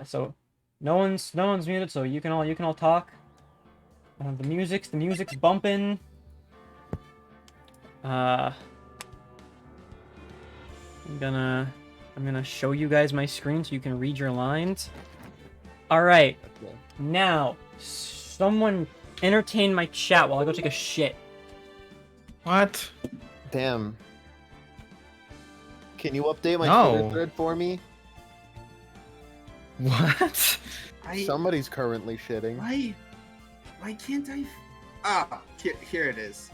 So no one's muted, so you can all talk. The music's bumping. Uh, I'm gonna show you guys my screen so you can read your lines. All right, Okay. now someone entertain my chat while I go take a shit. What? Damn. Can you update my No. Twitter thread for me? What? Somebody's currently shitting. Why can't I? Ah, here it is.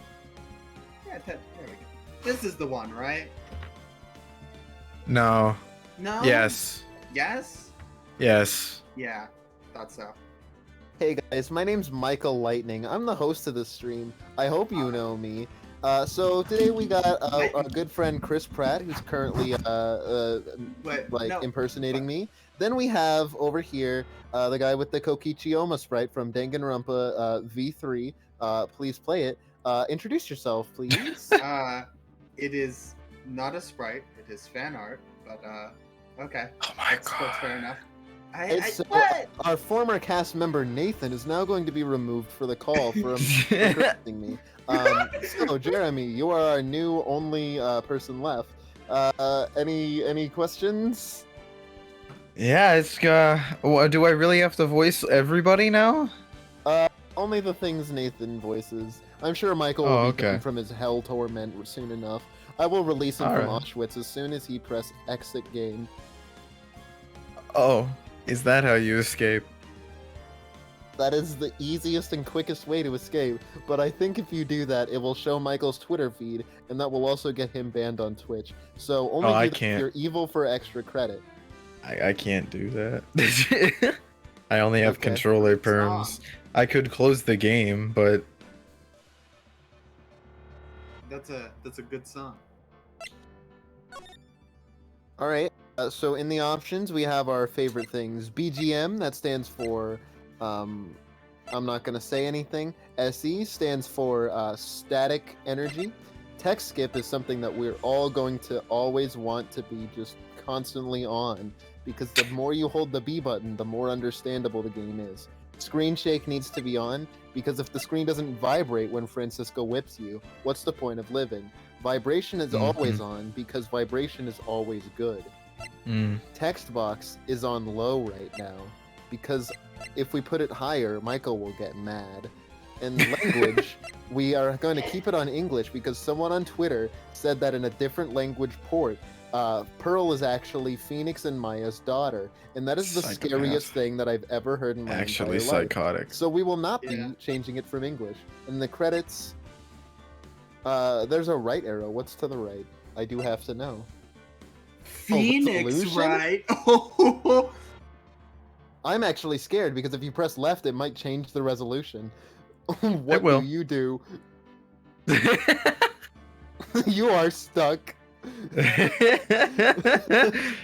Yeah, there we go. This is the one, right? No. No. Yes. Yes. Yes. Yeah, thought so. Hey guys, my name's Michael Lightning. I'm the host of the stream. I hope you know me. So today we got our good friend Chris Pratt, who's currently impersonating me. Then we have over here the guy with the Kokichioma sprite from Danganronpa V3. Please play it. Introduce yourself, please. It is not a sprite. It is fan art. But okay. Oh my That's god. fair enough. So What? our former cast member Nathan is now going to be removed for the call for correcting me. So Jeremy, you are our new only person left. Any questions? Yeah, it's do I really have to voice everybody now? Only the things Nathan voices. I'm sure Michael will be done from his hell torment soon enough. I will release him from Auschwitz as soon as he press exit game. Oh, is that how you escape? That is the easiest and quickest way to escape, but I think if you do that, it will show Michael's Twitter feed, and that will also get him banned on Twitch. So only I do that if can't. you're evil for extra credit. I can't do that. I only have Okay. controller perms. I could close the game, but That's a good song. Alright, so in the options, we have our favorite things. BGM, that stands for, I'm not going to say anything. SE stands for static energy. Text skip is something that we're all going to always want to be just constantly on, because the more you hold the B button, the more understandable the game is. Screen shake needs to be on, because if the screen doesn't vibrate when Francisco whips you, what's the point of living? Vibration is always on, because vibration is always good. Text box is on low right now, because if we put it higher, Michael will get mad. And language, we are going to keep it on English, because someone on Twitter said that in a different language port, Pearl is actually Phoenix and Maya's daughter, and that is the scariest thing that I've ever heard in my entire life. Psychotic. So we will not be changing it from English. In the credits, there's a right arrow. What's to the right? I do have to know. Phoenix, right? I'm actually scared, because if you press left, it might change the resolution. What It will. do you do? You are stuck.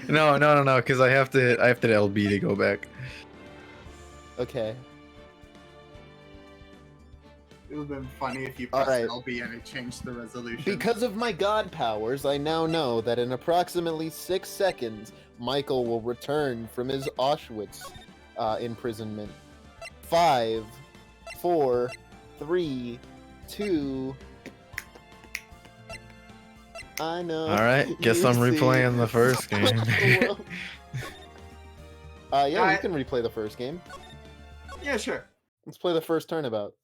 No, because I have to LB to go back. Okay. It would have been funny if you pressed Alright. LB and it changed the resolution. Because of my god powers, I now know that in approximately 6 seconds, Michael will return from his Auschwitz imprisonment. 5, 4, 3, 2... I know. Alright, guess I'm replaying the first game. Yeah, you can replay the first game. Yeah, sure. Let's play the first turnabout.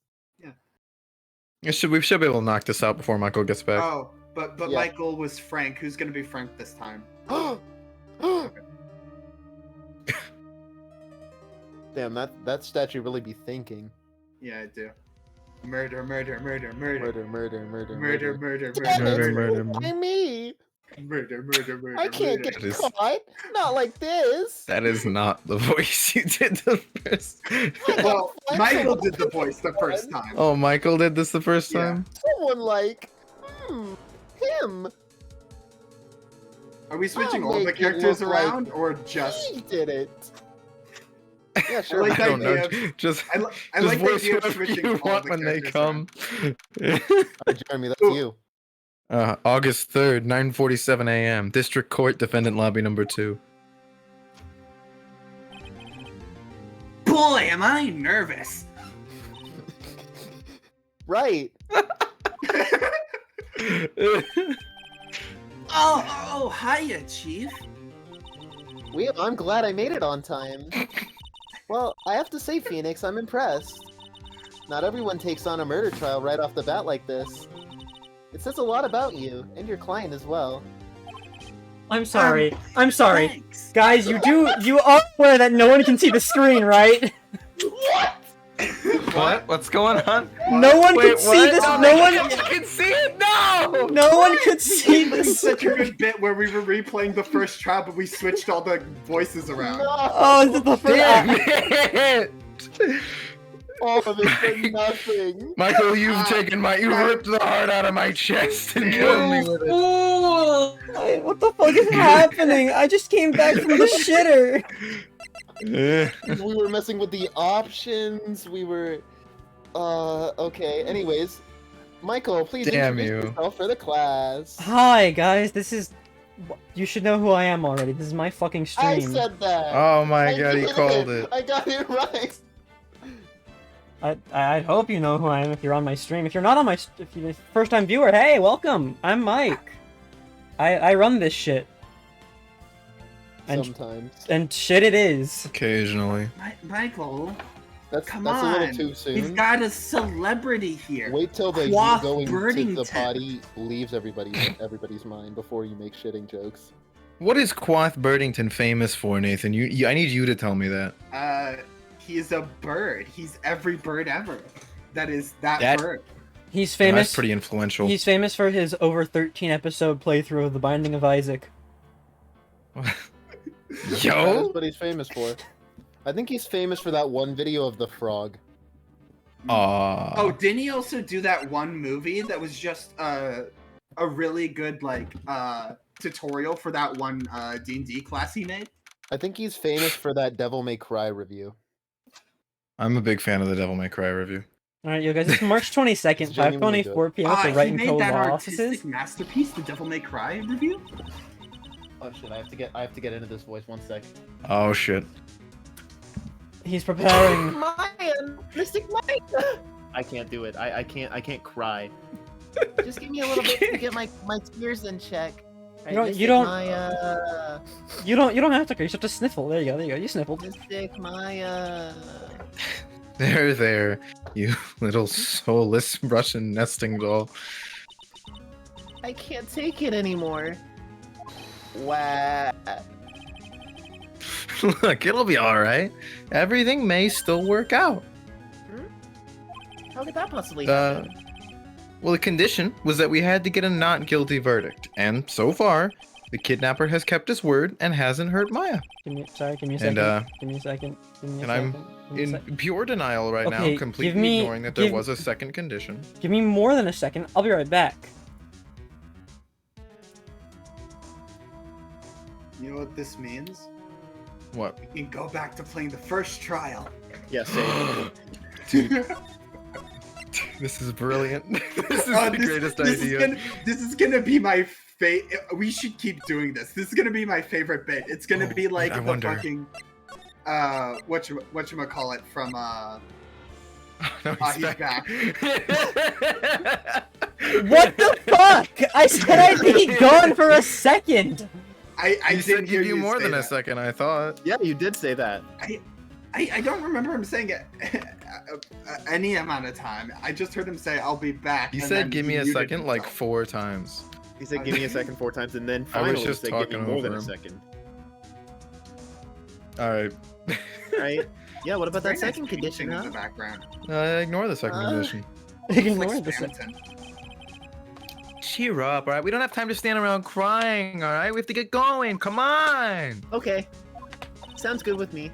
We should be able to knock this out before Michael gets back. Oh, but Yeah. Michael was Frank. Who's gonna be Frank this time? Damn, that statue really be thinking. Yeah, I do. Murder, murder, murder, murder. Murder, murder, murder, Murder, murder, Damn murder, it, murder, why me? murder, murder, murder. I can't murder. get That is- caught. Not like this. That is not the voice you did the first. Well, Michael did the voice the first time. Oh, Michael did this the first Yeah. time? Someone like, him. Are we switching I'll all the make it characters look like around or just? He did it. Yeah, sure. I like I don't know. idea of- Just I just like the voice idea of whoever switching you all want the when they characters come. Alright, Jeremy, that's Ooh. you. August 3rd, 9:47 a.m. District Court, Defendant Lobby number 2. boy, am I nervous. Right. Oh, hiya, Chief. I'm glad I made it on time. Well, I have to say, Phoenix, I'm impressed. Not everyone takes on a murder trial right off the bat like this. It says a lot about you, and your client as well. I'm sorry. I'm sorry. Thanks. Guys, you are aware that no one can see the screen, right? What? What? What's going on? No one Wait, could see this. No one. You can see it. No. No one could see It was this. such a good bit where we were replaying the first trial, but we switched all the voices around. Oh, this is the first. Damn it. All of it for nothing. Michael, you ripped the heart out of my chest and killed me with it. What the fuck is happening? I just came back from the shitter. We were messing with the options. We were. Okay. Anyways, Michael, please Damn introduce you. yourself for the class. Hi guys, this is. You should know who I am already. This is my fucking stream. I said that. Oh my I god, he did called it. I got it right. I hope you know who I am if you're on my stream. If you're not on my, if you're a first-time viewer, hey, welcome. I'm Mike. I run this shit. Sometimes. And shit it is. Occasionally. Michael, That's come a on. little too soon. We've got a celebrity here. Wait till the Quoth going to the Birdington. potty leaves everybody's mind before you make shitting jokes. What is Quoth Birdington famous for, Nathan? I need you to tell me that. He's a bird. He's every bird ever. That is that bird. He's Yeah, famous. that's pretty influential. He's famous for his over 13 episode playthrough of The Binding of Isaac. That Yo. is what he's famous for. I think he's famous for that one video of the frog. Oh, didn't he also do that one movie that was just a really good tutorial for that one D&D class he made? I think he's famous for that Devil May Cry review. I'm a big fan of the Devil May Cry review. Alright, you guys, it's March 22nd, It's genuinely 5:24 p.m. at the He Wright and made Co. that law artistic offices. masterpiece, the Devil May Cry review. Oh shit! I have to get into this voice 1 sec. Oh shit. He's preparing. Mayan, Mystic Maya. I can't do it. I can't cry. Just give me a little bit to get my tears in check. You don't- you don't- You don't have to. You just have to sniffle. There you go. You sniffled. Mystic Maya. There, you little soulless Russian nesting doll. I can't take it anymore. Wow. Look, it'll be alright. Everything may still work out. How could that possibly Well, the condition was that we had to get a not guilty verdict. And so far, the kidnapper has kept his word and hasn't hurt Maya. Give me a second. And, Give me a second. and I'm in pure denial right Okay, now, completely give me- ignoring that there was a second condition. Give me more than a second. I'll be right back. You know what this means? What? We can go back to playing the first trial. Yes. Dude. This is brilliant. This is the greatest idea. This is gonna be my we should keep doing this. This is gonna be my favorite bit. It's gonna be like I the wonder. fucking whatchamacallit from No, he's back. What the fuck? I said I'd be gone for a second. I I did said hear give you more say than a that. second, I thought. Yeah, you did say that. I don't remember him saying it any amount of time. I just heard him say, "I'll be back." He and said then give me a muted second like himself. 4 times. He said, "Give me a second 4 times," and then I was finally just said, "Give me talking more than over a him. second." Alright. Right? Yeah. What about Very that nice second painting condition, in huh? the background. Ignore the second Uh, condition. Ignore Like the second. Spamton. Cheer up, alright? We don't have time to stand around crying, alright? We have to get going, come on! Okay. Sounds good with me.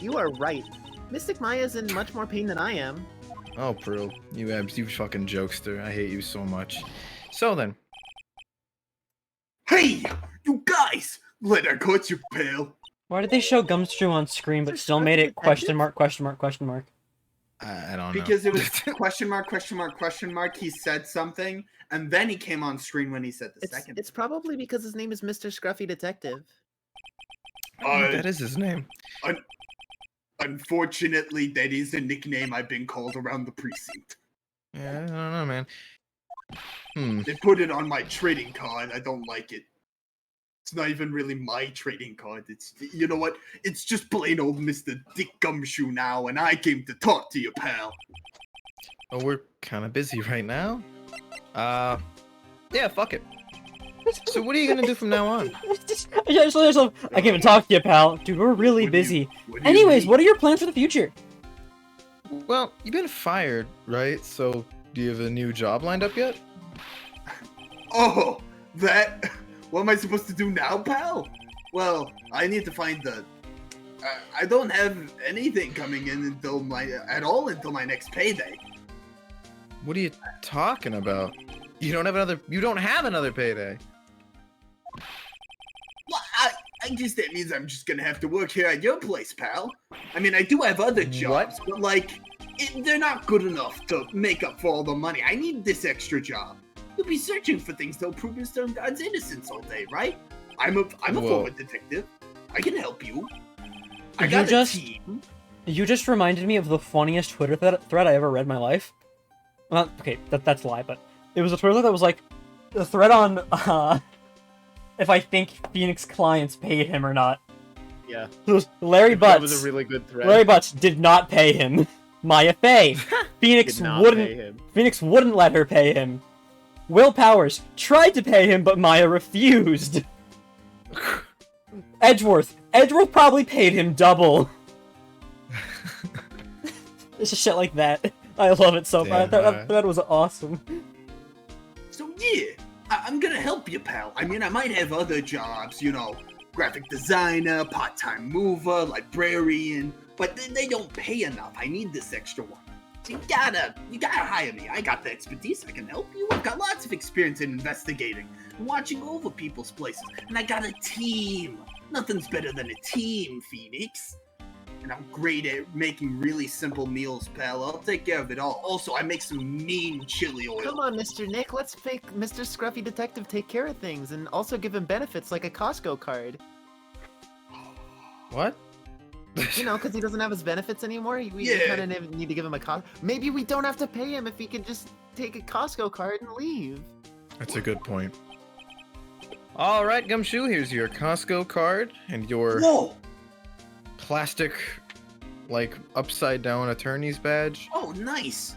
You are right. Mystic Maya's in much more pain than I am. Oh, Pearl, you fucking jokester. I hate you so much. So then, Hey, you guys! Let her cut you, pal. Why did they show Gumstrew on screen but still made it question mark, question mark, question mark? I don't know. Because it was question mark, question mark, question mark. He said something, and then he came on screen when he said the second. It's probably because his name is Mr. Scruffy Detective. I think that is his name. I Unfortunately, that is a nickname I've been called around the precinct. Yeah, I don't know, man. They put it on my trading card. I don't like it. It's not even really my trading card. It's, you know what? It's just plain old Mr. Dick Gumshoe now, and I came to talk to you, pal. Oh, we're kind of busy right now. Yeah, fuck it. So what are you gonna do from now on? I can't even talk to you, pal. Dude, we're really busy. Anyways, what are your plans for the future? Well, you've been fired, right? So do you have a new job lined up yet? Oh, that... What am I supposed to do now, pal? Well, I need to find the... I don't have anything coming in until my next payday. What are you talking about? You don't have another payday. Well, I guess that means I'm just gonna have to work here at your place, pal. I mean, I do have other jobs, but like, they're not good enough to make up for all the money. I need this extra job. You'll be searching for things that'll prove Mr. God's innocence all day, right? I'm a former detective. I can help you. I got a team. You just reminded me of the funniest Twitter thread I ever read in my life. Well, okay, that's a lie, but it was a Twitter that was like a thread on if I think Phoenix clients paid him or not. Yeah. It was Larry Butts. That was a really good thread. Larry Butts did not pay him. Maya Fey. Phoenix wouldn't let her pay him. Will Powers tried to pay him, but Maya refused. Edgeworth probably paid him double. It's just shit like that. I love it so much. That was awesome. So yeah, I'm gonna help you, pal. I mean, I might have other jobs, you know, graphic designer, part-time mover, librarian, but they don't pay enough. I need this extra one. You gotta hire me. I got the expertise. I can help you. I've got lots of experience in investigating and watching over people's places. And I got a team. Nothing's better than a team, Phoenix. And I'm great at making really simple meals, pal. I'll take care of it all. Also, I make some mean chili oil. Come on, Mr. Nick. Let's make Mr. Scruffy Detective take care of things and also give him benefits like a Costco card. What? You know, because he doesn't have his benefits anymore. We kind of need to give him a Costco. Maybe we don't have to pay him if he can just take a Costco card and leave. That's a good point. All right, Gumshoe, here's your Costco card and your plastic, like, upside-down attorney's badge. Oh, nice.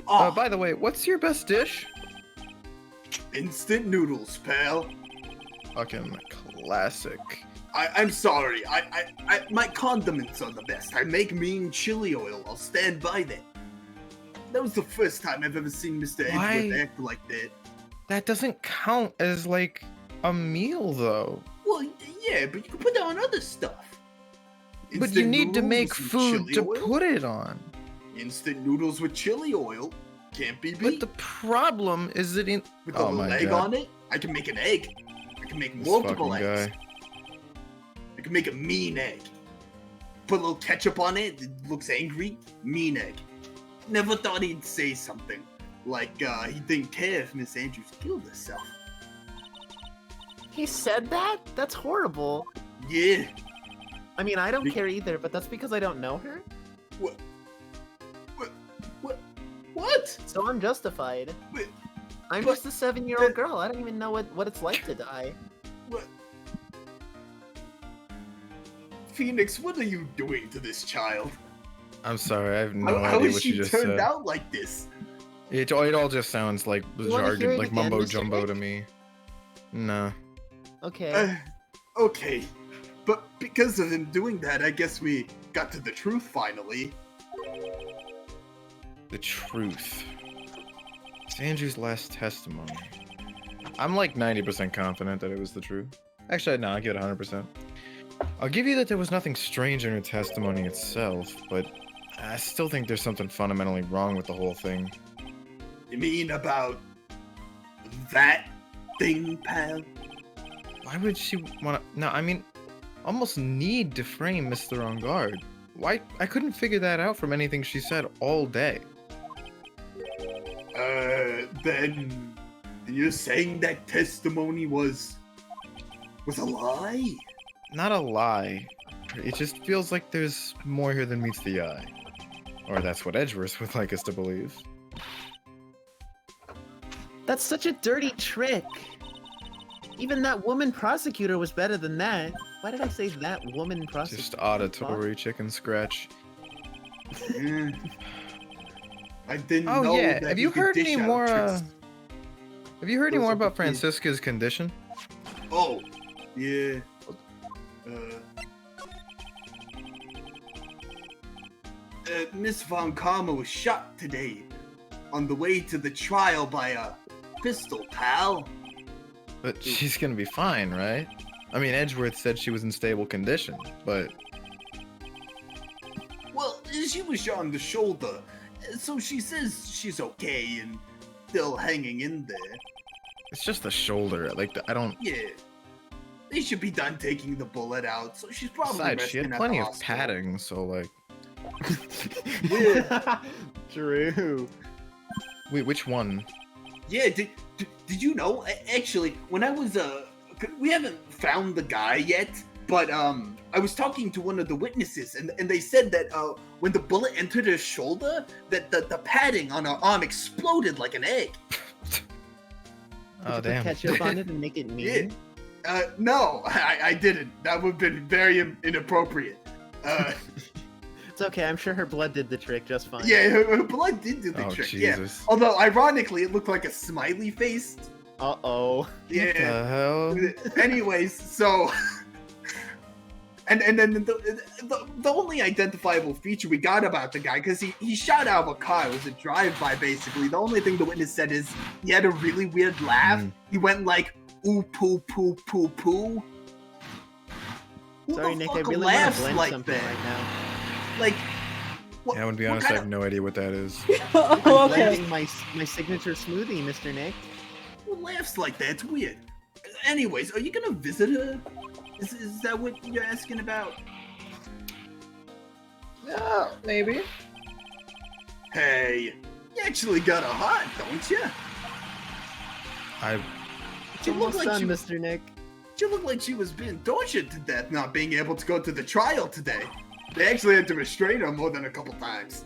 By the way, what's your best dish? Instant noodles, pal. Fucking classic. I'm sorry. My condiments are the best. I make mean chili oil. I'll stand by that. That was the first time I've ever seen Mr. Edgeworth act like that. That doesn't count as, like, a meal, though. Well, yeah, but you can put that on other stuff. But you need to make food to put it on. Instant noodles with chili oil can't be beat. But the problem is that with a little egg on it, I can make an egg. I can make multiple eggs. I can make a mean egg. Put a little ketchup on it. It looks angry. Mean egg. Never thought he'd say something like he didn't care if Miss Andrews killed herself. He said that? That's horrible. Yeah. I mean, I don't care either, but that's because I don't know her. What? So I'm justified. Wait, I'm just a 7-year-old girl. I don't even know what it's like to die. What? Phoenix, what are you doing to this child? I'm sorry, I have no idea what you just said. How is she turned out like this? It all just sounds like jargon, like mumbo jumbo to me. No. Okay. Okay. But because of him doing that, I guess we got to the truth finally. The truth. It's Andrew's last testimony. I'm like 90% confident that it was the truth. Actually, no, I'll give it 100%. I'll give you that there was nothing strange in her testimony itself, but I still think there's something fundamentally wrong with the whole thing. You mean about that thing, pal? Why would she want to... No, I mean, almost need to frame Mr. On Guard. Why? I couldn't figure that out from anything she said all day. Then you're saying that testimony was a lie? Not a lie. It just feels like there's more here than meets the eye. Or that's what Edgeworth would like us to believe. That's such a dirty trick. Even that woman prosecutor was better than that. Why did I say that woman prosecutor? Just auditory chicken scratch. I didn't Oh know yeah, that have he you could heard dish any out more? tricks. Have you heard any Those more are the about kids. Francisca's condition? Oh, yeah. Miss Von Karma was shot today on the way to the trial by a pistol pal. But she's gonna be fine, right? I mean, Edgeworth said she was in stable condition, but Well, she was shot on the shoulder, so she says she's okay and still hanging in there. it's just the shoulder. Like, I don't. Yeah. They should be done taking the bullet out, so she's probably Besides, she resting had at plenty the of hospital. padding, so like. True. Wait, which one? Yeah, did you know? Actually, when I was we haven't found the guy yet, but I was talking to one of the witnesses, and they said that when the bullet entered her shoulder, that the padding on her arm exploded like an egg. Oh Put damn. ketchup on it and make it mean. No, I didn't. That would have been very inappropriate. It's okay. I'm sure her blood did the trick just fine. Yeah, her blood did do the Oh trick. Jesus. Yeah. Although ironically, it looked like a smiley face. Uh-oh. Yeah. What the hell? Anyways, so and then the only identifiable feature we got about the guy, because he shot out of a car, it was a drive-by basically. The only thing the witness said is he had a really weird laugh. He went like ooh poo poo poo poo. Who Sorry, the Nick. I fuck really want laughs to blend like something that? right now. Like what, Yeah, I would be what honest, I kind have no idea what that is. Oh, I'm okay. blending my signature smoothie, Mr. Nick. who laughs like that? It's weird. Anyways, are you gonna visit her? Is that what you're asking about? Yeah, maybe. Hey, you actually got a heart, don't you? I She looked Almost like done, she, Mr. Nick. she looked like she was being tortured to death, not being able to go to the trial today. They actually had to restrain her more than a couple times.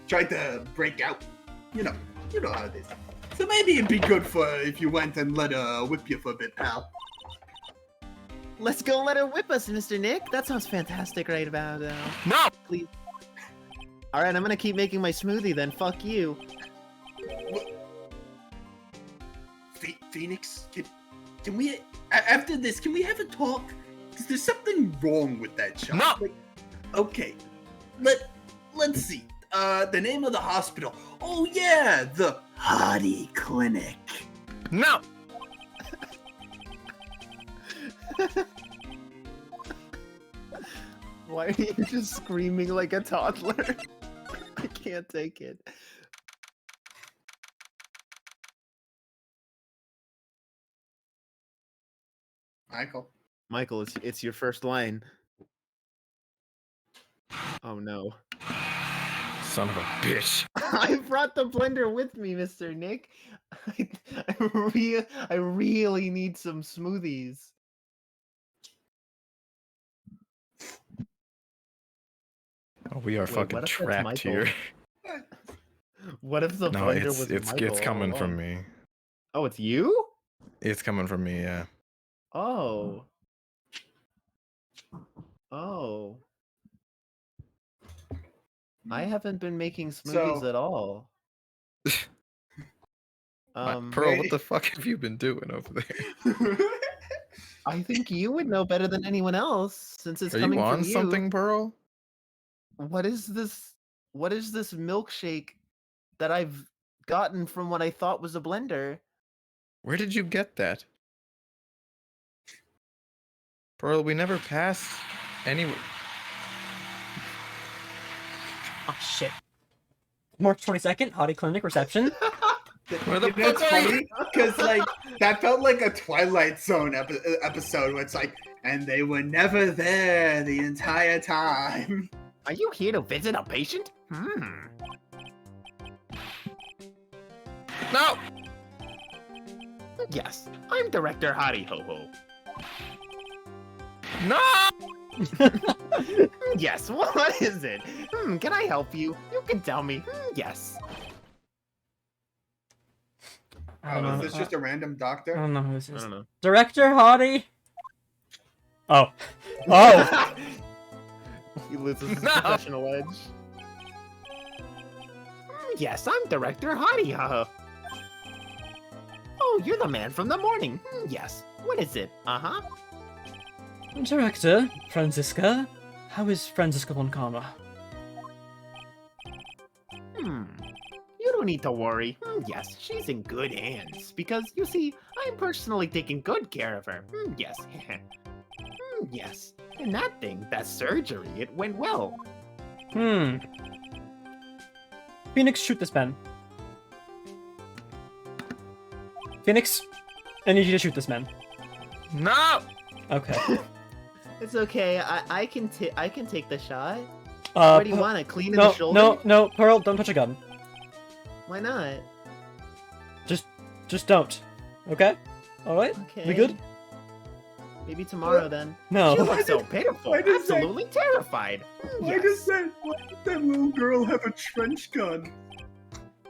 Tried to break out. You know how it is. So maybe it'd be good for if you went and let her whip you for a bit, pal. Let's go let her whip us, Mr. Nick. That sounds fantastic right about now. No! Please. Alright, I'm gonna keep making my smoothie then. Fuck you. Phoenix, can we after this? Can we have a talk? Because there's something wrong with that shot. No! Like, okay, let's see. The name of the hospital. Oh yeah, the Hardy Clinic. No! Why are you just screaming like a toddler? I can't take it. Michael. Michael, it's your first line. Oh no. Son of a bitch. I brought the blender with me, Mr. Nick. I really need some smoothies. Oh, we are Wait, fucking what if that's trapped Michael? here. What if the No, blender it's was it's Michael it's all coming from along? me. Oh, it's you? It's coming from me, yeah. Oh. Oh. I haven't been making smoothies So- at all. Pearl, what the fuck have you been doing over there? I think you would know better than anyone else since it's Are coming you on from you. something, Pearl? What is this? What is this milkshake that I've gotten from what I thought was a blender? Where did you get that? Pearl, we never passed anywhere. Oh shit. March 22nd, Hottie Clinic reception. Where the You know, fuck it's are you? funny because like that felt like a Twilight Zone episode where it's like, and they were never there the entire time. Are you here to visit a patient? No! Yes, I'm Director Hottie Ho Ho. No! Yes, what is it? Can I help you? You can tell me. Yes. I don't Oh, know. is this just a random I doctor? don't know who this I is. don't know. Director Hardy? Oh. Oh! He loses his No. professional edge. Yes, I'm Director Hottie, haha. Oh, you're the man from the morning. Yes. What is it? Uh-huh. Director, Franziska? How is Franziska von Karma? You don't need to worry. Yes, she's in good hands. Because, you see, I'm personally taking good care of her. Yes. Yes. And that thing, that surgery, it went well. Phoenix, shoot this man. Phoenix, I need you to shoot this man. No! Okay. It's okay. I can take the shot. Uh, What do you want? A clean in no, the shoulder? no, Pearl, don't touch a gun. Why not? Just don't. Okay? Alright? Okay. We good? Maybe tomorrow then. No. She looks so pitiful. why does that- Absolutely terrified. Why Yes. does that little girl have a trench gun?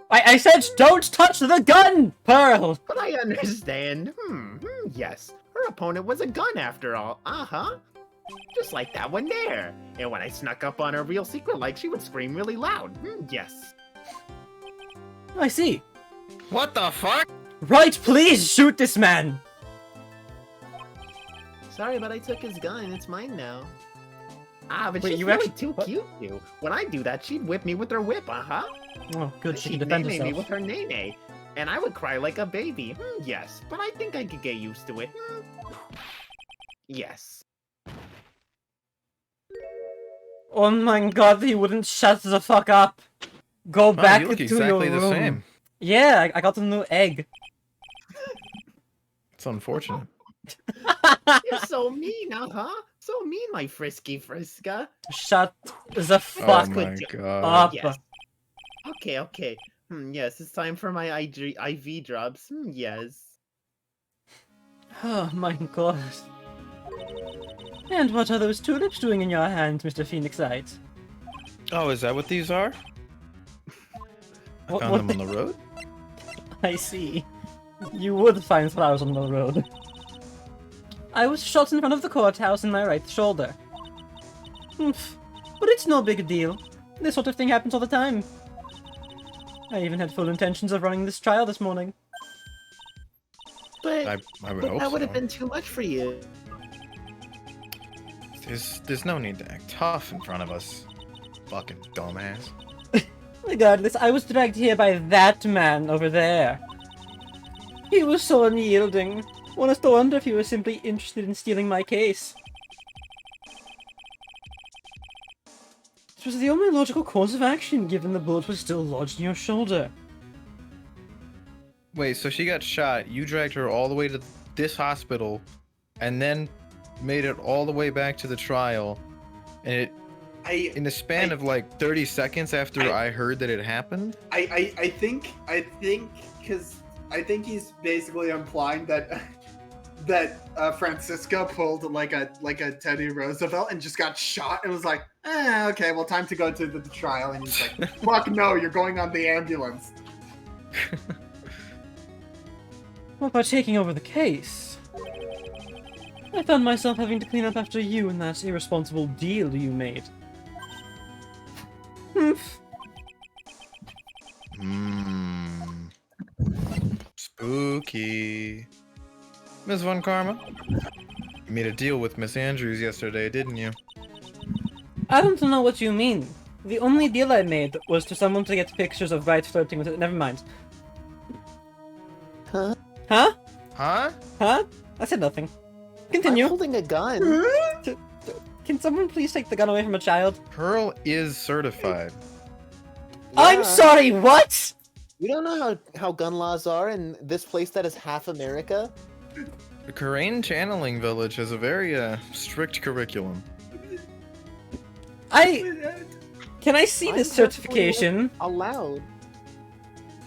I said don't touch the gun, Pearl! But I understand. Yes. Her opponent was a gun after all. Uh-huh. Just like that one there. And when I snuck up on her real secret, like she would scream really loud. Yes. I see. What the fuck? Right, please shoot this man! Sorry, but I took his gun. It's mine now. But Wait, she's you really actually- too what? cute, too. When I do that, she'd whip me with her whip, uh-huh. Oh, good, she can She'd defend nay-nay me herself. with her nay-nay. And I would cry like a baby. Yes, but I think I could get used to it. Yes. Oh my god, he wouldn't shut the fuck up. Go back you look into exactly your the room. same. Yeah, I got a new egg. It's unfortunate. You're so mean, uh-huh. So mean, my frisky Friska. Shut the Oh fuck my Good god. up. Yes. Okay. Yes, it's time for my IV drops. Yes. Oh my god. And what are those tulips doing in your hand, Mr. Phoenixite? Oh, is that what these are? I What- found what them on the road? I see. You would find flowers on the road. I was shot in front of the courthouse in my right shoulder. Oof. But it's no big deal. This sort of thing happens all the time. I even had full intentions of running this trial this morning. But, I would but hope that would have so. been too much for you. There's no need to act tough in front of us. Fucking dumbass. Regardless, I was dragged here by that man over there. He was so unyielding. One has to wonder if he was simply interested in stealing my case. It was the only logical course of action, given the bullet was still lodged in your shoulder. Wait, so she got shot, you dragged her all the way to this hospital, and then made it all the way back to the trial, and it in the span of like 30 seconds after I heard that it happened? I think because I think he's basically implying that Francisca pulled like a Teddy Roosevelt and just got shot and was like, okay, well, time to go to the trial. And he's like, fuck no, you're going on the ambulance. What about taking over the case? I found myself having to clean up after you and that irresponsible deal you made. Humph. Spooky. Miss Von Karma? You made a deal with Miss Andrews yesterday, didn't you? I don't know what you mean. The only deal I made was to someone to get pictures of Wright flirting with it. Never mind. Huh? Huh? Huh? Huh? I said nothing. I'm Continue. holding a gun. Can someone please take the gun away from a child? Pearl is certified. I'm Yeah. sorry, what? You don't know how gun laws are in this place that is half America? The Korean Channeling Village has a very strict curriculum. Can I see I'm this perfectly certification? allowed.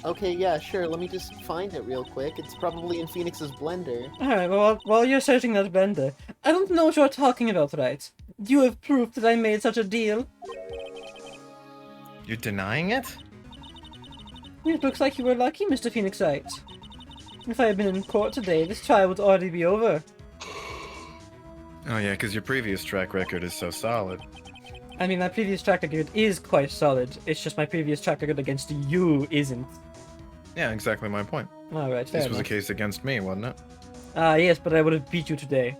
Okay, yeah, sure. Let me just find it real quick. It's probably in Phoenix's blender. Alright, well, while you're searching that blender, I don't know what you're talking about, right? Do you have proof that I made such a deal? You're denying it? It looks like you were lucky, Mr. Phoenix Wright. If I had been in court today, this trial would already be over. Oh yeah, because your previous track record is so solid. I mean, my previous track record is quite solid. It's just my previous track record against you isn't. Yeah, exactly my point. Alright, fair This was a enough. case against me, wasn't it? Yes, but I would have beat you today.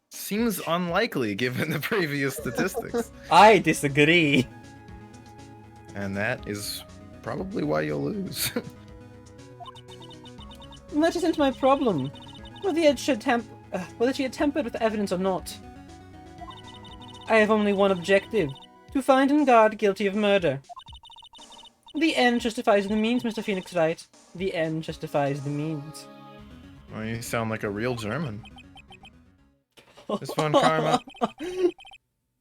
Seems unlikely given the previous statistics. I disagree. And that is probably why you'll lose. That isn't my problem. Whether she had tampered with evidence or not. I have only one objective. To find and guard guilty of murder. The end justifies the means, Mr. Phoenix Wright. The end justifies the means. Well, you sound like a real German. Miss Von Karma,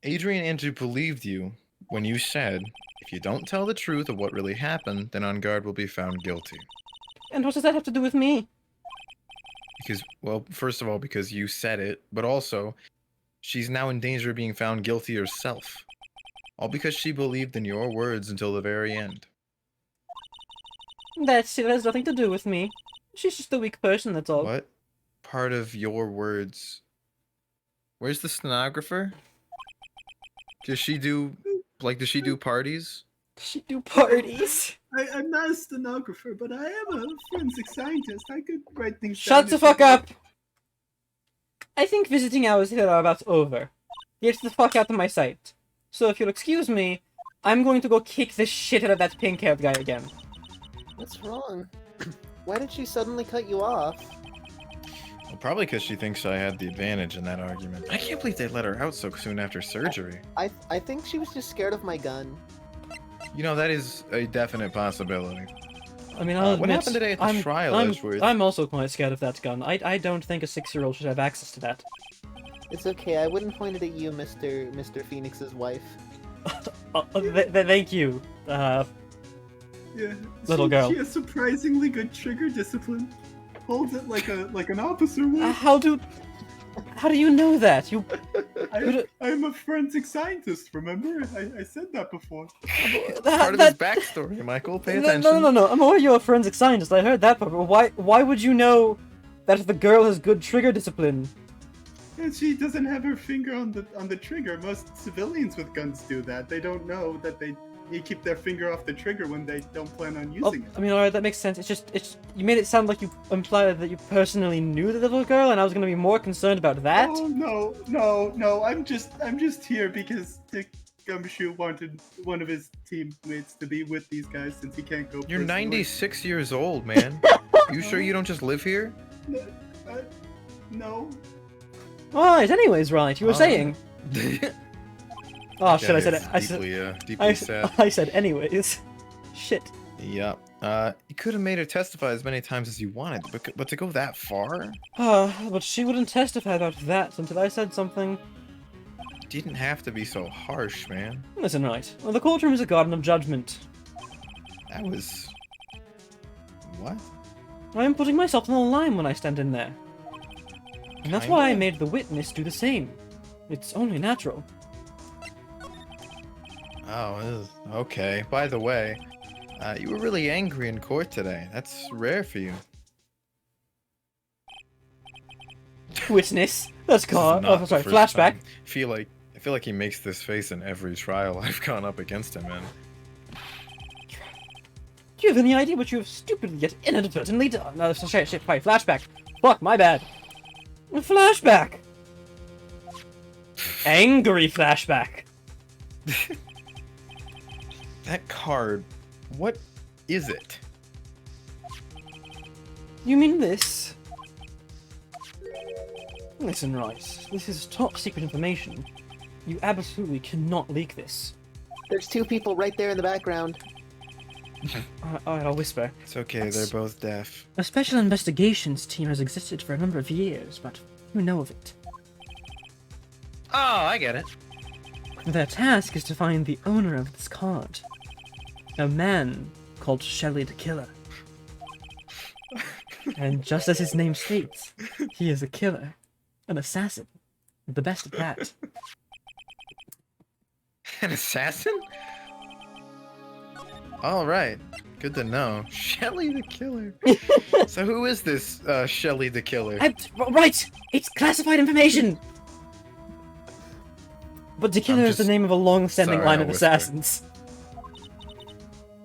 Adrian Andrew believed you when you said, if you don't tell the truth of what really happened, then On Guard will be found guilty. And what does that have to do with me? Because, well, first of all, because you said it, but also, she's now in danger of being found guilty herself. All because she believed in your words until the very end. That still has nothing to do with me. She's just a weak person, that's all. What part of your words? Where's the stenographer? Does she do parties? Does she do parties? I'm not a stenographer, but I am a forensic scientist. I could write things down. Shut the fuck up! I think visiting hours here are about over. Get the fuck out of my sight. So if you'll excuse me, I'm going to go kick the shit out of that pink-haired guy again. What's wrong? Why did she suddenly cut you off? Well, probably because she thinks I had the advantage in that argument. I can't believe they let her out so soon after surgery. I think she was just scared of my gun. You know, that is a definite possibility. I mean, I'll what admit, happened today at the trial, Edgeworth? I'm also quite scared of that gun. I don't think a 6-year-old should have access to that. It's okay, I wouldn't point it at you, Mr. Phoenix's wife. Thank you, Yeah, little girl. She has surprisingly good trigger discipline. Holds it like an officer would. How do you know that? You I'm a forensic scientist, remember? I said that before. Part of his backstory, Michael. Pay attention. No. I'm aware you're a forensic scientist. I heard that part, but why would you know that if the girl has good trigger discipline? And she doesn't have her finger on the trigger. Most civilians with guns do that. They don't know that they keep their finger off the trigger when they don't plan on using it. I mean, alright, that makes sense. It's just you made it sound like you implied that you personally knew the little girl, and I was gonna be more concerned about that. Oh no! I'm just here because Dick Gumshoe wanted one of his teammates to be with these guys since he can't go. You're personally. 96 years old, man. You sure you don't just live here? No. Alright, anyways, right, you were saying. Oh shit, That I said is it. I said. deeply sad. I said anyways. Shit. Yep. You could have made her testify as many times as you wanted, but to go that far? But she wouldn't testify about that until I said something. Didn't have to be so harsh, man. Listen, right. Well, the courtroom is a garden of judgment. That was... What? I am putting myself on the line when I stand in there. And that's why I Kinda. made the witness do the same. It's only natural. Oh, okay. By the way, you were really angry in court today. That's rare for you. Witness. Let's This is call. not Oh, the sorry. first Flashback. time. I feel like he makes this face in every trial I've gone up against him in. Do you have any idea what you have stupidly yet inadvertently done? No, shit. Wait, flashback. Fuck, my bad. Flashback. Angry flashback. That card, what is it? You mean this? Listen, Rice. This is top secret information. You absolutely cannot leak this. There's two people right there in the background. Alright, I'll whisper. It's okay, they're both deaf. A special investigations team has existed for a number of years, but you know of it. Oh, I get it. Their task is to find the owner of this card. A man called Shelley the Killer. And just as his name states, he is a killer, an assassin, the best at that. An assassin? All right. Good to know. Shelley the Killer. So who is this Shelley the Killer? Right! It's classified information! But the Killer is the just- name of a long-standing Sorry, line I'll of whisper. assassins.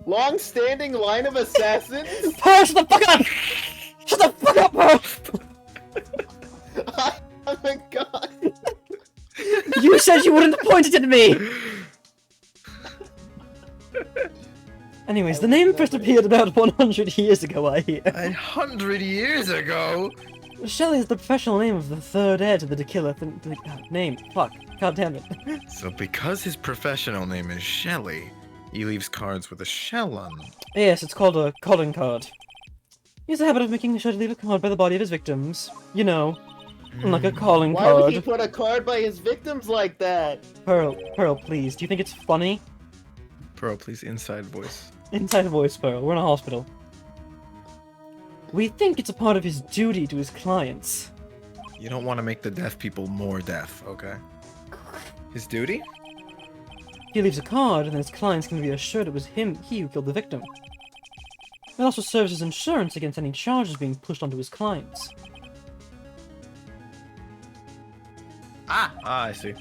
Long-standing line of assassins? Pearl, shut the fuck up! Shut the fuck up, Pearl! Oh my god. You said you wouldn't point it at me! Anyways, the name first appeared about 100 years ago, I hear. 100 years ago? Shelley is the professional name of the third heir to the Killer name. Fuck. God damn it. So because his professional name is Shelley, he leaves cards with a shell on them. Yes, it's called a calling card. He has a habit of making sure to leave a card by the body of his victims. You know, like a calling Why would he card. put a card by his victims like that? Pearl, please. Do you think it's funny? Pearl, please, inside voice. Inside voice, Pearl. We're in a hospital. We think it's a part of his duty to his clients. You don't want to make the deaf people more deaf, okay? His duty? He leaves a card, and then his clients can be assured it was he who killed the victim. It also serves as insurance against any charges being pushed onto his clients. Ah, I see.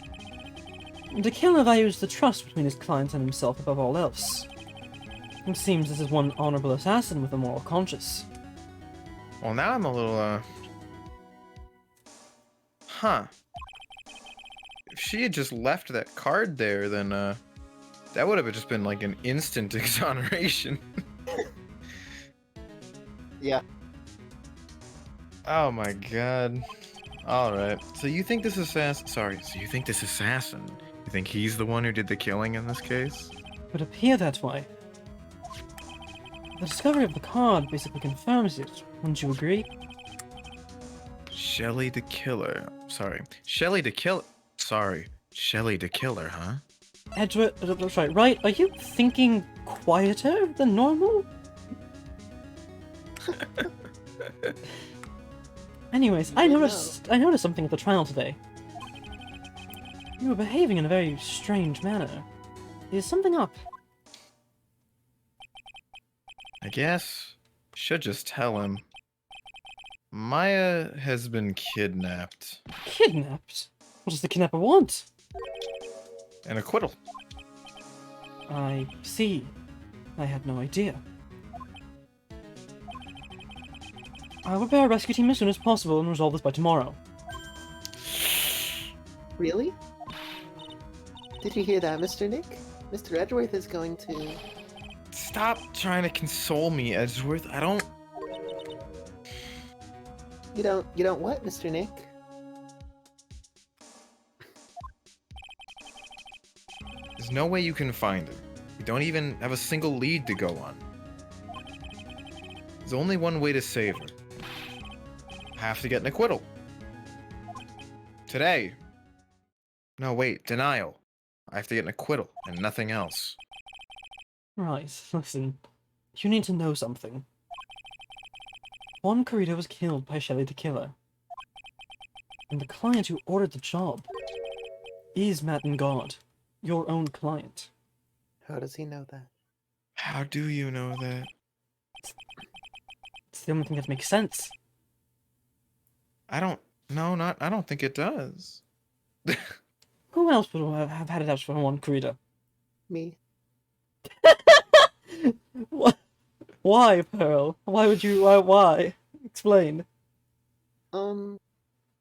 The Killer values the trust between his clients and himself above all else. It seems this is one honorable assassin with a moral conscience. Well, now I'm a little, Huh. If she had just left that card there, then, that would have just been like an instant exoneration. Yeah. Oh my god. Alright. So you think this assassin... Sorry, so you think this assassin... You think he's the one who did the killing in this case? It would appear that way. The discovery of the card basically confirms it, wouldn't you agree? Shelley the Killer. Sorry. Shelley the Killer... Sorry. Shelley the Killer, huh? Edgeworth, that's right, are you thinking quieter than normal? Anyways, I noticed something at the trial today. You were behaving in a very strange manner. Is something up? I guess... Should just tell him. Maya has been kidnapped. Kidnapped? What does the kidnapper want? An acquittal. I see. I had no idea. I will prepare a rescue team as soon as possible and resolve this by tomorrow. Really? Did you hear that, Mr. Nick? Mr. Edgeworth is going to... Stop trying to console me, Edgeworth. I don't... You don't what, Mr. Nick? There's no way you can find her. We don't even have a single lead to go on. There's only one way to save her. Have to get an acquittal. Today. No, wait, denial. I have to get an acquittal and nothing else. Right, listen. You need to know something. Juan Corrida was killed by Shelley the Killer. And the client who ordered the job is Matt and God, your own client. How does he know that? How do you know that? It's the only thing that makes sense. I don't think it does. Who else would have had it out for Juan Corrida? Me? What? Why, Pearl? Why would you? Why? Explain.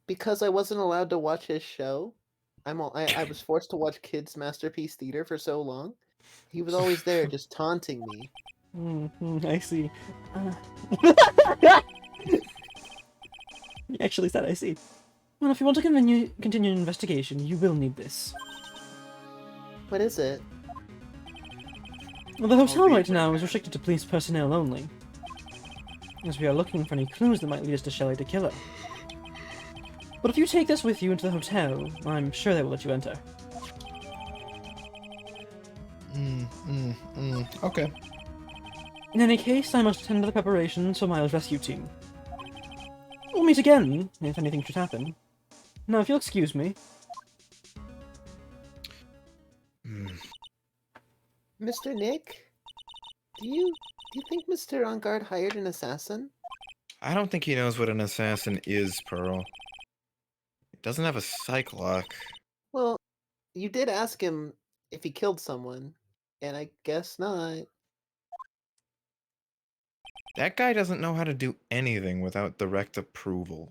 Because I wasn't allowed to watch his show. I was forced to watch Kids Masterpiece Theater for so long. He was always there, just taunting me. I see. He actually said, I see. Well, if you want to continue an investigation, you will need this. What is it? Well, the hotel right now is restricted to police personnel only, as we are looking for any clues that might lead us to Shelley the Killer. But if you take this with you into the hotel, I'm sure they will let you enter. Okay. In any case, I must attend to the preparations for Maya's rescue team. We'll meet again, if anything should happen. Now, if you'll excuse me. Mr. Nick, do you think Mr. On Guard hired an assassin? I don't think he knows what an assassin is, Pearl. He doesn't have a psych lock. Well, you did ask him if he killed someone, and I guess not. That guy doesn't know how to do anything without direct approval.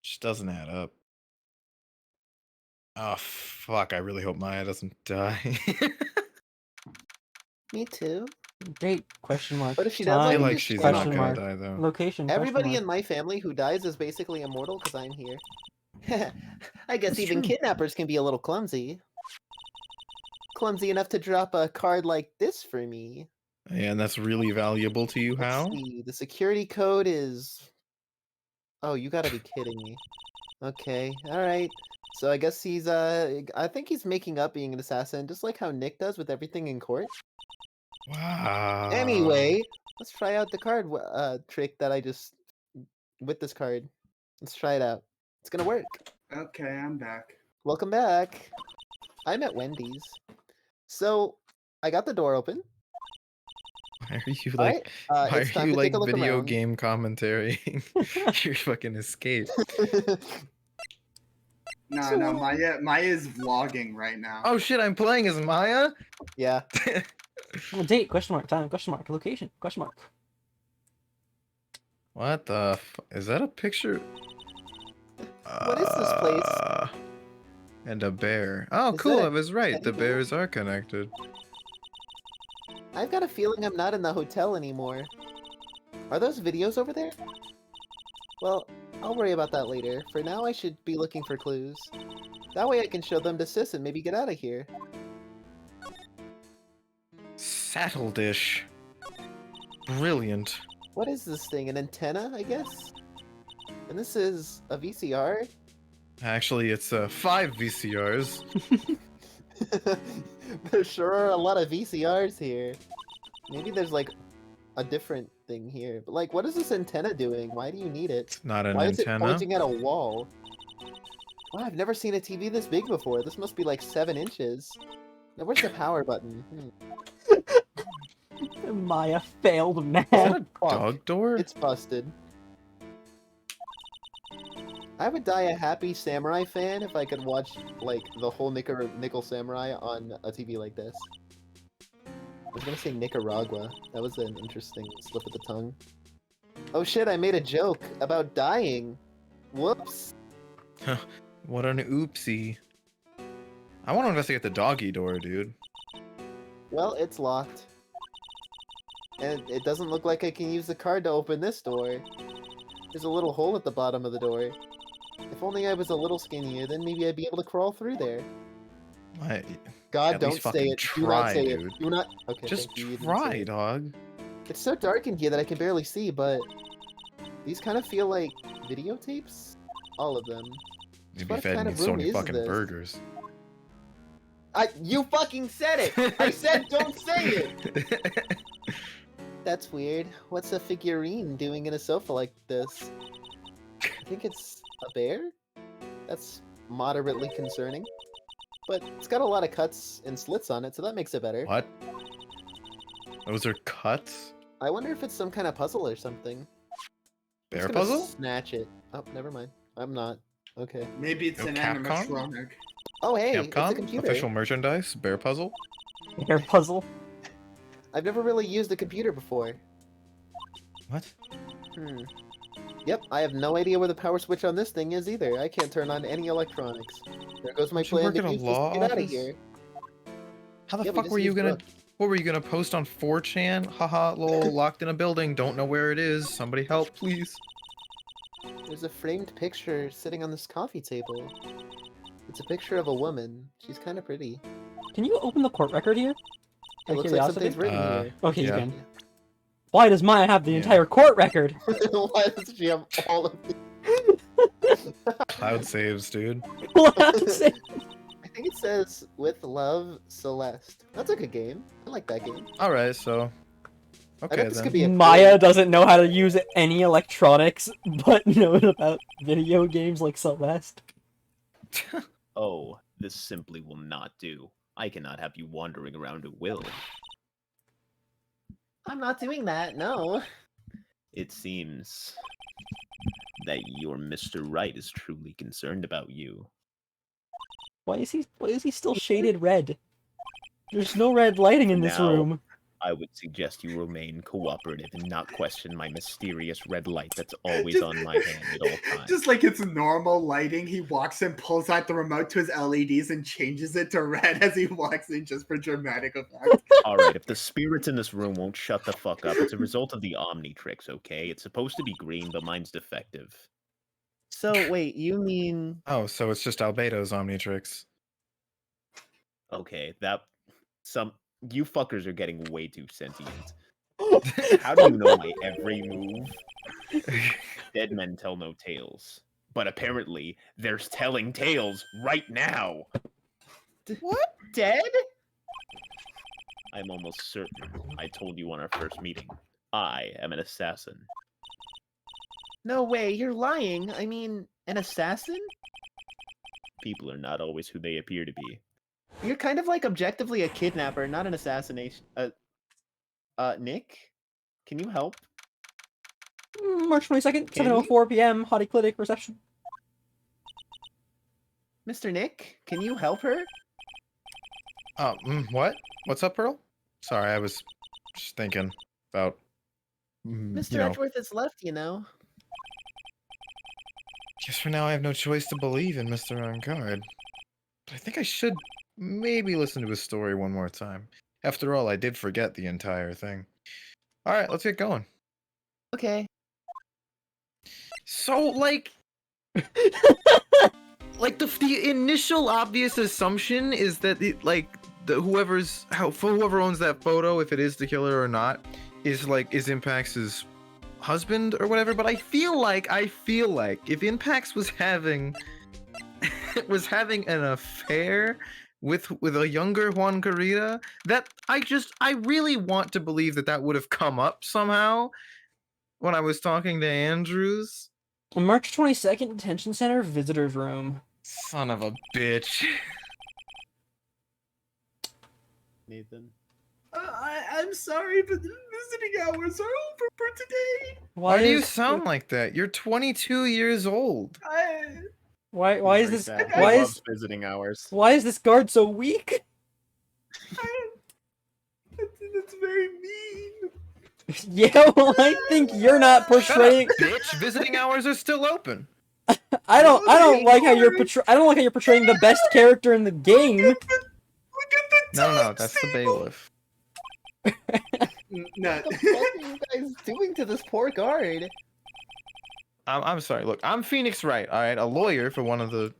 Just doesn't add up. Oh, fuck, I really hope Maya doesn't die. Me too. Date, question mark. But if she does, I I feel can like just she's turn not question on gonna mark. die, though. Location, Everybody question in my family who dies is basically immortal because I'm here. I guess That's even true. kidnappers can be a little clumsy. Clumsy enough to drop a card like this for me. And that's really valuable to you, Let's Hal? see. The security code is. Oh, you gotta be kidding me. Okay, alright. So I guess he's, I think he's making up being an assassin, just like how Nick does with everything in court. Wow. Anyway, let's try out the card trick that I just. With this card. Let's try it out. It's gonna work. Okay, I'm back. Welcome back. I'm at Wendy's. So, I got the door open. Why are you Alright, like? Why it's are time you to take like a look video around. game commentary? Your fucking escape. No, Maya's vlogging right now. Oh shit! I'm playing as Maya. Yeah. Date, question mark, time, question mark, location, question mark. What the? Is that a picture? What is this place? And a bear. Oh, Is cool! that a I was right. teddy The bear? bears are connected. I've got a feeling I'm not in the hotel anymore. Are those videos over there? Well, I'll worry about that later. For now, I should be looking for clues. That way I can show them to Sis and maybe get out of here. Saddle dish. Brilliant. What is this thing? An antenna, I guess? And this is a VCR? Actually, it's 5 VCRs. There sure are a lot of VCRs here. Maybe there's like a different thing here. But like, what is this antenna doing? Why do you need it? It's not an Why is it antenna. pointing at a wall? Wow, I've never seen a TV this big before. This must be like 7 inches. Now, where's the power button? Maya failed Is that mad. a dog door? It's busted. I would die a happy samurai fan if I could watch like the whole Nickel Samurai on a TV like this. I was gonna say Nicaragua. That was an interesting slip of the tongue. Oh shit, I made a joke about dying. Whoops. What an oopsie. I want to investigate the doggy door, dude. Well, it's locked. And it doesn't look like I can use the card to open this door. There's a little hole at the bottom of the door. If only I was a little skinnier, then maybe I'd be able to crawl through there. God, At don't least say fucking it. Do not try, say dude. it. Do not. Okay, Just thank you. You didn't say try, it. dog. It's so dark in here that I can barely see, but these kind of feel like videotapes. All of them. You'd What be fed kind me of so room many is fucking this? burgers. You fucking said it! I said don't say it! That's weird. What's a figurine doing in a sofa like this? I think it's a bear? That's moderately concerning. But it's got a lot of cuts and slits on it, so that makes it better. What? Those are cuts? I wonder if it's some kind of puzzle or something. I'm Bear just gonna puzzle? Snatch it. Oh, never mind. I'm not. Okay. Maybe it's No, an Capcom? animatronic. Oh, hey, it's a Capcom? computer. Official merchandise? Bear puzzle? Hair puzzle. I've never really used a computer before. What? Yep, I have no idea where the power switch on this thing is either. I can't turn on any electronics. There goes my Don't you plan work to at a use this law to get out of office? here. How the Yeah, we fuck just were you used gonna... book. What were you gonna post on 4chan? Haha, lol, locked in a building, don't know where it is. Somebody help, please. There's a framed picture sitting on this coffee table. It's a picture of a woman. She's kind of pretty. Can you open the court record here? It Out of looks like curiosity? something's written here. Okay, Yeah. you can. Why does Maya have the Yeah. entire court record? Why does she have all of these? Cloud saves, dude. What I have to say? I think it says, with love, Celeste. That's a good game. I like that game. Alright, so... Okay, bet this then. could be a Maya quiz. doesn't know how to use any electronics, but knows about video games like Celeste. Oh, this simply will not do. I cannot have you wandering around at will. I'm not doing that, no. It seems that your Mr. Wright is truly concerned about you. Why is he still shaded red? There's no red lighting in this Now, room. I would suggest you remain cooperative and not question my mysterious red light that's always Just- on my hand at all times. Just like it's normal lighting, he walks in, pulls out the remote to his LEDs, and changes it to red as he walks in just for dramatic effect. Alright, if the spirits in this room won't shut the fuck up, it's a result of the Omnitrix, okay? It's supposed to be green, but mine's defective. So wait, you mean Oh, so it's just Albedo's Omnitrix. Okay, you fuckers are getting way too sentient. How do you know my every move? Dead men tell no tales. But apparently, there's telling tales right now! what? Dead? I'm almost certain I told you on our first meeting. I am an assassin. No way, you're lying. I mean, an assassin? People are not always who they appear to be. You're kind of like objectively a kidnapper, not an assassination. Nick? Can you help? March 22nd, Can we? 7:04 p.m. Hottie Clinic reception. Mr. Nick? Can you help her? What? What's up, Pearl? Sorry, I was just thinking about. Mr. You know, Edgeworth has left, you know. guess for now I have no choice to believe in Mr. Uncard. But I think I should maybe listen to his story one more time. After all, I did forget the entire thing. Alright, let's get going. Okay. So, like, the initial obvious assumption is that whoever owns that photo, if it is the killer or not, is Impax's husband or whatever. But I feel like if Impax was having an affair with a younger Juan Carita, that I really want to believe that would have come up somehow when I was talking to Andrews. March 22nd, detention center, visitor's room. Son of a bitch. Nathan. I'm sorry, but the visiting hours are over for today. Why do you sound like that? You're 22 years old. Why is this? Sad. Why He is loves visiting hours? why is this guard so weak? That's very mean. Yeah, well, I think you're not portraying. Shut up, bitch. Visiting hours are still open. I don't like how you're I don't like how you're portraying the best character in the game. Look at the No, that's the bailiff. No. What the fuck are you guys doing to this poor guard? I'm sorry. Look, I'm Phoenix Wright. All right, a lawyer for one of the.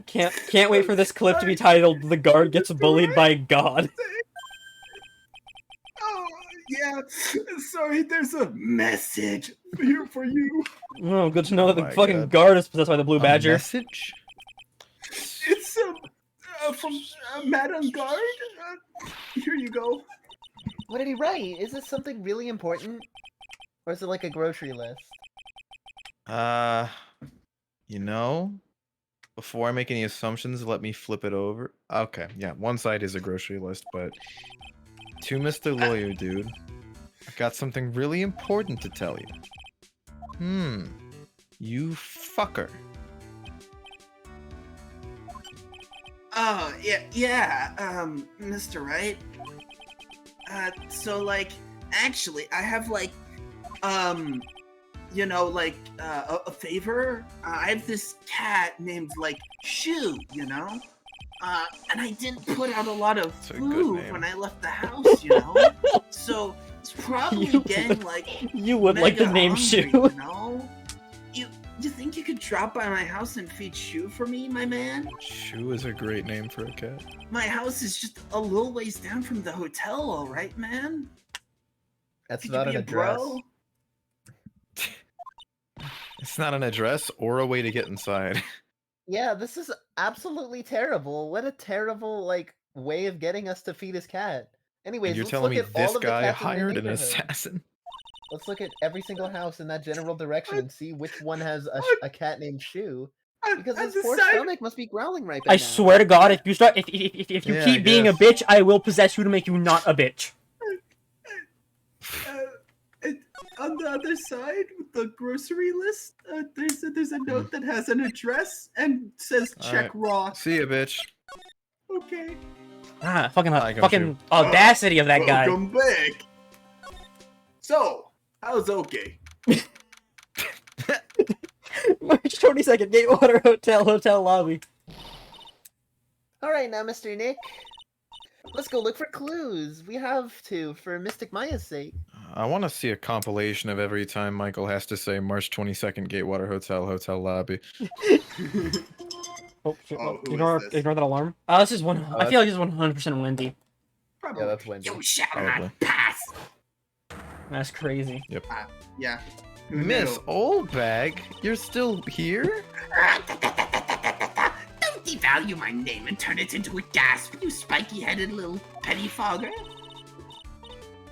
Can't wait for this clip to be titled "The Guard Gets Bullied by God." Oh, yeah. Sorry, there's a message here for you. Oh, good to know that the my fucking God. guard is possessed by the Blue Badger. Message? It's from Madame Guard. Here you go. What did he write? Is this something really important? Or is it like a grocery list? You know, before I make any assumptions, let me flip it over. Okay, yeah, one side is a grocery list, but to Mr. Lawyer, dude, I got something really important to tell you. You fucker. Oh, yeah, Mr. Wright. So, like, actually, I have, like, a favor. I have this cat named, like, Shoe, you know? And I didn't put out a lot of That's a good food name. when I left the house, you know? So, it's probably You getting, would- like, You would like the mega name hungry, Shoe. You know? You think you could drop by my house and feed Shoe for me, my man? Shoe is a great name for a cat. My house is just a little ways down from the hotel, all right, man? That's Could not you an be a address. bro? It's not an address or a way to get inside. Yeah, this is absolutely terrible. What a terrible, like, way of getting us to feed his cat. Anyways, And you're let's telling look me at all this of the guy cats in the hired an neighborhood. assassin? Let's look at every single house in that general direction and see which one has a cat named Shoe. Because On his the poor side- stomach must be growling right by I now. swear to God, if you start, if you Yeah, I keep being a guess. bitch, I will possess you to make you not a bitch. And on the other side, with the grocery list, there's a note that has an address and says check raw. See ya, bitch. Okay. Ah, fucking Gumshoe. audacity of that guy. Welcome back. So, how's okay? March 22nd, Gatewater Hotel lobby. All right, now, Mr. Nick, let's go look for clues. We have to, for Mystic Maya's sake. I want to see a compilation of every time Michael has to say March 22nd, Gatewater Hotel lobby. Oh shit! Oh, who ignore is this? that alarm. This is one. I feel like this is 100% Wendy. Probably. Yeah, that's Wendy. You shall Probably. not pass. That's crazy. Yeah. Miss Oldbag, you're still here? Don't devalue my name and turn it into a gasp, you spiky-headed little pettifogger.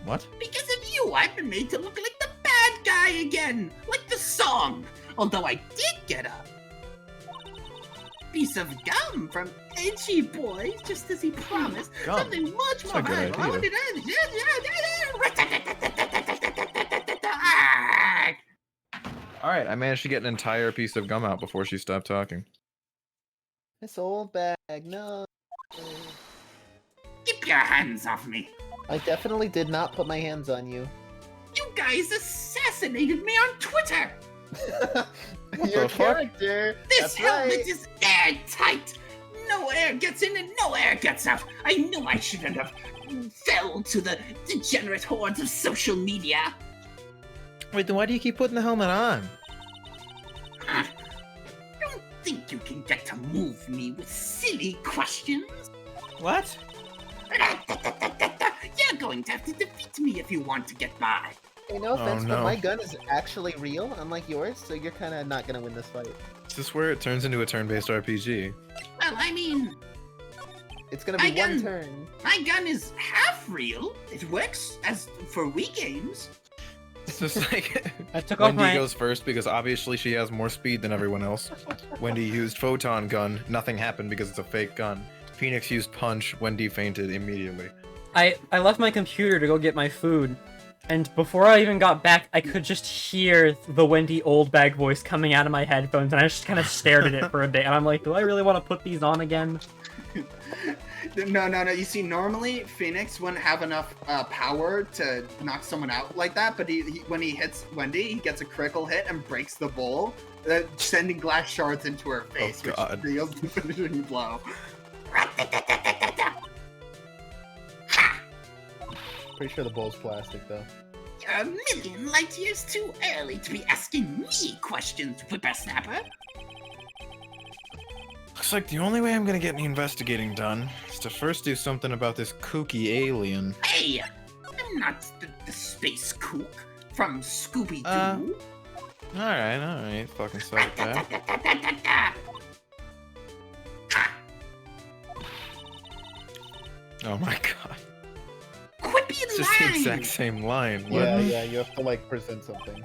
What? Because of you, I've been made to look like the bad guy again, like the song. Although I did get a piece of gum from Itchy Boy, just as he promised. Gum? Something much That's more a good idea. Alright, I managed to get an entire piece of gum out before she stopped talking. This old bag, no. Keep your hands off me. I definitely did not put my hands on you. You guys assassinated me on Twitter. Your the fuck? character. This That's helmet right. is airtight. No air gets in and no air gets out. I knew I shouldn't have fell to the degenerate hordes of social media. Wait, then why do you keep putting the helmet on? Don't think you can get to move me with silly questions. What? You're going to have to defeat me if you want to get by. Hey, no offense, no. but my gun is actually real, unlike yours, so you're kind of not gonna win this fight. Is this where it turns into a turn-based RPG? Well, I mean, It's gonna be My one gun- turn. my gun is half real. It works as for Wii games. It's just like I took off Wendy my. goes first because obviously she has more speed than everyone else. Wendy used photon gun, nothing happened because it's a fake gun. Phoenix used punch, Wendy fainted immediately. I left my computer to go get my food, and before I even got back, I could just hear the Wendy Oldbag voice coming out of my headphones, and I just kind of stared at it for a bit, and I'm like, do I really want to put these on again? No. You see, normally Phoenix wouldn't have enough power to knock someone out like that, but when he hits Wendy, he gets a critical hit and breaks the bowl, sending glass shards into her face, God. which deals the finishing blow. Pretty sure the bowl's plastic, though. You're a million light years too early to be asking me questions, whippersnapper. Looks like the only way I'm gonna get any investigating done is to first do something about this kooky alien. Hey, I'm not the space kook from Scooby-Doo. Alright, fucking suck at that. Oh my god. Quit being It's just the lying. exact same line. What? Yeah, you have to, like, present something.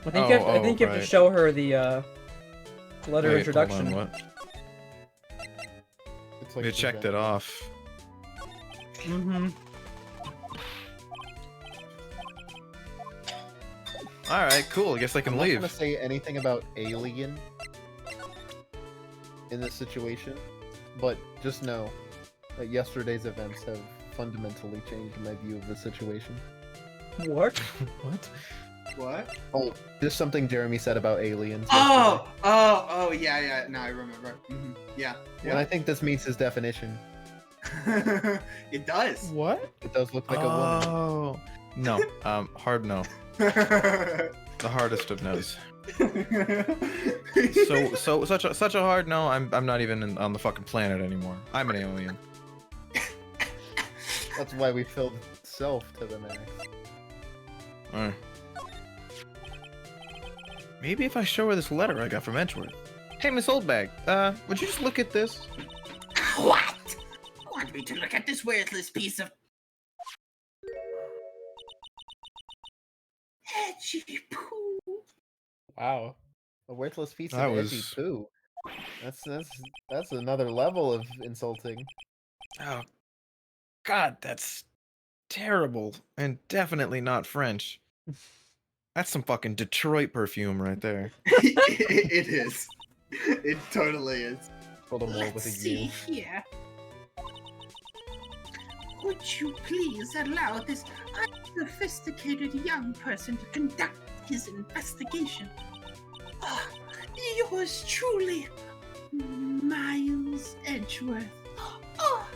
I think Oh, I think you have right. to show her the letter Wait, introduction. hold on, what? It's like We checked it off. Mm-hmm. Alright, cool. I guess I can I'm not leave. gonna say anything about alien in this situation, but just know that yesterday's events have fundamentally changed my view of the situation. What? What? What? Oh, just something Jeremy said about aliens. Oh, yeah. Now I remember. Yeah. yesterday. And I think this meets his definition. It does. What? It does look like a woman. Oh. No. Hard no. The hardest of no's. So such a hard no. I'm not even on the fucking planet anymore. I'm an alien. That's why we filled self to the max. Alright. Maybe if I show her this letter I got from Edgeworth. Hey, Miss Oldbag, would you just look at this? What? Want me to look at this worthless piece of Edgy poo. Wow. A worthless piece That of edgy was- poo. That's another level of insulting. Oh, God, that's terrible and definitely not French. That's some fucking Detroit perfume right there. It is. It totally is. Voldemort Let's with a see U. here. Would you please allow this unsophisticated young person to conduct his investigation? Ah, yours truly, Miles Edgeworth. Oh,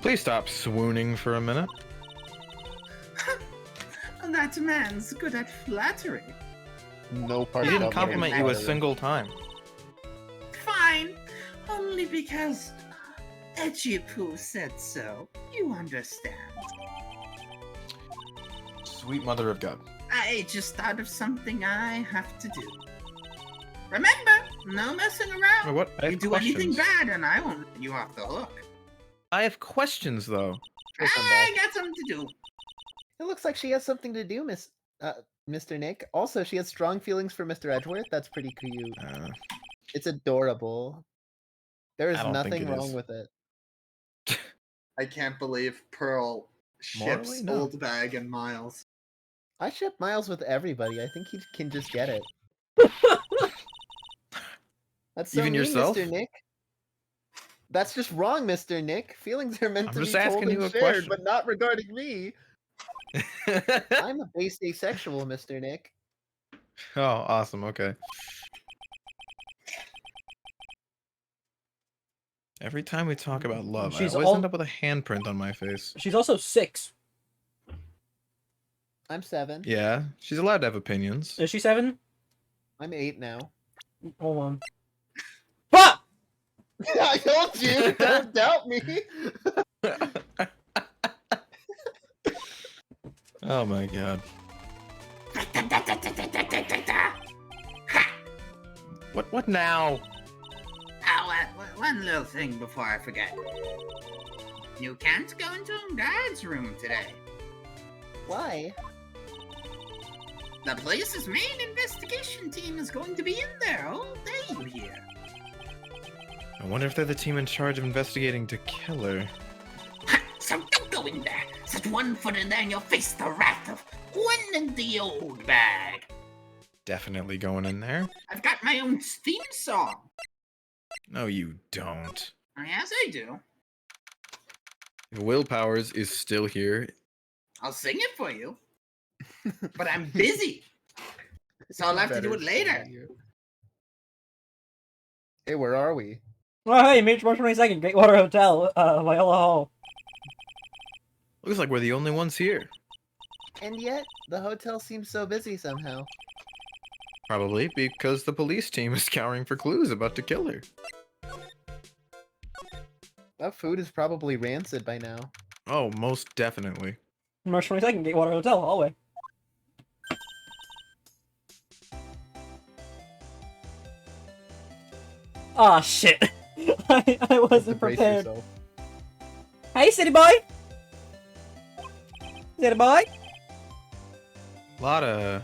Please stop swooning for a minute. that man's good at flattery. No part He didn't about compliment Mary you a Potter. single time. Fine, only because Edgy Poo said so. You understand. Sweet mother of God. I just thought of something I have to do. Remember, no messing around. What? I You have do anything questions. bad and I won't let you off the hook. I have questions though. She'll come I back. got something to do. It looks like she has something to do, Mr. Nick. Also, she has strong feelings for Mr. Edgeworth. That's pretty cute. It's adorable. There is I don't think nothing it wrong is. with it. I can't believe Pearl Morally, ships no. Old Bag and Miles. I ship Miles with everybody. I think he can just get it. That's so Even mean, yourself? Mr. Nick. That's just wrong, Mr. Nick. Feelings are meant I'm to just be told asking and you a shared, question. but not regarding me. I'm a base asexual, Mr. Nick. Oh, awesome. Okay. Every time we talk about love, I She's always all- end up with a handprint on my face. She's also 6. I'm 7. Yeah, she's allowed to have opinions. Is she 7? I'm 8 now. Hold on. Fuck! I told you, don't doubt me. Oh my god. What now? One little thing before I forget. You can't go into Dad's room today. Why? The police's main investigation team is going to be in there all day, you hear? I wonder if they're the team in charge of investigating the killer. So don't go in there. Set one foot in there and you'll face the wrath of Gwen and the Old Bag. Definitely going in there. I've got my own theme song. No, you don't. Yes, I do. If Will Powers is still here, I'll sing it for you. But I'm busy. So I'll have to do it later. Hey, where are we? Oh, hey, March 22nd, Greatwater Hotel, Viola Hall. looks like we're the only ones here. And yet, the hotel seems so busy somehow. Probably because the police team is scouring for clues about the killer. That food is probably rancid by now. Oh, most definitely. March 22nd, Greatwater Hotel, hallway. Ah, shit. I wasn't Brace prepared. yourself. Hey, city boy! City boy? Lotta,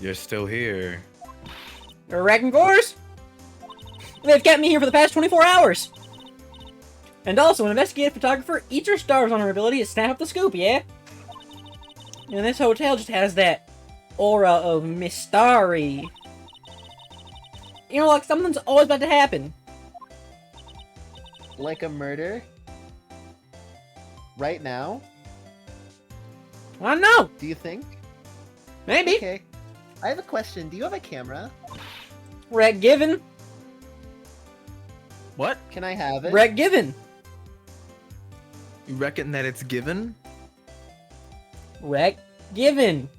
you're still here. Wrecking Gores? They've kept me here for the past 24 hours! And also, an investigative photographer eats her stars on her ability to snap up the scoop, yeah? And this hotel just has that aura of mystery. You know, like something's always about to happen. Like a murder? Right now? I don't know. Do you think? Maybe. Okay. I have a question. Do you have a camera? Wreck given. What? Can I have it? Wreck given. You reckon that it's given? Wreck given.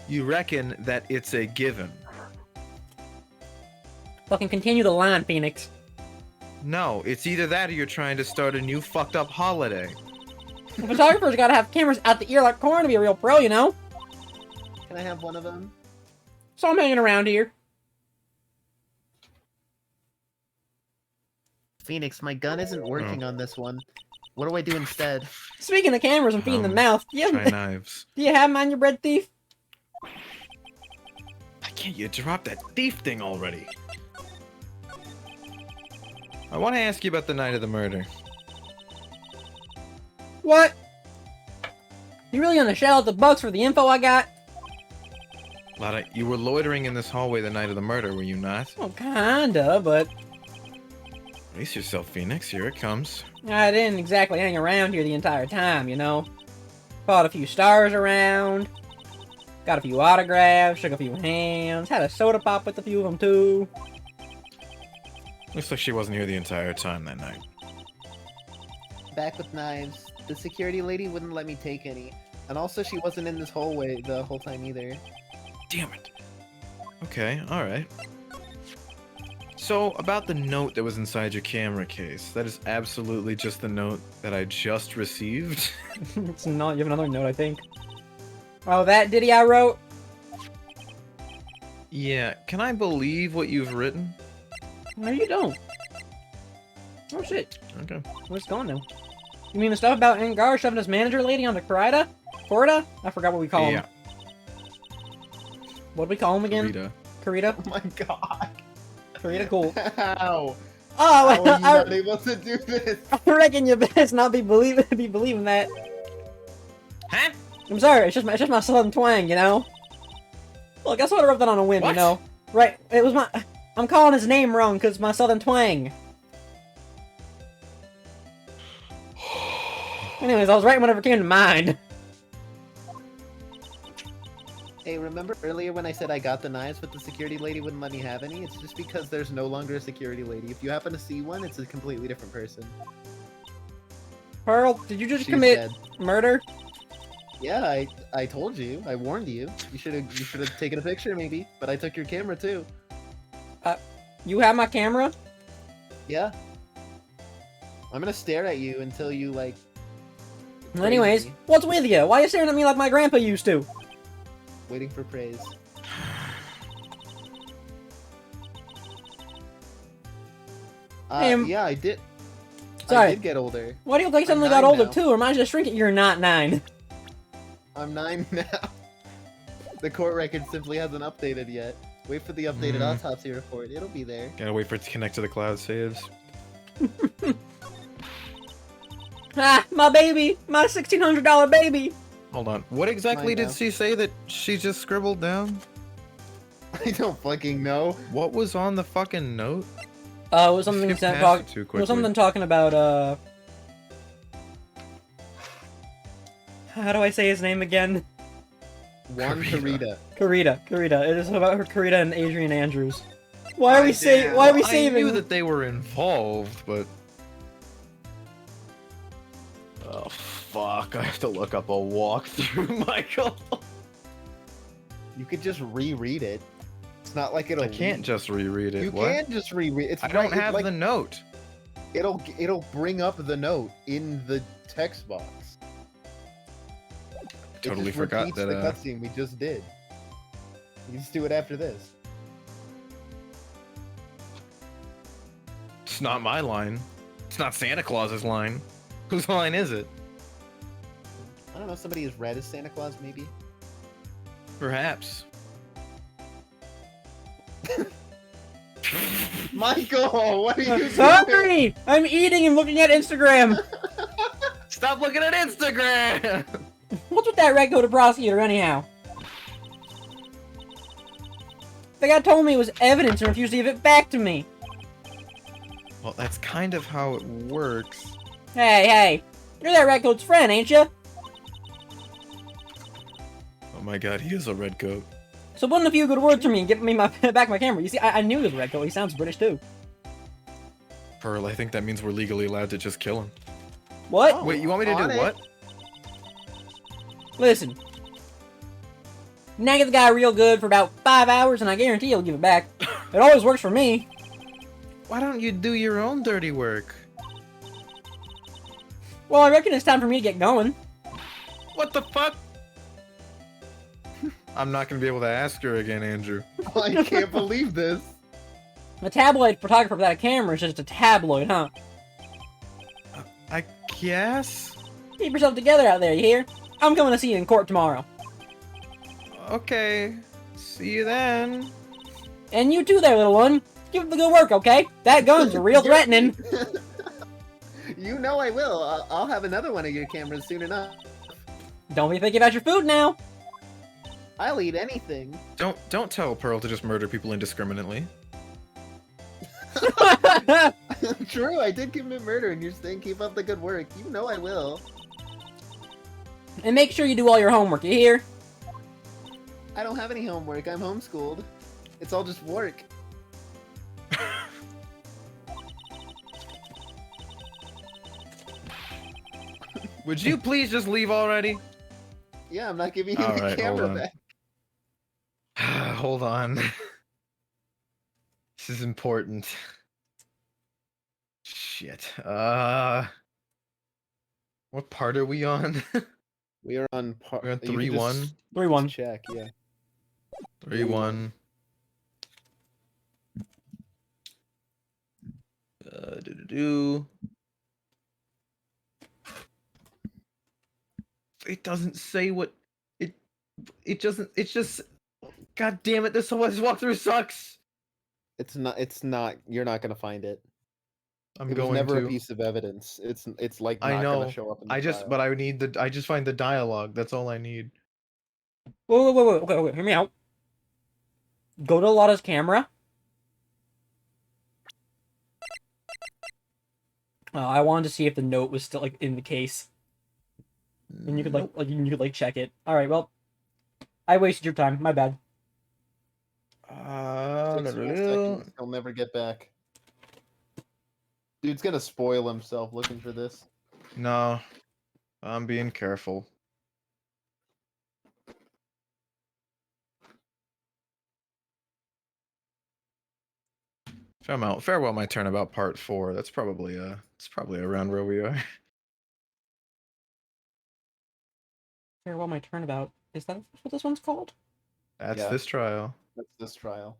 You reckon that it's a given? Fucking continue the line, Phoenix. No, it's either that or you're trying to start a new fucked up holiday. The photographer's gotta have cameras out the ear like corn to be a real pro, you know? Can I have one of them? So I'm hanging around here. Phoenix, my gun isn't working on this one. What do I do instead? Speaking of cameras and feet in the mouth, Try knives. do you have mind your bread thief? Why can't you drop that thief thing already? I want to ask you about the night of the murder. What? You really gonna shell out the bucks for the info I got? Lada, you were loitering in this hallway the night of the murder, were you not? Well, kinda, but Brace yourself, Phoenix. Here it comes. I didn't exactly hang around here the entire time, you know? Fought a few stars around, got a few autographs, shook a few hands, had a soda pop with a few of them too. Looks like she wasn't here the entire time that night. Back with knives. The security lady wouldn't let me take any. And also she wasn't in this hallway the whole time either. Damn it. Okay, alright. So, about the note that was inside your camera case, that is absolutely just the note that I just received. It's not, you have another note, I think. Oh, that ditty I wrote? Yeah, can I believe what you've written? No, you don't. Oh shit, Okay. where's it going now? You mean the stuff about Angar shoving his manager lady onto Corida? Corida? I forgot what we call him. What do we call him again? Rita. Corida? Oh my god. Corida, cool. How? Oh, How are you I not able to do this? reckon you best not be believing that. Huh? I'm sorry, it's just my southern twang, you know? Look, I sort of wrote that on a whim, you What? know? Right, it was my... I'm calling his name wrong, because my southern twang. Anyways, I was writing whatever came to mind. Hey, remember earlier when I said I got the knives but the security lady wouldn't let me have any? It's just because there's no longer a security lady. If you happen to see one, it's a completely different person. Pearl, did you just She's commit dead. murder? Yeah, I told you. I warned you. You should have taken a picture maybe, but I took your camera too. You have my camera? Yeah. I'm gonna stare at you until you like. praise Anyways, me. what's with you? Why are you staring at me like my grandpa used to? Waiting for praise. Yeah, I did. I Sorry. did get older. Why do you think I I'm suddenly got 9 older now. too? Or am I just shrinking? You're not 9. I'm 9 now. The court record simply hasn't updated yet. Wait for the updated autopsy report. It'll be there. Gotta wait for it to connect to the cloud saves. Ah, my baby! My $1,600 baby! Hold on. What exactly Mine did now. she say that she just scribbled down? I don't fucking know. What was on the fucking note? It was something Skip past talk. it too It was quickly. something talking about How do I say his name again? Juan Karita. Karita. Karita. It is about her Karita and Adrian Andrews. Why are we Damn. Why are we I saving? knew that they were involved, but... Oh, fuck. I have to look up a walkthrough, Michael. You could just reread it. It's not like it'll. I can't leave. just reread it. You what? can't just reread. It's I right, don't it's have like, the note. It'll bring up the note in the text box. Totally it just forgot repeats that, the cutscene we just did. You can just do it after this. It's not my line. It's not Santa Claus's line. Whose line is it? I don't know. Somebody as red as Santa Claus, maybe. Perhaps. Michael, what are you doing? Sorry! I'm eating and looking at Instagram! Stop looking at Instagram! What's with that red coated prosecutor, anyhow? The guy told me it was evidence and refused to give it back to me. Well, that's kind of how it works. Hey, you're that red coat's friend, ain't you? Oh my god, he is a red coat. So put in a few good words for me and give me back my camera. You see, I knew he was red coat. He sounds British too. Pearl, I think that means we're legally allowed to just kill him. What? Oh. Wait, you want me to on do it. what? Listen. Nag the guy real good for about 5 hours and I guarantee he'll give it back. It always works for me. Why don't you do your own dirty work? Well, I reckon it's time for me to get going. What the fuck? I'm not gonna be able to ask her again, Andrew. I can't believe this. A tabloid photographer without a camera is just a tabloid, huh? I guess? Keep yourself together out there, you hear? I'm coming to see you in court tomorrow. Okay. See you then. And you too there, little one. Keep up the good work, okay? That gun's real threatening. You know I will. I'll have another one of your cameras soon enough. Don't be picky about your food now. I'll eat anything. Don't tell Pearl to just murder people indiscriminately. True, I did commit murder, and you're saying keep up the good work. You know I will. And make sure you do all your homework, you hear? I don't have any homework. I'm homeschooled. It's all just work. Would you please just leave already? Yeah, I'm not giving you All the right, hold camera on. back. Hold on. This is important. Shit. What part are we on? We are on part. We're on 3-1. 3-1. Check, yeah. 3-1. Do. It doesn't say what it doesn't. It's just. God damn it! This walkthrough sucks. It's not. You're not gonna find it. I'm It was going never to. a piece of evidence. It's like I not know. gonna show up in the I just, trial. but I need the. I just find the dialogue. That's all I need. Wait, okay, hear me out. Go to Lotta's camera. I wanted to see if the note was still, like, in the case. And you could, like, check it. Alright, well. I wasted your time. My bad. Takes you a second, he'll never get back. Dude's gonna spoil himself looking for this. No, I'm being careful. Farewell, my turnabout part 4. It's probably around where we are. Farewell, my turnabout. Is that what this one's called? That's Yeah. this trial. That's this trial.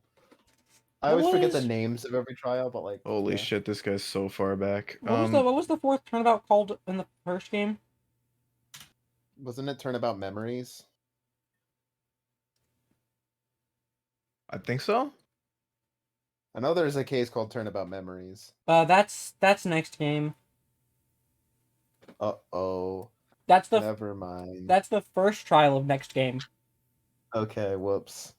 I always What forget the was- names of every trial, but like. Holy yeah. shit, this guy's so far back. What was the fourth turnabout called in the first game? Wasn't it Turnabout Memories? I think so. I know there's a case called Turnabout Memories. That's next game. Uh-oh. That's the Never mind. That's the first trial of next game. Okay, whoops.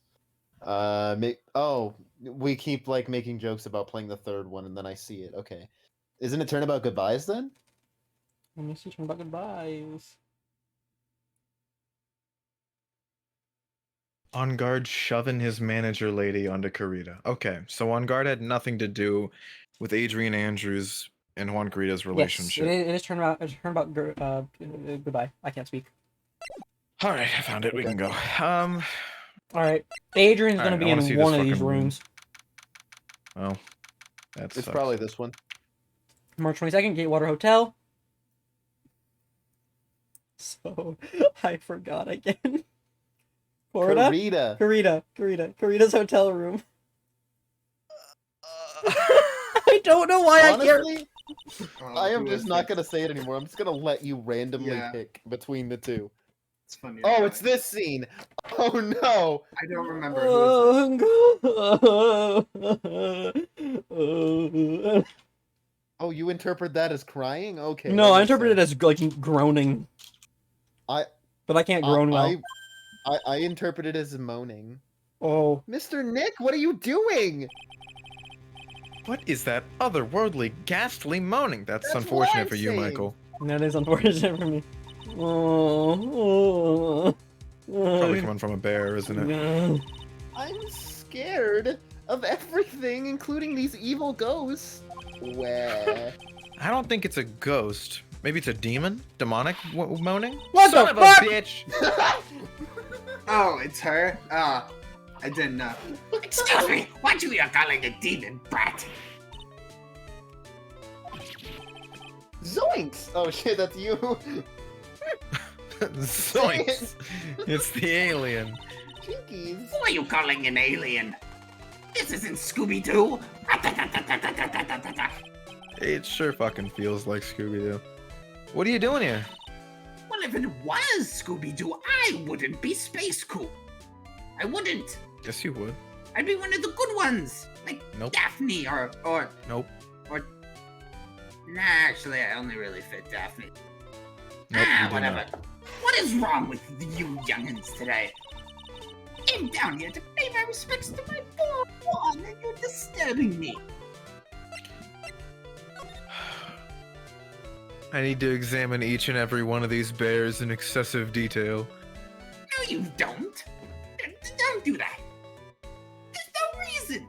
We keep like making jokes about playing the third one, and then I see it. Okay. Isn't it Turnabout Goodbyes then? Let me see turnabout goodbyes. On Guard shoving his manager lady onto Karita. Okay, so On Guard had nothing to do with Adrian Andrews and Juan Karita's relationship. Yes, it is turnabout goodbye. I can't speak. All right, I found it. We can go. All right, Adrian's All gonna right, be I wanna see in this one of these fucking room. rooms. Oh, that's It's probably this one. March 22nd, Gatewater Hotel. So, I forgot again. Florida? Karita's hotel room. I don't know why I can't. Honestly, I am just not gonna say it anymore. I'm just gonna let you randomly Yeah. pick between the two. It's funny. Oh, it's this scene. Oh no. I don't remember who is this. Oh, you interpret that as crying? Okay. No, that I makes interpret it sense. as like groaning. But I can't groan well. I interpret it as moaning. Oh. Mr. Nick, what are you doing? What is that otherworldly, ghastly moaning? That's That's what unfortunate I'm for you, saying. Michael. That is unfortunate for me. Oh. Probably coming from a bear, isn't it? I'm scared of everything, including these evil ghosts. Where? I don't think it's a ghost. Maybe it's a demon? Demonic moaning? What Son the of fuck? a bitch! Oh, it's her? I didn't know. Excuse me, what you are calling a demon, brat? Zoinks! Oh shit, that's you. Zoinks! It's the alien. Jinkies. Who are you calling an alien? This isn't Scooby-Doo. It sure fucking feels like Scooby-Doo. What are you doing here? Well, if it was Scooby-Doo, I wouldn't be Space Cool. I wouldn't. Yes, you would. I'd be one of the good ones, like Nope. Daphne or Nope. Nah, actually, I only really fit Daphne. Nope, you do Whatever. not. What is wrong with you youngins today? Came down here to pay my respects to my born, and you're disturbing me. I need to examine each and every one of these bears in excessive detail. No, you don't. Don't do that. There's no reason.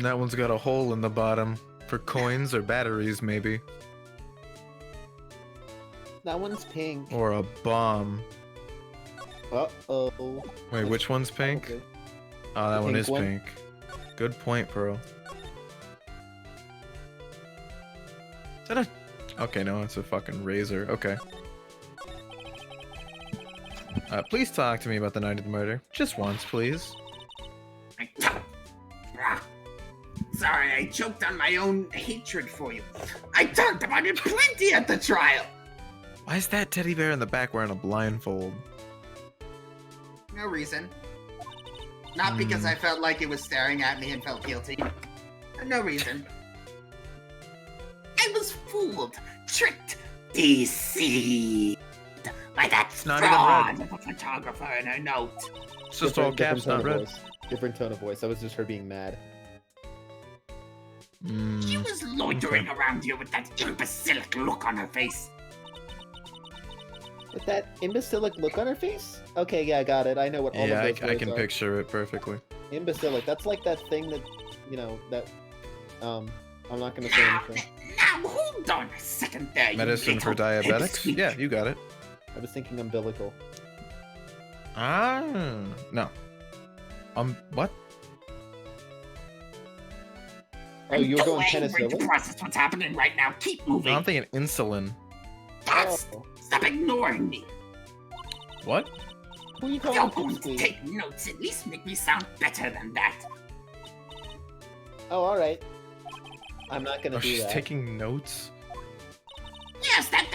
That one's got a hole in the bottom for coins or batteries, maybe. That one's pink. Or a bomb. Uh-oh. Wait, which one's pink? Okay. Oh, that The one pink is one? pink. Good point, Pearl. Is that a... Okay, no, it's a fucking razor. Okay. Please talk to me about the night of the murder. Just once, please. Sorry, I choked on my own hatred for you. I talked about it plenty at the trial. Why is that teddy bear in the back wearing a blindfold? No reason. Not because I felt like it was staring at me and felt guilty. No reason. I was fooled, tricked, deceived by that not even fraud of a photographer in a note. It's just all caps, not tone of red. voice. Different tone of voice. That was just her being mad. She was loitering around here with that imbecilic look on her face. With that imbecilic look on her face? Okay, yeah, I got it. I know what all Yeah, of those I words can are. picture it perfectly. Imbecilic. That's like that thing that, you know, that, I'm not gonna say anything. Now, hold on a second there, you Medicine for little diabetics? pipsqueak. Yeah, you got it. I was thinking umbilical. Ah, no. What? Oh, you were too going angry to penicillin? process what's happening right now. Keep moving. No, I'm thinking insulin. That's- Oh. Stop ignoring me. What? Who are you If calling you're a going to pipsqueak? take notes, at least make me sound better than that. Oh, alright. I'm not gonna Oh, do she's that. taking notes? Yes, that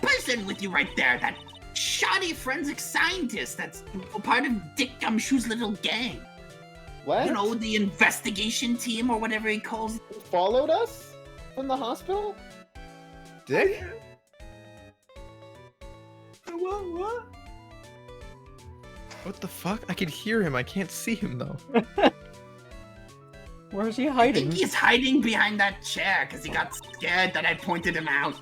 person with you right there, that shoddy forensic scientist that's a part of Dick Gumshoe's little gang. What? You know, the investigation team or whatever he calls it. Who followed us? From the hospital? Dick? What? What the fuck? I can hear him. I can't see him though. Where is he I hiding? think he's hiding behind that chair because he got scared that I pointed him out.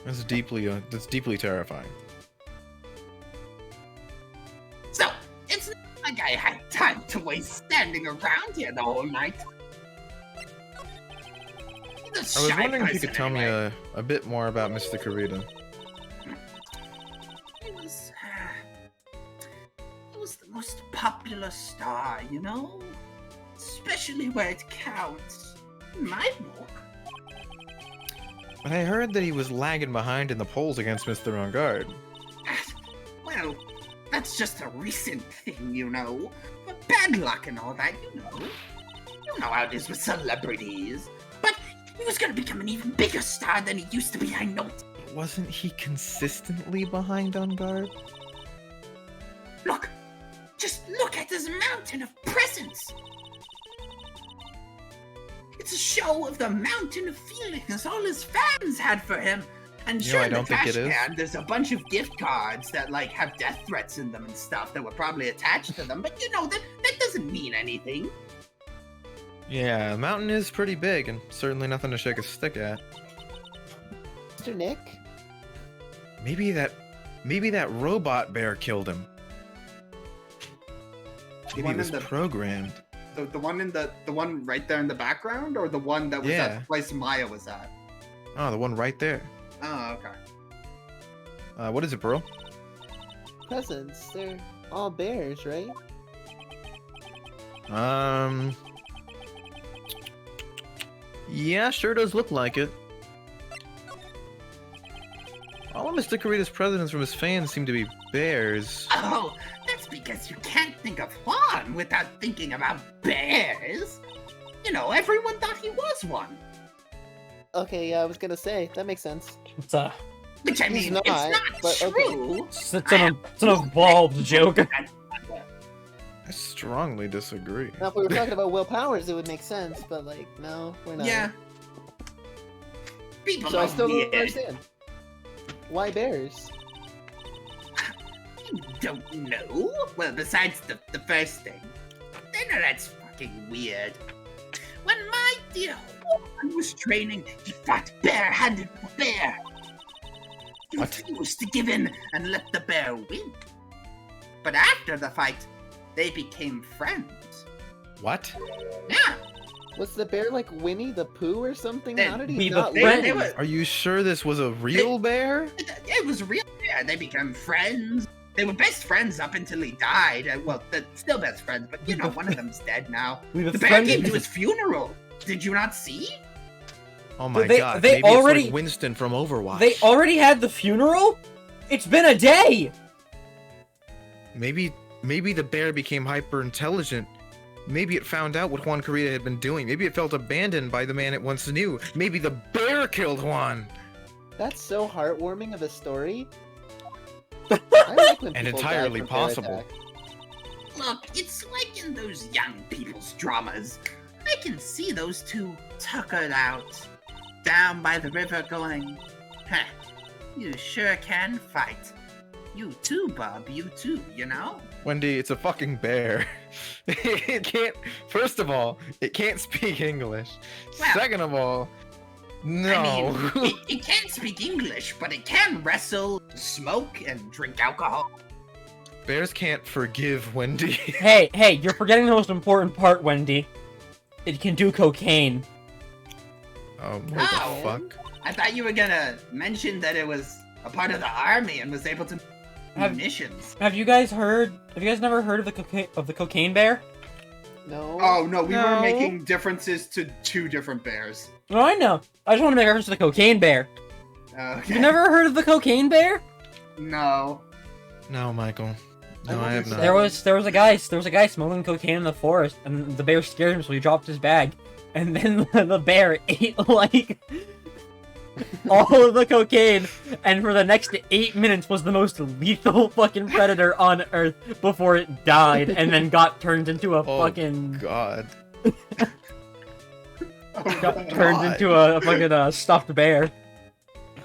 That's deeply terrifying. So, it's not like I had time to waste standing around here the whole night. I was wondering if you could tell me a bit more about Mr. Karita. He was the most popular star, you know? Especially where it counts. In my book. But I heard that he was lagging behind in the polls against Mr. On Guard. Well, that's just a recent thing, you know. But bad luck and all that, you know. You know how it is with celebrities. But he was gonna become an even bigger star than he used to be, I know. Wasn't he consistently behind On Guard? Look! Just look at this mountain of presents! It's a show of the mountain of feelings all his fans had for him. And You know, sure, I in the don't think trash it is. can, there's a bunch of gift cards that, like, have death threats in them and stuff that were probably attached to them. But, you know, that doesn't mean anything. Yeah, the mountain is pretty big and certainly nothing to shake a stick at. Mr. Nick? Maybe that robot bear killed him. Maybe one it was in the- programmed. The one right there in the background, or the one that was Yeah. at the place Maya was at? Oh, the one right there. Oh, okay. What is it, Pearl? Presents. They're all bears, right? Yeah, sure does look like it. All of Mr. Karita's presents from his fans seem to be bears. Oh, that's because you can't think of Juan without thinking about bears. You know, everyone thought he was one. Okay, yeah, I was gonna say that makes sense. It's a Which I He's mean, not, it's not but okay. true. it's an evolved joke. I strongly disagree. Now, if we were talking about Will Powers, it would make sense, but like, no, we're not. Yeah. People So I are still don't weird. understand. Why bears? Don't know. Well, besides the first thing, I know that's fucking weird. When my dear Juan was training, he fought barehanded with the bear. He What? refused to give in and let the bear win. But after the fight, they became friends. What? Yeah, Was the bear like Winnie the Pooh or something? They- How did he we not the win? they were. Are you sure this was a real bear? It was real. Yeah, they became friends. They were best friends up until he died. Well, they're still best friends, but you know, one of them's dead now. We The bear came to his funeral. Did you not see? Oh my They- god, they maybe already- it's like Winston from Overwatch. They already had the funeral? It's been a day! Maybe the bear became hyper intelligent. Maybe it found out what Juan Corrida had been doing. Maybe it felt abandoned by the man it once knew. Maybe the bear killed Juan. That's so heartwarming of a story. I like when And people die entirely from bear possible. attack. Look, it's like in those young people's dramas. I can see those two tuckered out, down by the river going, huh, you sure can fight. You too, Bob, you too, you know? Wendy, it's a fucking bear. It can't. First of all, it can't speak English. Well, Second of all, no. I mean, it can't speak English, but it can wrestle, smoke, and drink alcohol. Bears can't forgive Wendy. Hey, you're forgetting the most important part, Wendy. It can do cocaine. Oh, what No. the fuck? I thought you were gonna mention that it was a part of the army and was able to Have- munitions. Have you guys never heard of the cocaine bear? No. Oh no, we No. were making differences to two different bears. No, I know. I just want to make reference to the cocaine bear. Okay. You never heard of the cocaine bear? No. No, Michael. I No, I have never not. saw There was a guy smoking cocaine in the forest, and the bear scared him, so he dropped his bag, and then the bear ate like all of the cocaine, and for the next 8 minutes was the most lethal fucking predator on Earth before it died, and then got turned into a Oh, fucking God. got turned into a fucking stuffed bear.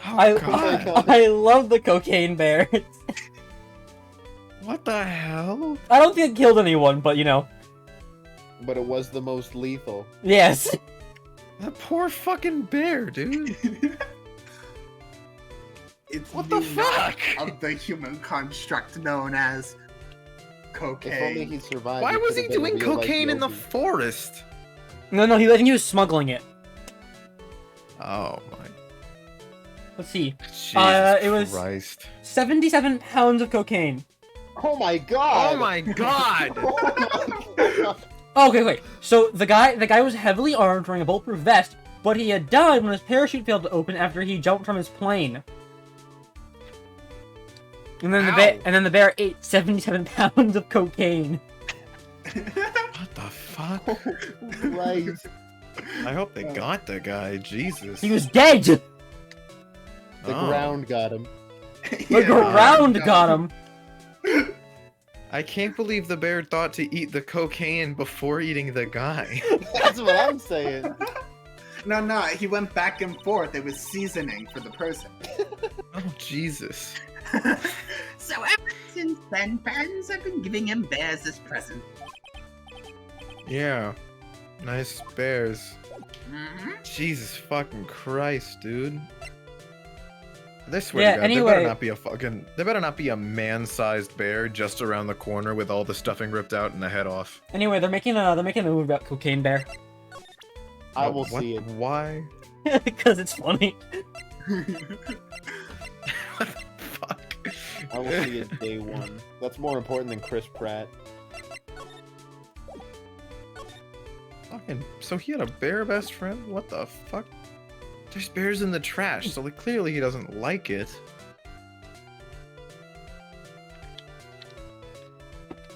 Oh, I God. I love the cocaine bear. What the hell? I don't think it killed anyone, but you know, But it was the most lethal. yes. That poor fucking bear, dude. It's What the fuck? of the human construct known as If only cocaine. he survived. Why he was could he have been a doing real-life cocaine in the Yogi. forest? No, I think he was smuggling it. Oh my Let's see. Jesus It was- Christ. 77 pounds of cocaine. Oh my god! Oh my god! Oh my god! Okay, wait. So the guy was heavily armed, wearing a bulletproof vest, but he had died when his parachute failed to open after he jumped from his plane. And then the bear ate 77 pounds of cocaine. What the fuck? Christ. I hope they got the guy. Jesus. He was dead. The The Oh. ground got him. ground got him. I can't believe the bear thought to eat the cocaine before eating the guy. That's what I'm saying. No, he went back and forth. It was seasoning for the person. Oh, Jesus. So ever since then, friends have been giving him bears as presents. Yeah. Nice bears. hmm Jesus fucking Christ, dude. They swear Yeah, to God, anyway- there better not be a man-sized bear just around the corner with all the stuffing ripped out and the head off. Anyway, they're making a movie about cocaine bear I What- will what- see it. Why? because it's funny. What the fuck? I will see it day one. That's more important than Chris Pratt. Fucking, so he had a bear best friend? What the fuck? There's bears in the trash, so like, clearly he doesn't like it.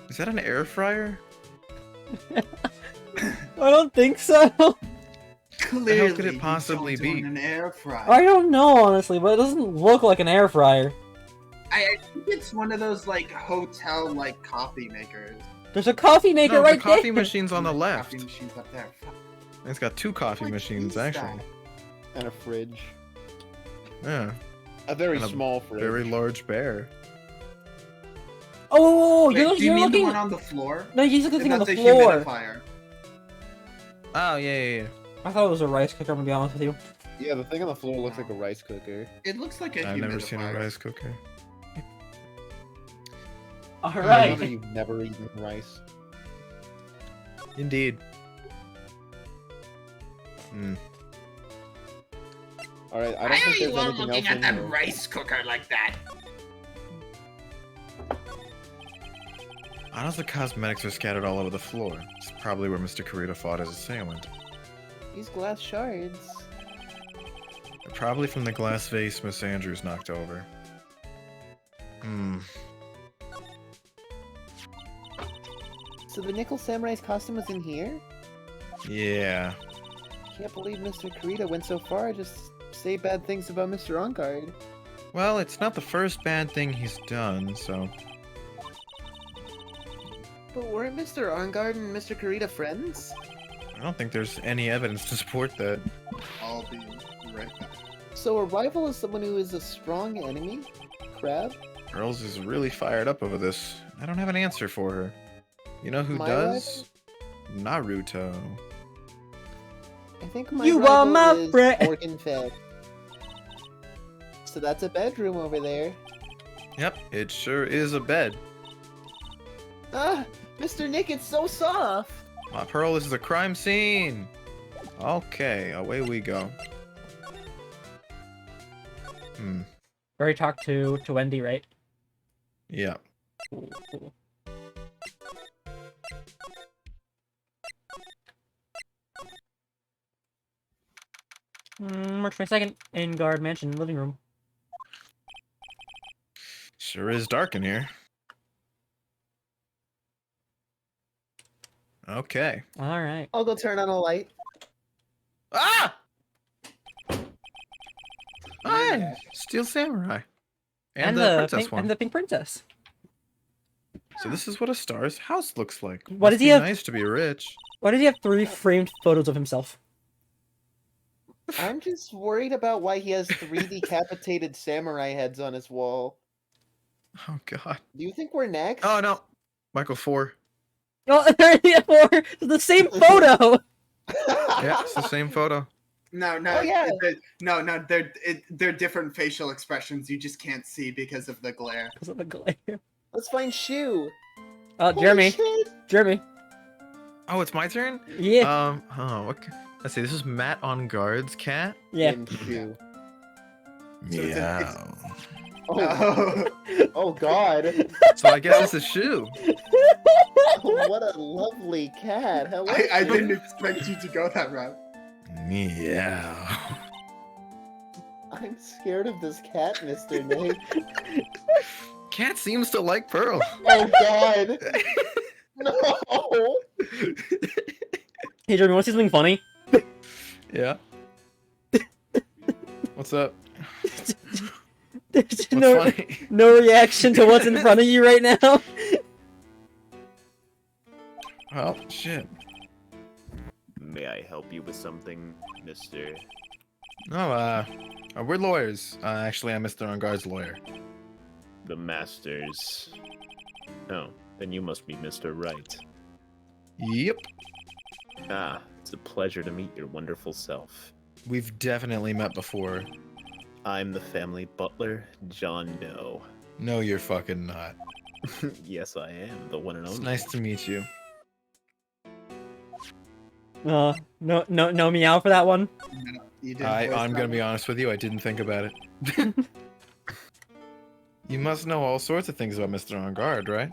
Is that an air fryer? I don't think so. Clearly, could it possibly you don't be? own an air fryer. I don't know, honestly, but it doesn't look like an air fryer. I think it's one of those like hotel like coffee makers. There's a coffee maker No, right the coffee there. machine's on the left. Coffee machines up there. Fuck. It's got 2 coffee What machines is actually. that? And a fridge. Yeah, A very And a small fridge. very large bear. Oh, Wait, you're, do you you're mean looking. the one on the floor? No, he's looking on the That's a floor. humidifier. Oh yeah. I thought it was a rice cooker. I'm gonna be honest with you. Yeah, the thing on the floor looks like a rice cooker. It looks like a I've humidifier. never seen a rice cooker. All I right. know you've never eaten rice. Indeed. Hmm. Alright, I Why don't are think you there's all anything looking else at in that here. rice cooker like that? Honestly, cosmetics are scattered all over the floor. It's probably where Mr. Kurita fought his assailant. These glass shards. They're probably from the glass vase Miss Andrews knocked over. Hmm. So the Nickel Samurai's costume was in here? Yeah. Can't believe Mr. Kurita went so far just to say bad things about Mr. Ongard. Well, it's not the first bad thing he's done, so... But weren't Mr. Ongard and Mr. Kurita friends? I don't think there's any evidence to support that. I'll be right back. So a rival is someone who is a strong enemy? Crab? Girls is really fired up over this. I don't have an answer for her. You know who My does? Naruto. I think my You rival are my is friend. Organ Fed. So that's a bedroom over there. Yep, it sure is a bed. Ah! Mr. Nick, it's so soft! My Pearl, this is a crime scene! Okay, away we go. Hmm, Already talked to Wendy, right? yeah. Cool, cool. March 22nd, in Guard Mansion, living room. Sure is dark in here. Okay. All right. I'll go turn on a light. Ah! Hi! Steel Samurai. And, the Princess one. and the pink princess. So this is what a star's house looks like. What Must does he be have- nice to be rich. Why does he have 3 framed photos of himself? I'm just worried about why he has 3 decapitated samurai heads on his wall. Oh god. Do you think we're next? Oh no. Michael 4. Oh, it's the same photo. Yeah, it's the same photo. No, no, Oh, yeah. no. They're different facial expressions. You just can't see because of the glare. Because of the glare. Let's find Shu. Jeremy. Holy shit. Jeremy. Oh, it's my turn? Yeah. Let's see, this is Matt on Guard's cat. Yeah. And Shu. Meow. Oh, oh god. So I guess this is Shu. What a lovely cat. Hello. I didn't expect you to go that route. Meow. I'm scared of this cat, Mr. Nick. Cat seems to like Pearl. Oh god. No. Hey, Jeremy, want to see something funny? Yeah. What's up? There's What's no, funny? no reaction to what's in front of you right now. Oh, shit. May I help you with something, Mr. Oh, we're lawyers. Actually, I'm Mr. Unguard's lawyer. the Masters? Oh, then you must be Mr. Wright. Yep. Ah, it's a pleasure to meet your wonderful self. We've definitely met before. I'm the family butler, John Doe. No, you're fucking not. Yes, I am, the one and It's only. nice to meet you. No meow for that one. No, you didn't. voice I'm that gonna be one. honest with you, I didn't think about it. You must know all sorts of things about Mr. On Guard, right?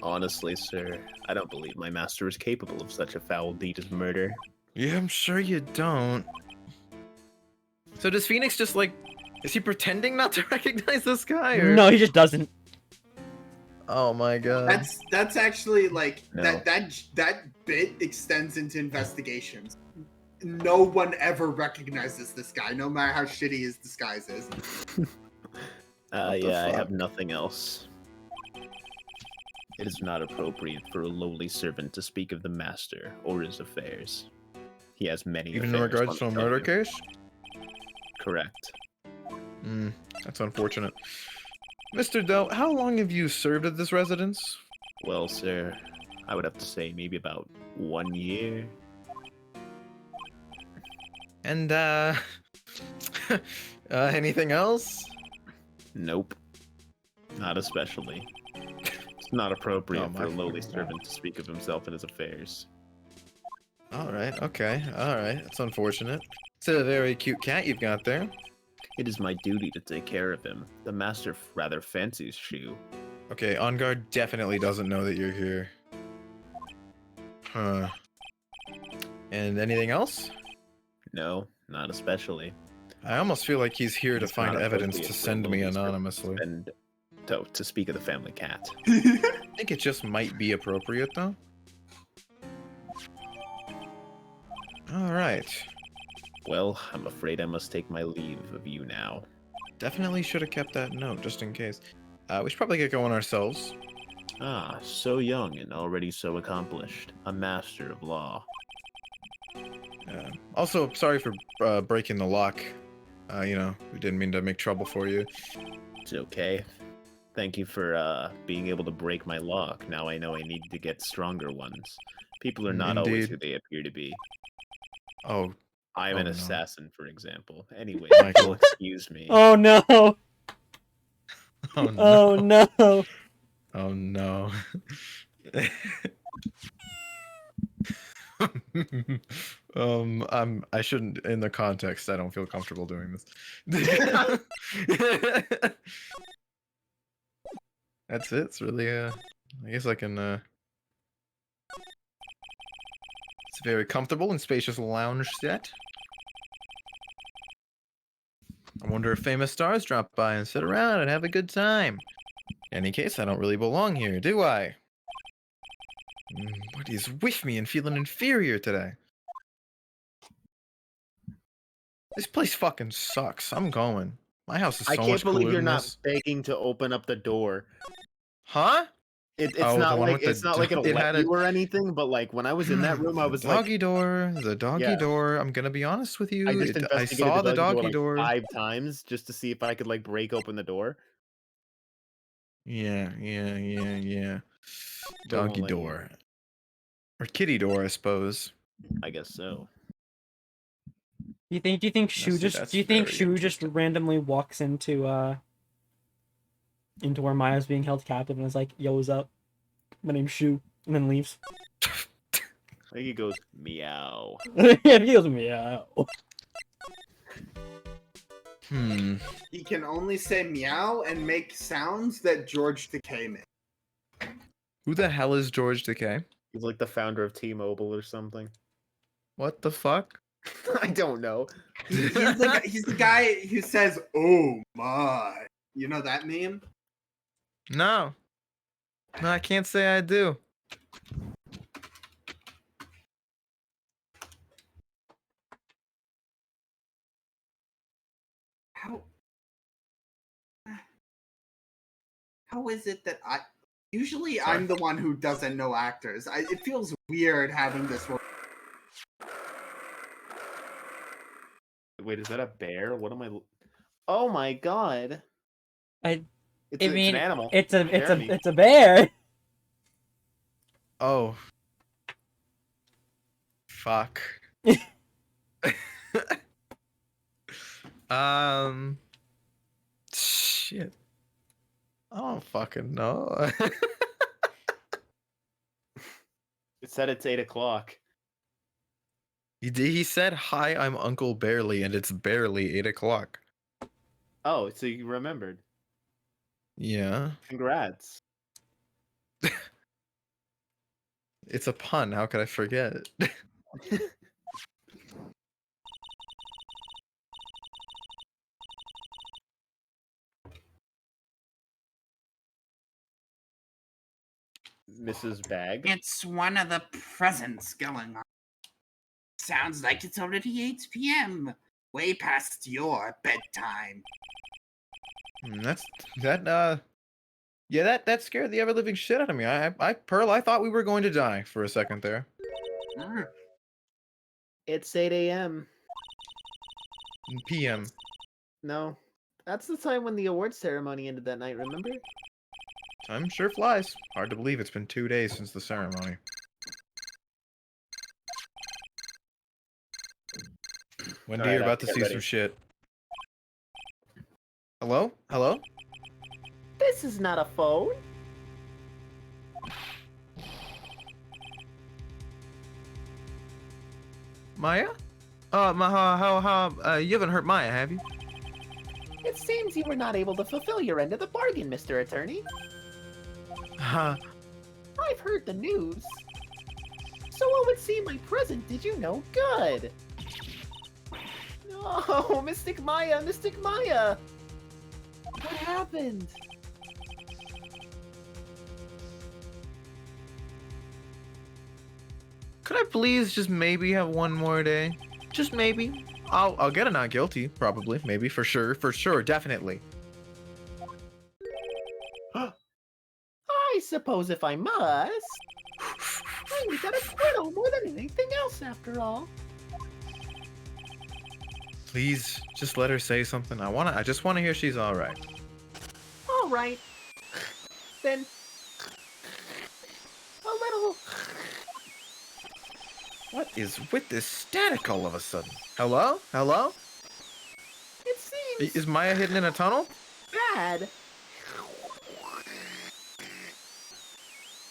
Honestly, sir, I don't believe my master is capable of such a foul deed as murder. Yeah, I'm sure you don't. So does Phoenix just like... Is he pretending not to recognize this guy? Or... No, he just doesn't. Oh my god. That's actually like No. that bit extends into investigations. no one ever recognizes this guy, no matter how shitty his disguise is. What the Yeah, I have fuck? nothing else. It is not appropriate for a lowly servant to speak of the master or his affairs. He has many Even in affairs. regards to let a me tell murder you. case? Correct. That's unfortunate. Mr. Doe, how long have you served at this residence? Well, sir, I would have to say maybe about 1 year. And, anything else? Nope. Not especially. It's not appropriate Oh, for a my lowly fucking God. servant to speak of himself and his affairs. Alright, okay, alright. That's unfortunate. It's a very cute cat you've got there. It is my duty to take care of him. The master rather fancies Shu. Okay, On Guard definitely doesn't know that you're here. Huh. And anything else? No, not especially. I almost feel like he's here to It's find not evidence appropriate to for a send me lowly servant anonymously. to speak of the family cat. I think it just might be appropriate, though. Alright. Well, I'm afraid I must take my leave of you now. Definitely should have kept that note, just in case. We should probably get going ourselves. Ah, so young and already so accomplished. A master of law. Also, sorry for breaking the lock. You know, we didn't mean to make trouble for you. It's okay. Thank you for being able to break my lock. Now I know I need to get stronger ones. People are not always who Indeed. they appear to be. Oh, I'm Oh, an no. assassin, for example. Anyway, Michael. you'll excuse me. Oh no! oh no. Oh no! Oh no. I shouldn't, in the context, I don't feel comfortable doing this. That's it. It's really, I guess I can, it's a very comfortable and spacious lounge set. I wonder if famous stars drop by and sit around and have a good time. In any case, I don't really belong here, do I? What is with me and feeling inferior today? This place fucking sucks. I'm going. My house is so I can't much believe cooler you're than not this. begging to open up the door. Huh? It's Oh, the not one like with it's the not like do- it'll it let had a- you or anything, but like when I was in that room, I was the like, doggy door. The doggy Yeah. door. I'm gonna be honest with you. I just I investigated saw the doggy like door. 5 times just to see if I could like break open the door. Yeah. But won't Doggy let you. door. Or kitty door, I suppose. I guess so. Do you think see, Shu just that's do you think very Shu just interesting. randomly walks into where Maya's being held captive and is like, "Yo, what's up? My name's Shu," and then leaves. I think he goes, meow. Yeah, he goes meow. He can only say meow and make sounds that George Takei made. Who the hell is George Takei? He's like the founder of T-Mobile or something. What the fuck? I don't know. He's the guy who says, "Oh my." You know that meme? No. No, I can't say I do. How is it that usually I'm the one who doesn't know actors. It feels weird having this one. Wait, is that a bear? What am I? Oh my god! I It's mean, an animal. it's Jeremy. a bear. Oh. Fuck. Shit. I don't fucking know. It said it's 8 o'clock. He said, "Hi, I'm Uncle Barely," and it's barely 8 o'clock. Oh, so you remembered. Yeah. Congrats. It's a pun. How could I forget? Mrs. Bag. It's one of the presents going on. sounds like it's already 8 p.m. Way past your bedtime. That scared the ever-living shit out of me. Pearl, I thought we were going to die for a second there. It's 8 a.m. PM. No, that's the time when the award ceremony ended that night, remember? Time sure flies. Hard to believe it's been 2 days since the ceremony. Wendy, Alright, you're I about have to to get see ready. some shit. Hello? Hello? This is not a phone. Maya? You haven't hurt Maya, have you? It seems you were not able to fulfill your end of the bargain, Mr. Attorney. I've heard the news. So what would seem my present did you no good? Oh, Mystic Maya, Mystic Maya! What happened? Could I please just maybe have one more day? Just maybe. I'll get a not guilty, probably, maybe, for sure, definitely. I suppose if I must, I would get acquittal more than anything else after all. Please, just let her say something. I just wanna hear she's alright. All right. Then, a little... What is with this static all of a sudden? Hello? Hello? It seems Is Maya hidden in a tunnel? bad.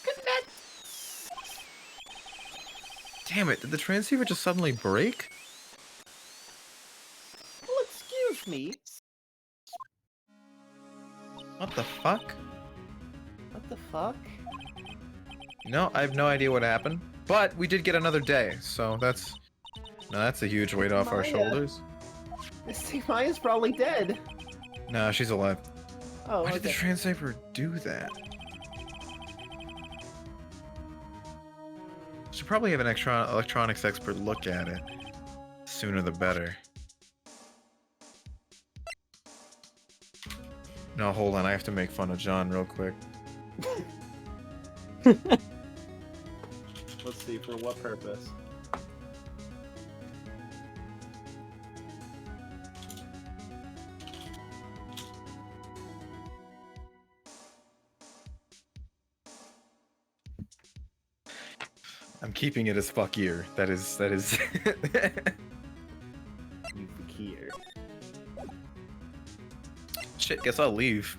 Connect. Damn it, did the transceiver just suddenly break? Well, excuse me. What the fuck? What the fuck? No, I have no idea what happened. But we did get another day, so that's a huge weight off our Maya. shoulders. Mystic Maya's probably dead. No, she's alive. Oh, Why did the okay. transceiver do that? Should probably have an electronics expert look at it. Sooner the better. No, hold on, I have to make fun of John real quick. Let's see, for what purpose? I'm keeping it as fuckier. That is You fakir. Shit, guess I'll leave.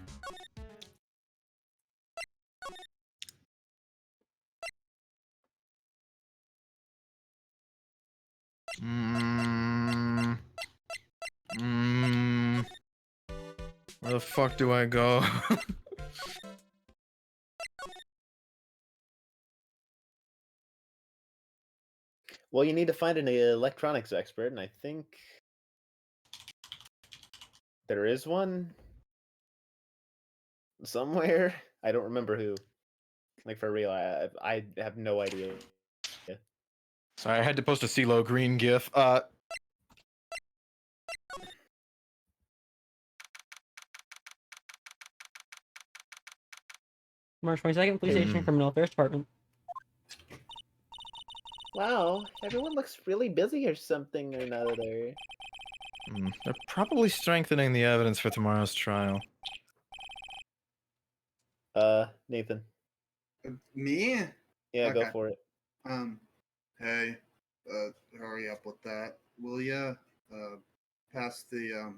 Where the fuck do I go? Well, you need to find an electronics expert, and I think there is one somewhere. I don't remember who. Like, for real, I have no idea. Sorry, I had to post a CeeLo Green gif. March 22nd, Police Station, Criminal Affairs Department. Wow, everyone looks really busy or something or another. They're probably strengthening the evidence for tomorrow's trial. Nathan. Me? Yeah, go Okay. for it. Hey, hurry up with that, will ya? Pass the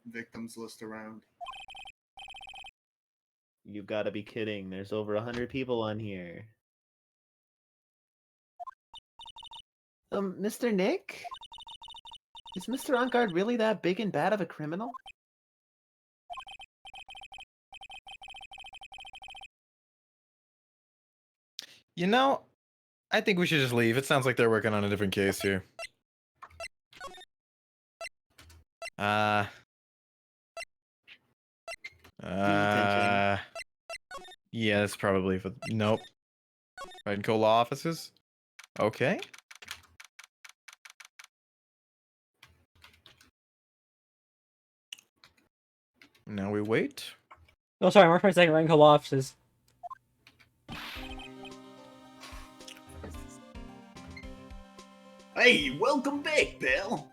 victims list around. You gotta be kidding. There's over 100 people on here. Mr. Nick? Is Mr. On-Guard really that big and bad of a criminal? You know, I think we should just leave. It sounds like they're working on a different case here. Yeah, that's probably for... Nope. Right, Cola offices? Okay. Now we wait. Oh, sorry, March 22nd, rank home offices. Hey, welcome back, pal.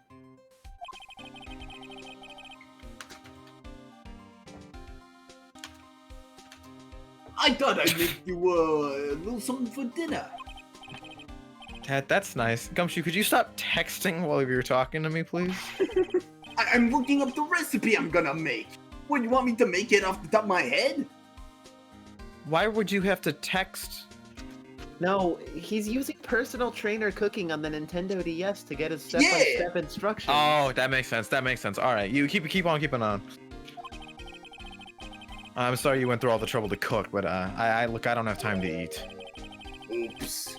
I thought I'd make you a little something for dinner. That's nice. Gumshoe, could you stop texting while you're talking to me, please? I'm looking up the recipe I'm gonna make. What, you want me to make it off the top of my head? Why would you have to text? No, he's using personal trainer cooking on the Nintendo DS to get his step-by-step instructions. Oh, that makes sense. That makes sense. All right, you keep on keeping on. I'm sorry you went through all the trouble to cook, but I don't have time to eat. Oops.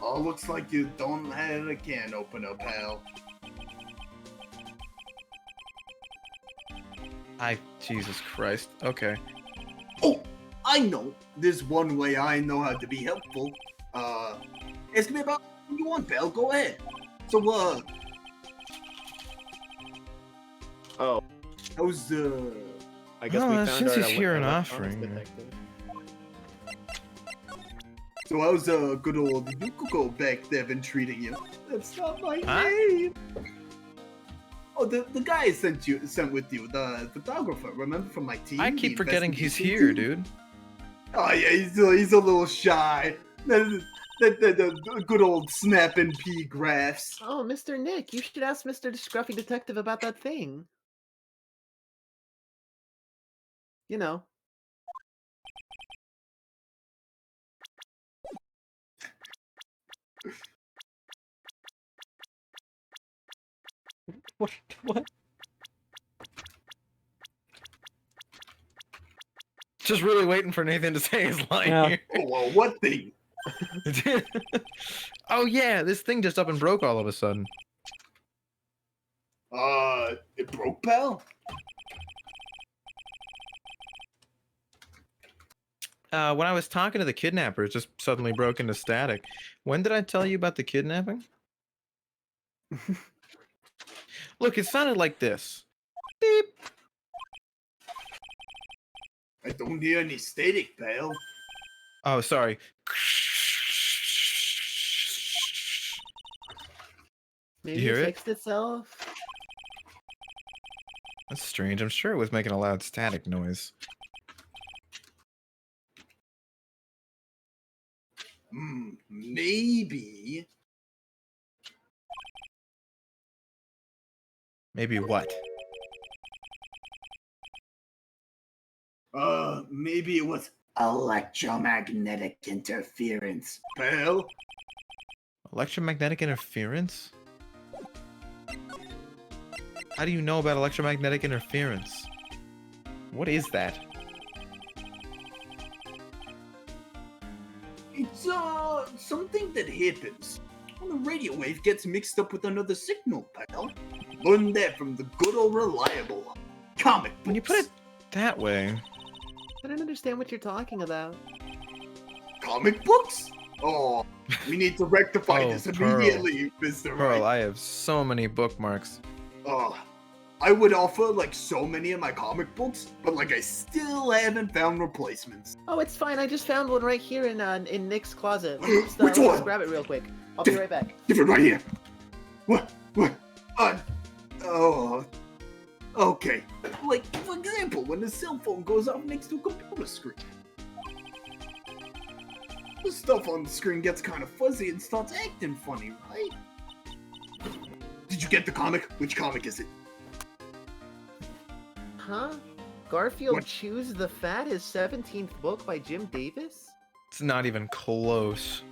Oh, looks like you don't have a can opener, pal. Jesus Christ. Okay. Oh, I know. There's one way I know how to be helpful. Ask me about what you want, pal. Go ahead. So, Oh, how's, I guess we Oh, found since our he's here and electronics offering, detective. So how's good old Yukiko back there been treating you? That's not my Huh? name. Oh, the guy I sent with you, the photographer. Remember from my team? I the keep forgetting he's investigation here, team? dude. Oh yeah, he's a little shy. The good old snap and pea graphs. Oh, Mr. Nick, you should ask Mr. Scruffy Detective about that thing. You know. What? What? Just really waiting for Nathan to say his line Yeah. here. Oh well, what thing? Oh yeah, this thing just up and broke all of a sudden. It broke, pal. When I was talking to the kidnapper, it just suddenly broke into static. When did I tell you about the kidnapping? Look, it sounded like this. Beep. I don't hear any static, pal. Oh, sorry. Maybe hear it it? fixed itself. That's strange. I'm sure it was making a loud static noise. Maybe. Maybe what? Maybe it was electromagnetic interference, pal. Electromagnetic interference? How do you know about electromagnetic interference? What is that? It's, something that happens when a radio wave gets mixed up with another signal, pal. Learned that from the good old reliable comic books. When you put it that way... I don't understand what you're talking about. Comic books? Oh, we need to rectify Oh, this Pearl. immediately, Mr. Pearl, Wright. I have so many bookmarks. Oh, I would offer, like, so many of my comic books, but, like, I still haven't found replacements. Oh, it's fine. I just found one right here in Nick's closet. Which Let's one? just grab it real quick. I'll be right back. Give it right here. What? Oh. Okay. Like, for example, when the cell phone goes off next to a computer screen. The stuff on the screen gets kind of fuzzy and starts acting funny, right? Did you get the comic? Which comic is it? Huh? Garfield What? Chews the Fat, his 17th book by Jim Davis? It's not even close.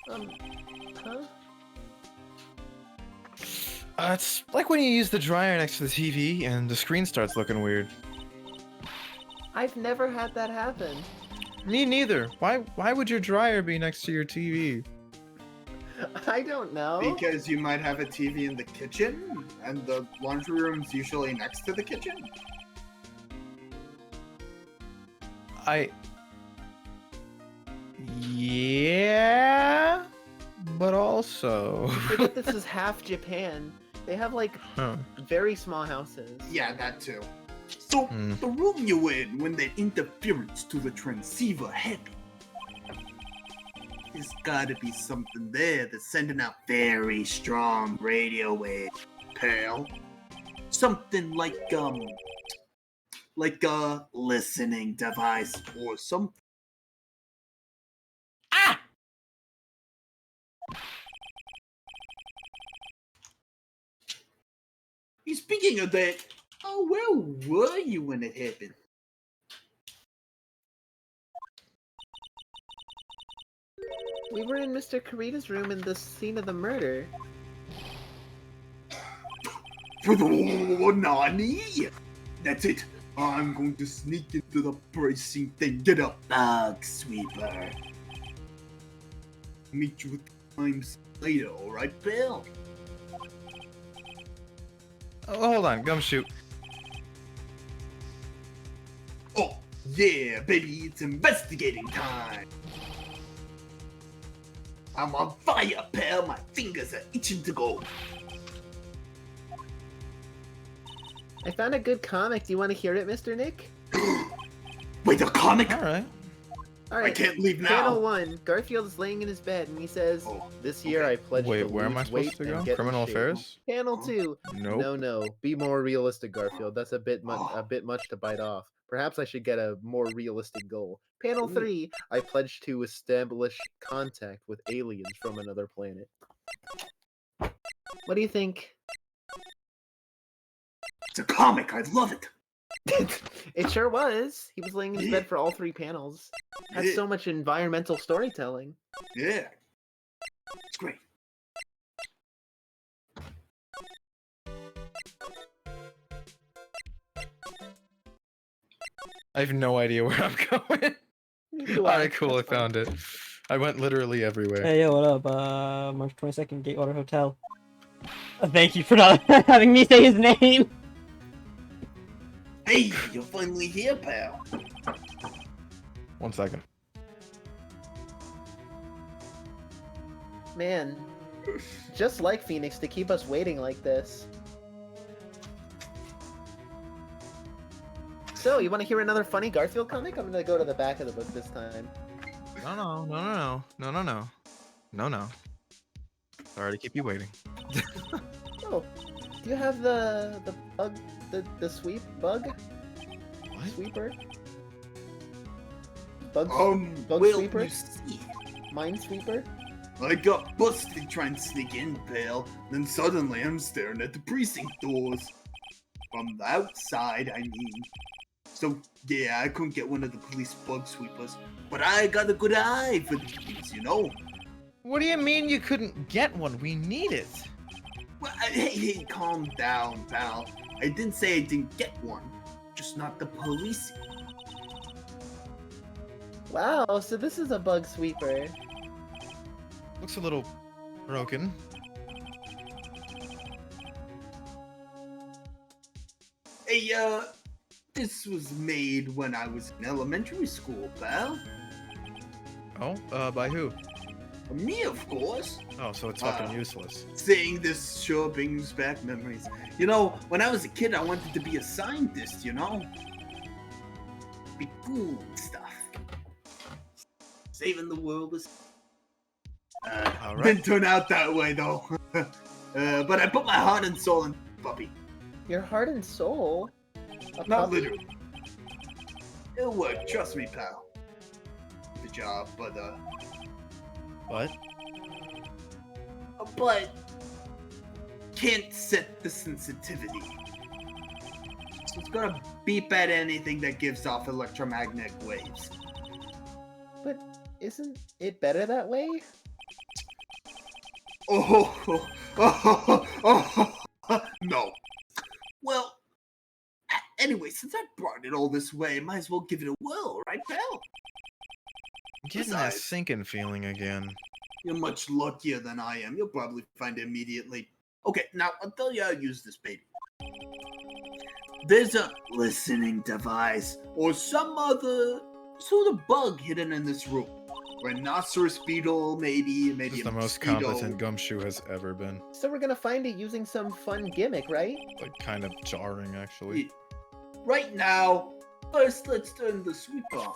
Huh? It's like when you use the dryer next to the TV and the screen starts looking weird. I've never had that happen. Me neither. Why would your dryer be next to your TV? I don't know. Because you might have a TV in the kitchen, and the laundry room's usually next to the kitchen. Yeah, but also so. Forget this is half Japan. They have like Huh. very small houses. Yeah, that too. So, the room you in when the interference to the transceiver happened. There's gotta be something there that's sending out very strong radio waves, pal. Something like a listening device or something. Ah! Speaking of that, where were you when it happened? We were in Mr. Kurita's room in the scene of the murder. Oh, Nani? That's it. I'm going to sneak into the precinct and get a bug sweeper. Meet you with times later, alright, pal? Oh, hold on, Gumshoe. Oh, yeah, baby, it's investigating time. I'm on fire, pal. My fingers are itching to go. I found a good comic. Do you want to hear it, Mr. Nick? Wait, a comic? All right. All I right. can't leave now. Panel 1. Garfield is laying in his bed and he says, Oh, "This year okay. I pledged Wait, to where am I lose supposed weight to and go? get in Criminal shape." affairs? Panel Huh? 2. Nope. No. Be more realistic, Garfield. That's a bit much to bite off. Perhaps I should get a more realistic goal. Panel 3. I pledged to establish contact with aliens from another planet. What do you think? It's a comic. I love it. It sure was. He was laying in his bed for all 3 panels. Had Yeah. so much environmental storytelling. Yeah. It's great. I have no idea where I'm going. Do All I? right, cool. I That's fine. found it. I went literally everywhere. Hey, yo, what up? March 22nd, Gatewater Hotel. Thank you for not having me say his name. Hey, you're finally here, pal. 1 second. Man, just like Phoenix to keep us waiting like this. So, you want to hear another funny Garfield comic? I'm gonna go to the back of the book this time. No. Sorry to keep you waiting. Oh, do you have the bug, the sweep bug? What? Sweeper? Bug, bug well, sweeper? you see, Minesweeper? I got busted trying to sneak in, pal. Then suddenly I'm staring at the precinct doors. From the outside, I mean. So, yeah, I couldn't get one of the police bug sweepers. But I got a good eye for these, you know? What do you mean you couldn't get one? We need it. Well, hey, calm down, pal. I didn't say I didn't get one. Just not the police. Wow, so this is a bug sweeper. Looks a little broken. Hey, this was made when I was in elementary school, pal. Oh, by who? Me, of course. Oh, so it's fucking useless. Saying this sure brings back memories. You know, when I was a kid, I wanted to be a scientist, you know? Be cool and stuff. Saving the world was... All right. Didn't turn out that way, though. But I put my heart and soul in puppy. Your heart and soul? A Not puppy? literally. It'll work, trust me, pal. Good job, What? but can't set the sensitivity. So it's gonna beep at anything that gives off electromagnetic waves. But isn't it better that way? No. Well, anyway, since I brought it all this way, might as well give it a whirl, right, pal? I'm getting that Besides- sinking feeling again. You're much luckier than I am. You'll probably find it immediately. Okay, now I'll tell you how to use this baby. There's a listening device or some other sort of bug hidden in this room. rhinoceros beetle, maybe This is a the most mosquito. competent Gumshoe has ever been. So we're gonna find it using some fun gimmick, right? Like, kind of jarring, actually. Yeah. Right now, first let's turn the sweeper on.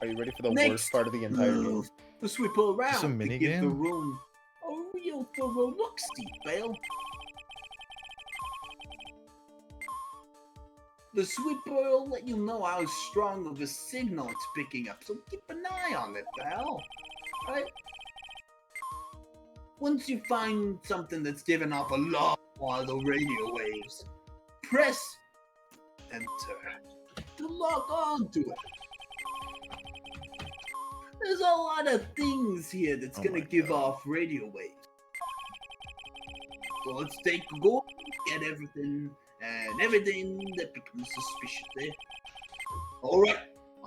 Are you ready for the Next, worst part of the entire game? move the sweeper around This a to mini give the game? room a real thorough look-see, Belle. The sweeper will let you know how strong of a signal it's picking up, so keep an eye on it, pal. Right? Once you find something that's giving off a lot of the radio waves, press enter to lock onto it. There's a lot of things here that's Oh gonna my give God. off radio waves. So let's take a go at everything and everything that becomes suspicious there. Alright,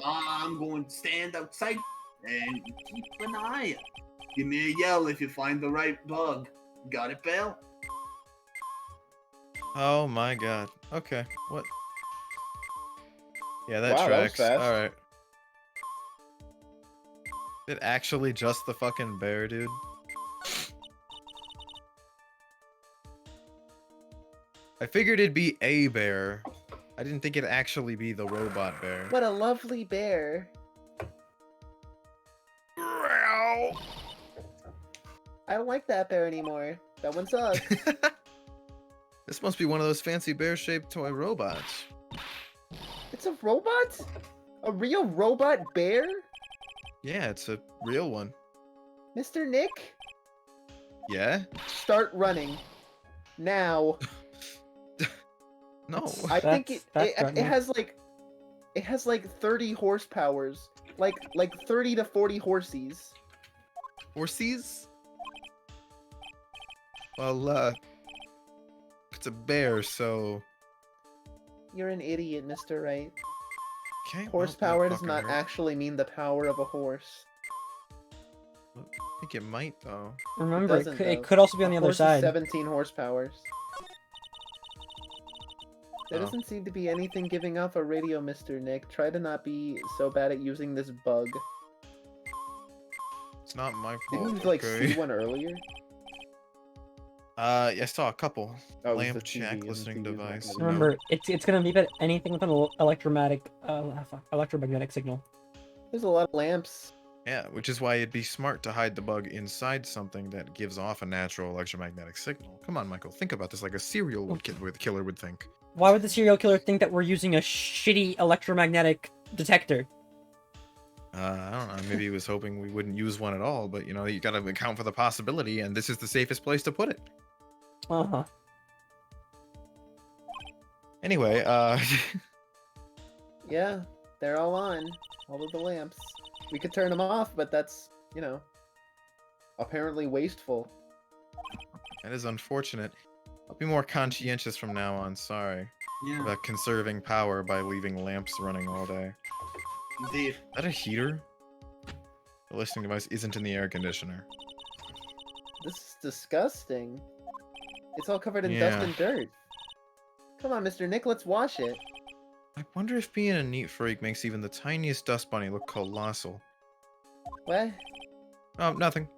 I'm going to stand outside and keep an eye out. Give me a yell if you find the right bug. Got it, pal? Oh my god. Okay, what? Yeah, that Wow, that was tracks. fast. Alright. Is it actually just the fucking bear, dude? I figured it'd be a bear. I didn't think it'd actually be the robot bear. What a lovely bear. I don't like that bear anymore. That one sucks. This must be one of those fancy bear-shaped toy robots. It's a robot? A real robot bear? Yeah, it's a real one. Mr. Nick? Yeah? Start running. Now. No. I think That's it threatening. has like 30 horsepowers. Like 30 to 40 horsies. Horsies? Well, it's a bear, so... You're an idiot, Mr. Wright. Okay, well, Horsepower that does fucking not hurt. actually mean the power of a horse. I think it might, though. Remember, doesn't, it though. could also be on A the other horse is side. 17 horsepowers. There Oh. doesn't seem to be anything giving off a radio, Mr. Nick. Try to not be so bad at using this bug. It's not my Didn't fault. you, like, okay? see one earlier? Yeah, I saw a couple. Oh, it was Lamp the check TV, and the listening TV is not device. gonna be- Remember, it's gonna beep at anything with an electromagnetic signal. There's a lot of lamps. Yeah, which is why it'd be smart to hide the bug inside something that gives off a natural electromagnetic signal. Come on, Michael, think about this like a killer would think. Why would the serial killer think that we're using a shitty electromagnetic detector? I don't know, maybe he was hoping we wouldn't use one at all, but you know, you gotta account for the possibility, and this is the safest place to put it. Uh-huh. Anyway, Yeah, they're all on. All of the lamps. We could turn them off, but that's, you know, apparently wasteful. that is unfortunate. I'll be more conscientious from now on, sorry. Yeah, About conserving power by leaving lamps running all day. indeed. Is that a heater? The listening device isn't in the air conditioner. This is disgusting. It's all covered in Yeah. dust and dirt. Come on, Mr. Nick, let's wash it. I wonder if being a neat freak makes even the tiniest dust bunny look colossal. What? Oh, nothing.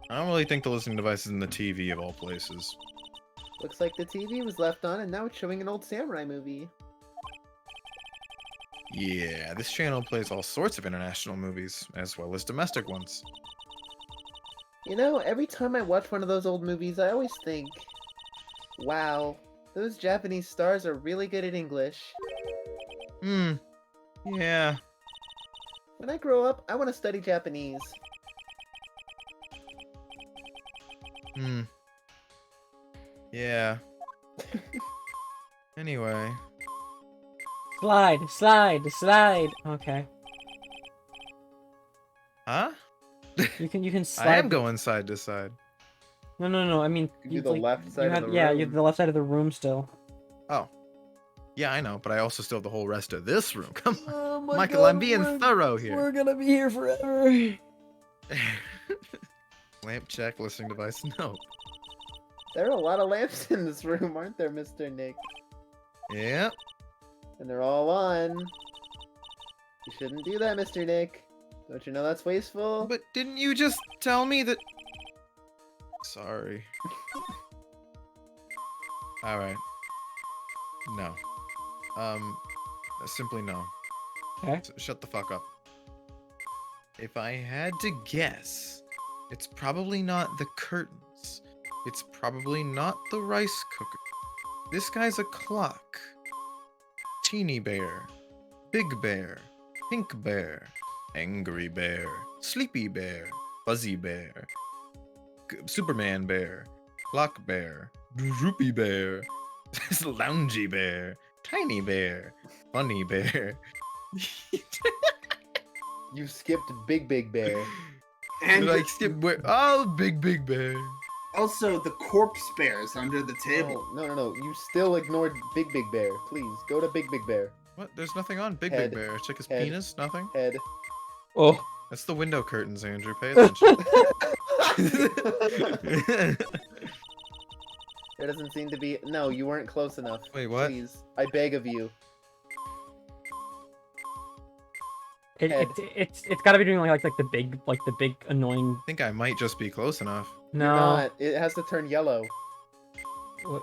I don't really think the listening device is in the TV of all places. Looks like the TV was left on and now it's showing an old samurai movie. Yeah, this channel plays all sorts of international movies, as well as domestic ones. You know, every time I watch one of those old movies, I always think, wow, those Japanese stars are really good at English. Yeah. When I grow up, I want to study Japanese. Yeah. Anyway. Slide. Okay. Huh? You can slide. I am going side to side. No. I mean, You do the left side you of have, the yeah, room. you have the left side of the room still. Oh. Yeah, I know, but I also still have the whole rest of this room. Come on. Oh my Michael, God, I'm being thorough here. We're gonna be here forever. Lamp check, listening device, no. There are a lot of lamps in this room, aren't there, Mr. Nick? Yeah. And they're all on. You shouldn't do that, Mr. Nick. Don't you know that's wasteful? But didn't you just tell me that... Sorry. Alright. No. Simply no. Okay. Shut the fuck up. If I had to guess, it's probably not the curtains. It's probably not the rice cooker. This guy's a clock. Teeny bear. Big bear. Pink bear. Angry bear. Sleepy bear. Fuzzy bear. Superman bear. Clock bear. Droopy bear. Loungy bear. Tiny bear. Funny bear. You skipped Big Bear. And Like skip where? Oh, big bear. also the corpse bears under the table. No. You still ignored Big Bear. Please, go to Big Bear. What? There's nothing on Big Head. Bear. Check his Head. penis. Nothing. Head. Oh. That's the window curtains, Andrew. Pay attention. There doesn't seem to be. No, you weren't close enough. Wait, what? Please, I beg of you. It's got to be doing like the big annoying. I think I might just be close enough. You're No. not. It has to turn yellow. What?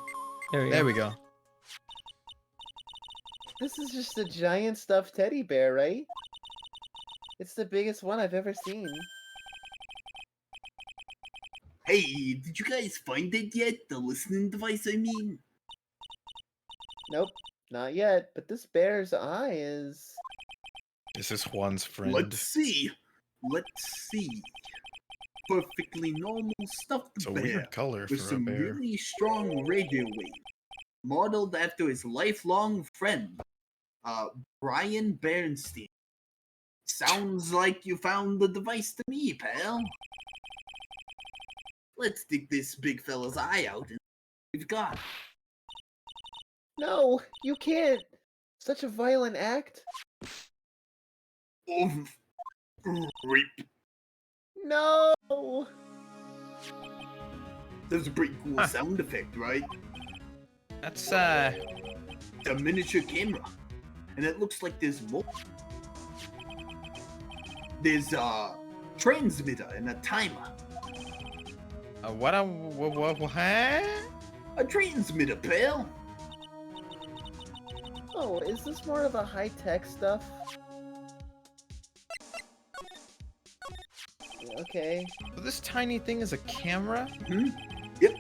There we go. There we go. This is just a giant stuffed teddy bear, right? It's the biggest one I've ever seen. Hey, did you guys find it yet? The listening device, I mean? Nope, not yet. But this bear's eye is. This is Juan's friend. Let's see. Perfectly normal stuffed It's a bear weird color with for a some bear. really strong radio wave. Modeled after his lifelong friend, Brian Bernstein. Sounds like you found the device to me, pal. Let's dig this big fella's eye out and see what we've got. No, you can't. Such a violent act. Oh, rape. No. That's a pretty cool sound effect, right? That's A miniature camera. And it looks like there's more. There's a transmitter and a timer. what? Huh? A transmitter, pal. Oh, is this more of a high-tech stuff? Okay. So this tiny thing is a camera? Hmm? Yep.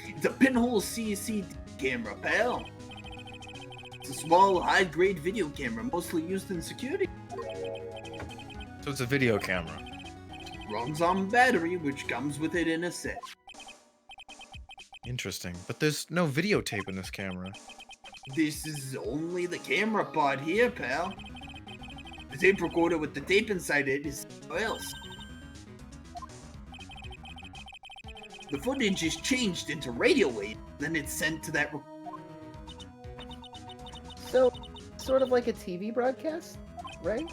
It's a pinhole CCD camera, pal. It's a small, high-grade video camera, mostly used in security. So it's a video camera. Runs on battery, which comes with it in a set. Interesting. But there's no videotape in this camera. This is only the camera part here, pal. The tape recorder with the tape inside it is somewhere else. The footage is changed into radio wave, then it's sent to that. So, sort of like a TV broadcast, right?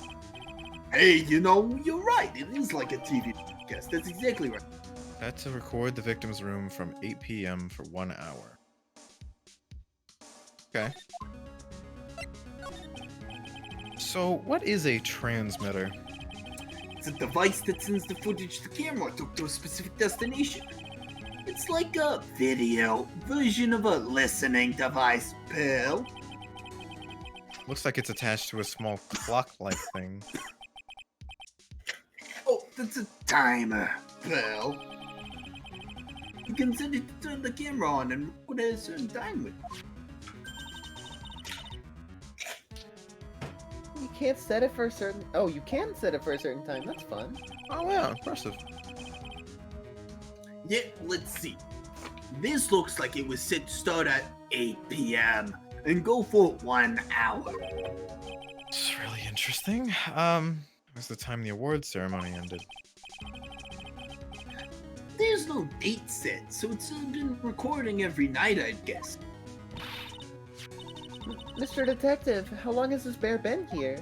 Hey, you know, you're right. It is like a TV broadcast. That's exactly right. Set to record the victim's room from 8 p.m. for 1 hour. Okay. So, what is a transmitter? It's a device that sends the footage the camera took to a specific destination. It's like a video version of a listening device, pal. Looks like it's attached to a small clock-like thing. Oh, that's a timer, pal. You can set it to turn the camera on and record at a certain time with. You can't set it for a certain. Oh, you can set it for a certain time. That's fun. Oh yeah, impressive. Yeah, let's see. This looks like it was set to start at 8 p.m. and go for 1 hour. It's really interesting. Was the time the award ceremony ended? There's no date set, so it's been recording every night, I'd guess. Mr. Detective, how long has this bear been here?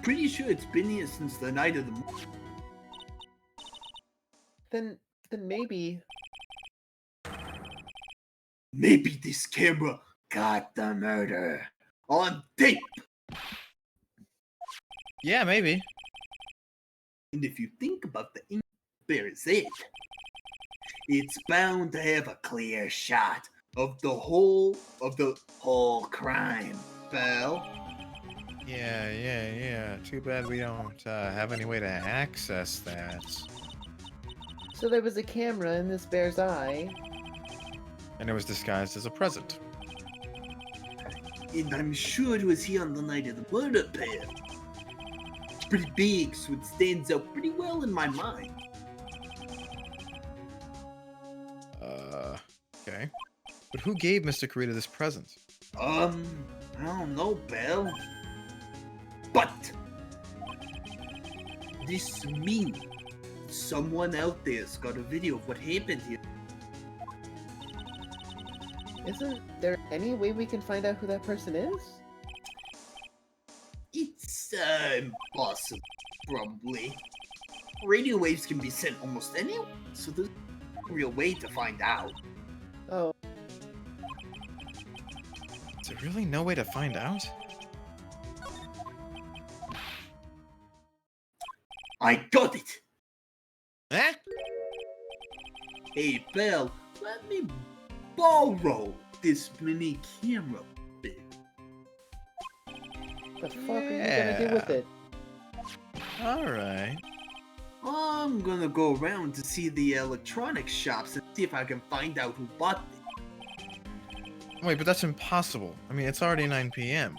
Pretty sure it's been here since the night of the. Then maybe. Maybe this camera got the murder on tape. Yeah, maybe. And if you think about the ink bear's head, it's bound to have a clear shot of the whole crime, pal. Yeah. Too bad we don't have any way to access that. So there was a camera in this bear's eye. And it was disguised as a present. And I'm sure it was here on the night of the murder, pal. It's pretty big, so it stands out pretty well in my mind. Okay. But who gave Mr. Kurita this present? I don't know, pal. But this means someone out there's got a video of what happened here. Isn't there any way we can find out who that person is? It's impossible, probably. Radio waves can be sent almost anywhere, so there's no real way to find out. Oh, Is there really no way to find out? I got it! Eh? Hey, pal, let me borrow this mini camera. the fuck are you gonna do with Yeah. it? Alright. I'm gonna go around to see the electronics shops and see if I can find out who bought it. Wait, but that's impossible. I mean, it's already 9 p.m.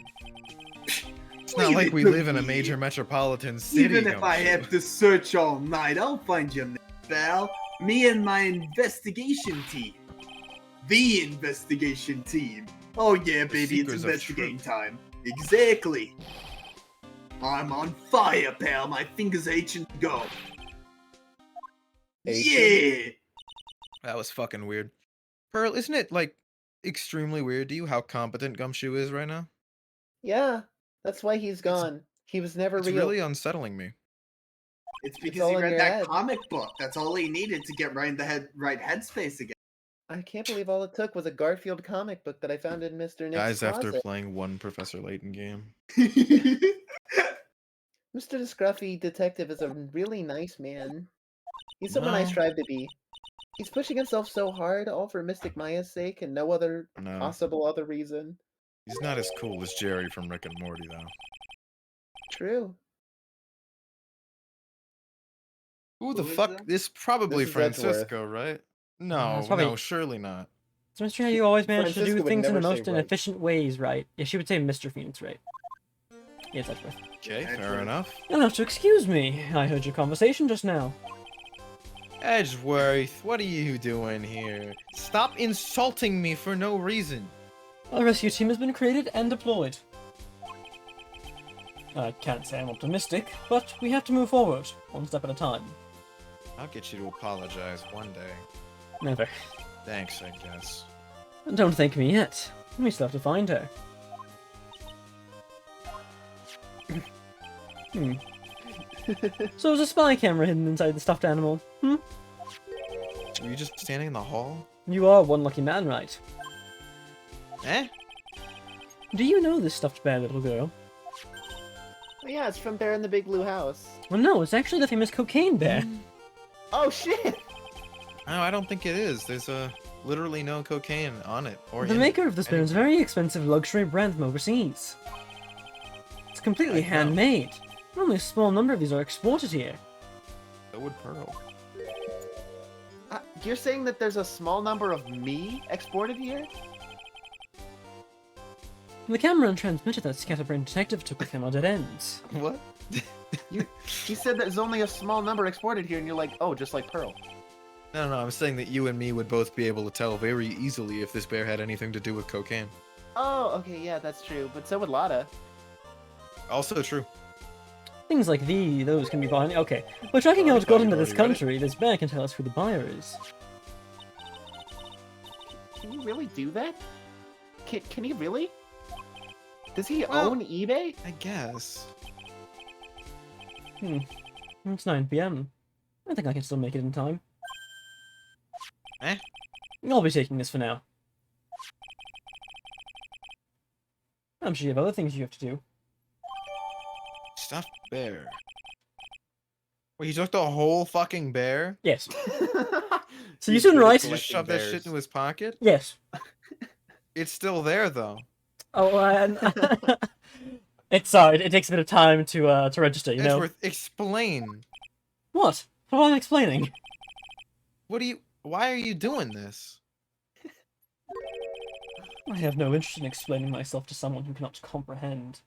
It's Leave not like it we to live in a me. major metropolitan city. Even if I Gumshoe. have to search all night, I'll find your name, pal. Me and my investigation team. The investigation team. Oh yeah, baby, it's seekers of investigating truth. time. Exactly. I'm on fire, pal. My fingers are itching to go. Yeah. That was fucking weird. Pearl, isn't it, like, extremely weird to you how competent Gumshoe is right now? Yeah, that's why he's gone. He was never It's real. really unsettling me. It's because all he in read your that head. comic book. That's all he needed to get right in the right headspace again. I can't believe all it took was a Garfield comic book that I found in Mr. Nick's Guys, after closet. playing one Professor Layton game. Mr. the Scruffy Detective is a really nice man. He's someone I No. strive to be. He's pushing himself so hard, all for Mystic Maya's sake, and no other No. possible other reason. He's not as cool as Jerry from Rick and Morty, though. True. Who the Who is fuck? that? It's probably This is Edgeworth. Francisco, right? No, it's probably- no, surely not. It's a mystery how you always manage to Francisco do would things in the never say most right. inefficient ways, right? Yeah, she would say Mr. Phoenix, right? Yes, that's right. Okay, fair Edgeworth. enough. You'll have to excuse me. I heard your conversation just now. Edgeworth, what are you doing here? Stop insulting me for no reason. Our rescue team has been created and deployed. I can't say I'm optimistic, but we have to move forward, one step at a time. I'll get you to apologize one day. Never. Thanks, I guess. Don't thank me yet. We still have to find her. So there's a spy camera hidden inside the stuffed animal. Were you just standing in the hall? You are one lucky man, right? Eh? Do you know this stuffed bear, little girl? Oh, yeah, it's from Bear in the Big Blue House. Well, no, it's actually the famous cocaine bear. Oh shit! No, I don't think it is. There's literally no cocaine on it. Or The in maker it. of this bear is a very expensive luxury brand from overseas. It's completely I know. handmade. Only a small number of these are exported here. So would Pearl. You're saying that there's a small number of me exported here? The camera and transmitter that Scatterbrain Detective took with him are dead ends. What? He said there's only a small number exported here, and you're like, oh, just like Pearl. No, I'm saying that you and me would both be able to tell very easily if this bear had anything to do with cocaine. Oh, okay, yeah, that's true. But so would Lotta. Also true. Things like those can be bought. Okay, we're tracking how I it thought got you'd into this already read it. country. This bear can tell us who the buyer is. Can you really do that? Can he really? Does he Well- own eBay? I guess. It's 9 p.m. I think I can still make it in time. Eh? I'll be taking this for now. I'm sure you have other things you have to do. Stuffed bear. Wait, he took the whole fucking bear? Yes. So you He's soon good at right? He just collecting shoved that bears. shit into his pocket? Yes. It's still there, though. Oh, it takes a bit of time to register, you know. Edgeworth, explain. What? What am I explaining? Why are you doing this? I have no interest in explaining myself to someone who cannot comprehend.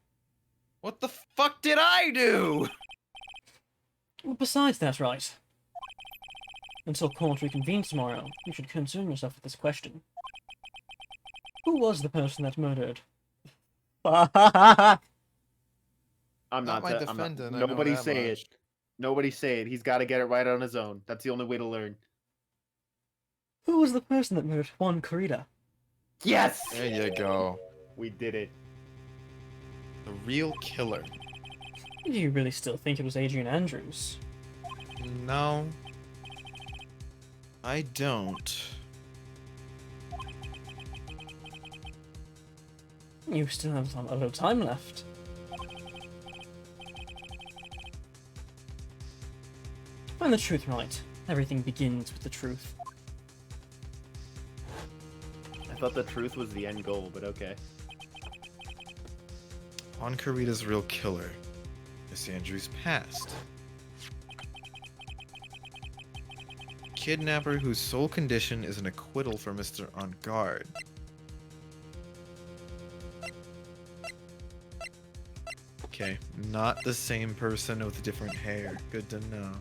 What the fuck did I do? Well, besides that, right. Until court reconvenes tomorrow, you should concern yourself with this question. Who was the person that murdered? I'm Not not. my I'm not. defendant, I know Nobody that say much. it. Nobody say it. He's got to get it right on his own. That's the only way to learn. Who was the person that murdered Juan Corrida? Yes. There you go. We did it. The real killer. Do you really still think it was Adrian Andrews? No. I don't. You still have a little time left. Find the truth, right. Everything begins with the truth. I thought the truth was the end goal, but okay. Juan Corrida's real killer. Miss Andrews' past. Kidnapper whose sole condition is an acquittal for Mr. On Guard. Okay, not the same person with different hair. Good to know.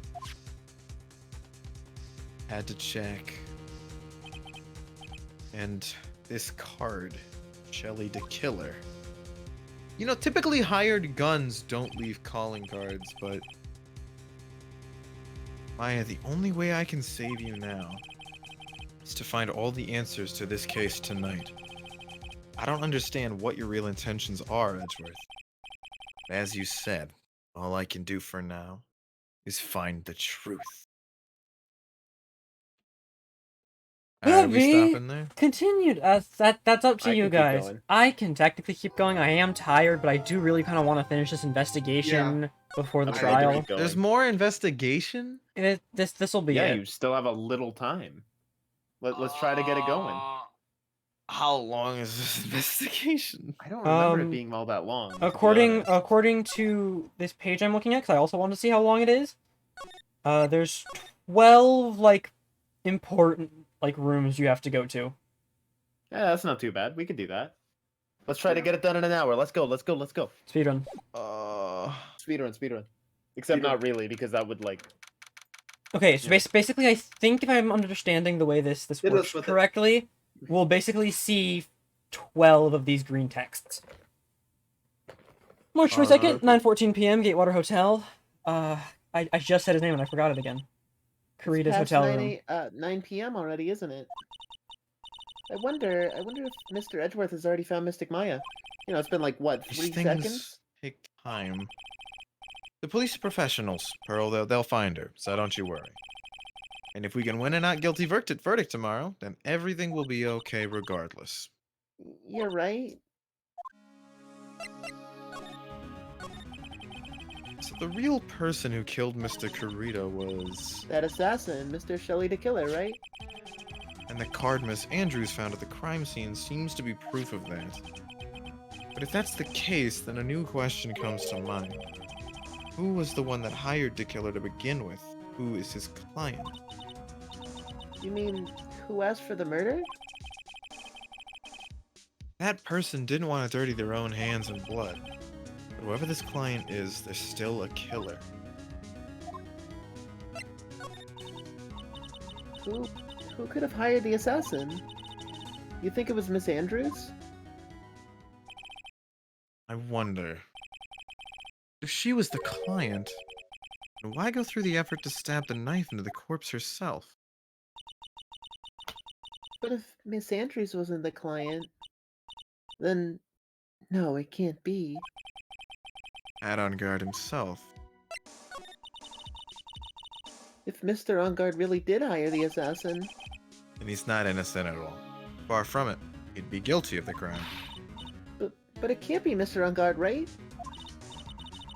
Had to check. And this card, Shelly the Killer. You know, typically hired guns don't leave calling cards, but Maya, the only way I can save you now is to find all the answers to this case tonight. I don't understand what your real intentions are, Edgeworth. As you said, all I can do for now is find the truth. Are we Maybe. stopping there? Continued. That's up to I you can keep guys. going. I can technically keep going. I am tired, but I do really kind of want to finish this investigation before the I'm ready to trial. keep going. There's more investigation? This will be Yeah, it. you still have a little time. Let's try to get it going. How long is this investigation? I don't remember it Um, being all that long. to be According honest. to this page I'm looking at, because I also want to see how long it is. There's 12 like important like rooms you have to go to. Yeah, that's not too bad. We can do that. Let's try to get it done in an hour. Let's go. Let's go. Let's go. Speedrun. Speedrun. Speedrun. Except not really, because that would like. Okay, so Yeah. basically, I think if I'm understanding the way this Hit us works with it. correctly, we'll basically see 12 of these green texts. March 22nd, 9:14 p.m., Gatewater Hotel. I just said his name and I forgot it again. Corrida's hotel room. 9 p.m. already, isn't it? I wonder if Mr. Edgeworth has already found Mystic Maya. You know, it's been like what, These 3 things seconds? take time. The police are professionals, Pearl. They'll find her, so don't you worry. And if we can win a not guilty verdict tomorrow, then everything will be okay regardless. You're right. So the real person who killed Mr. Corrida was... That assassin, Mr. Shelley the Killer, right? And the card Miss Andrews found at the crime scene seems to be proof of that. But if that's the case, then a new question comes to mind. Who was the one that hired the killer to begin with? Who is his client? You mean, who asked for the murder? That person didn't want to dirty their own hands in blood. But whoever this client is, they're still a killer. Who could have hired the assassin? You think it was Miss Andrews? I wonder. If she was the client, then why go through the effort to stab the knife into the corpse herself? But if Miss Andrews wasn't the client, then no, it can't be. Had on guard himself. If Mr. On Guard really did hire the assassin, And he's not innocent at all. Far from it. He'd be guilty of the crime. but it can't be Mr. On Guard, right?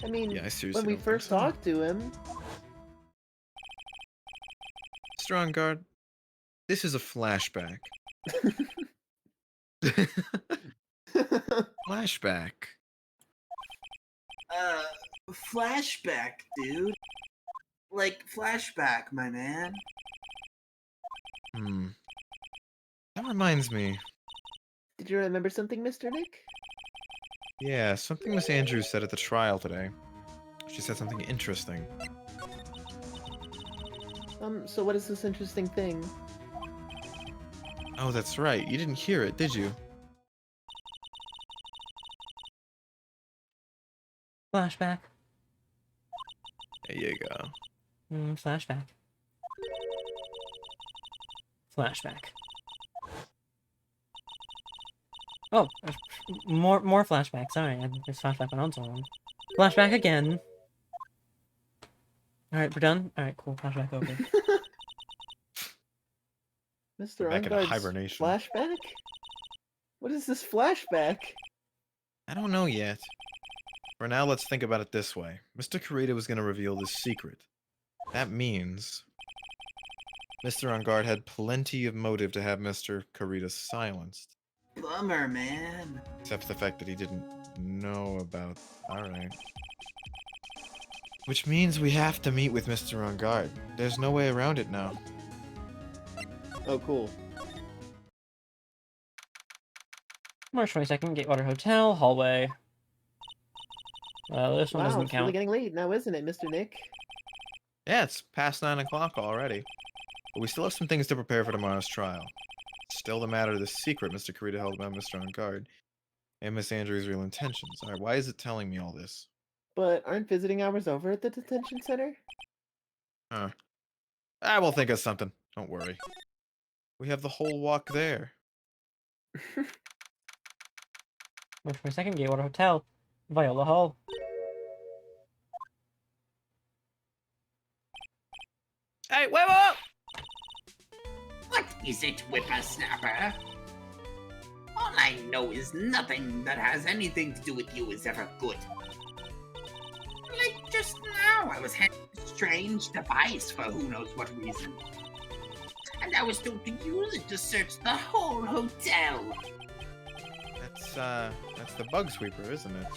I mean, Yeah, I seriously when we don't think first so. talked to him, Strong guard. This is a flashback. Flashback. Flashback, dude. Like, flashback, my man. That reminds me. did you remember something, Mr. Nick? Yeah, something Miss Andrews said at the trial today. She said something interesting. So what is this interesting thing? Oh, that's right. You didn't hear it, did you? Flashback. There you go. Flashback. Flashback. Oh, more flashback. Sorry, this flashback went on so long. Flashback again. All right, we're done. All right, cool. Flashback over. Mr. Back in Enguarde's hibernation. flashback? What is this flashback? I don't know yet. For now, let's think about it this way. Mr. Kurita was going to reveal this secret. That means Mr. On Guard had plenty of motive to have Mr. Kurita silenced. Bummer, man. Except for the fact that he didn't know about... Alright. Which means we have to meet with Mr. On Guard. There's no way around it now. Oh, cool. March 22nd, Gatewater Hotel, hallway. This one Wow, doesn't it's really count. getting late now, isn't it, Mr. Nick? Yeah, it's past 9 o'clock already. But we still have some things to prepare for tomorrow's trial. Still the matter of the secret Mr. Kurita held about Mr. On Guard and Miss Andrews' real intentions. Alright, why is it telling me all this? But aren't visiting hours over at the detention center? Huh. I will think of something. Don't worry. We have the whole walk there. March 22nd, Gatewater Hotel, Viola Hall. Hey, whoa! What is it, whippersnapper? All I know is nothing that has anything to do with you is ever good. Like just now, I was handed a strange device for who knows what reason. And I was told to use it to search the whole hotel. That's the bug sweeper, isn't it?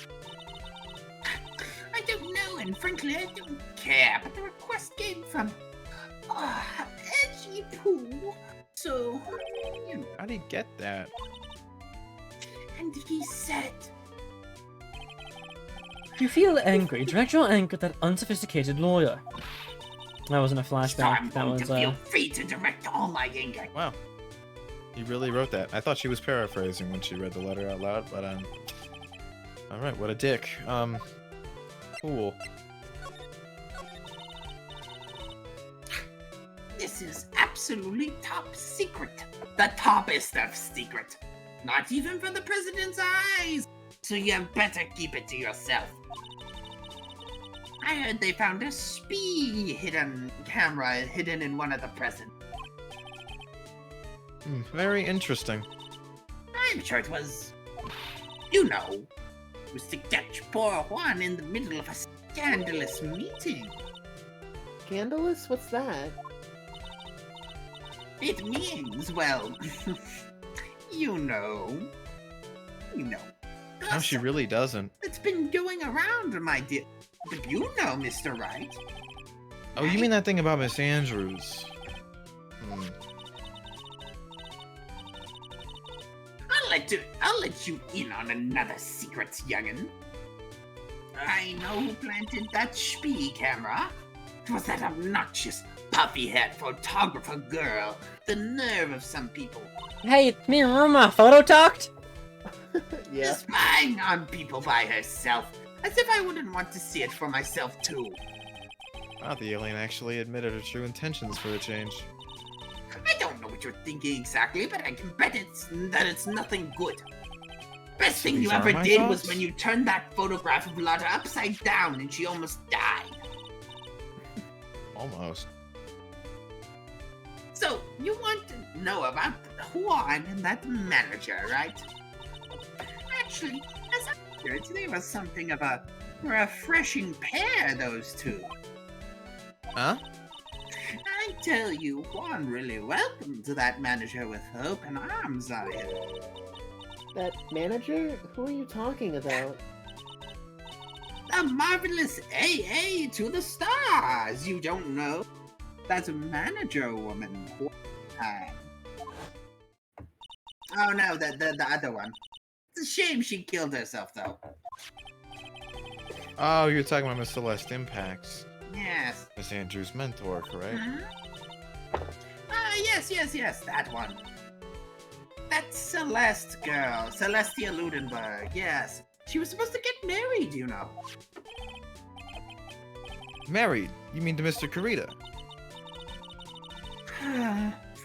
I don't know, and frankly, I don't care, but the request came from Edgy Pooh. So, you know, How do you get that? and he said, If you feel angry, direct your anger at that unsophisticated lawyer. That wasn't a so I'm flashback. That going was to feel free to direct all my anger. Wow. He really wrote that. I thought she was paraphrasing when she read the letter out loud, but alright, what a dick. Cool. This is absolutely top secret. The toppest of secret. Not even for the president's eyes. So you better keep it to yourself. I heard they found a camera hidden in one of the presents. Very interesting. I'm sure it was, you know, it was to catch poor Juan in the middle of a scandalous meeting. Scandalous? What's that? It means, well, you know. No, she really doesn't. It's been going around, my dear. But you know, Mr. Wright. Oh, you mean that thing about Miss Andrews? I'll let you in on another secret, youngin'. I know who planted that spy camera. It was that obnoxious, puffy-haired photographer girl. The nerve of some people. Hey, it's me, Ruma. Photo talked? Yeah. Spying on people by herself. As if I wouldn't want to see it for myself, too. Wow, the alien actually admitted her true intentions for a change. I don't know what you're thinking exactly, but I can bet that it's nothing good. Best thing These you are ever my did was thoughts? when you turned that photograph of Lotta upside down and she almost died. Almost. So, you want to know about Juan and that manager, right? Actually, as I heard, there was something of a Refreshing pair, those two. Huh? I tell you, Juan really welcomed that manager with open arms, I heard. That manager? Who are you talking about? The marvelous AA to the stars, you don't know. That's a manager woman. Oh no, the other one. It's a shame she killed herself, though. Oh, you're talking about Miss Celeste Impacts. Yes. Miss Andrew's mentor, correct? Yes, that one. That Celeste girl, Celestia Ludenberg, yes. She was supposed to get married, you know. Married? You mean to Mr. Karita?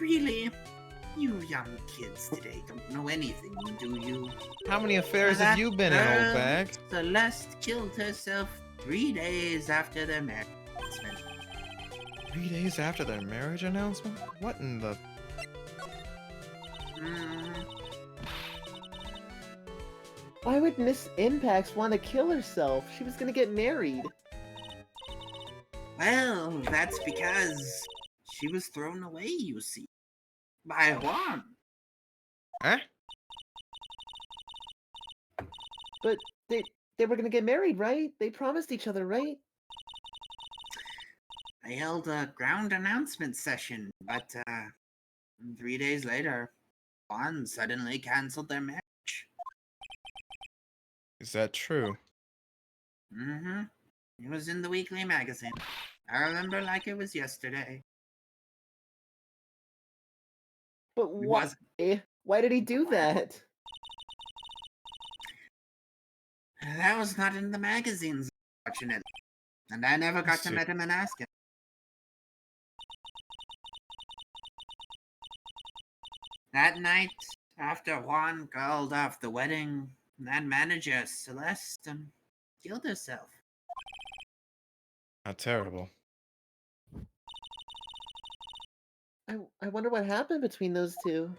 Really? You young kids today don't know anything, do you? How many affairs have you been in, old bag? Celeste killed herself 3 days after their marriage. 3 days after their marriage announcement? What in the... Why would Miss Impacts want to kill herself? She was gonna get married. Well, that's because she was thrown away, you see. By Juan. Huh? But they were gonna get married, right? They promised each other, right? They held a ground announcement session, but 3 days later, Juan suddenly canceled their marriage. Is that true? Mm-hmm. It was in the weekly magazine. I remember like it was yesterday. But It why? wasn't. Why did he do that? That was not in the magazines, unfortunately. And I never got to meet him and ask him. That night, after Juan called off the wedding, that manager, Celeste, killed herself. How terrible. I wonder what happened between those two.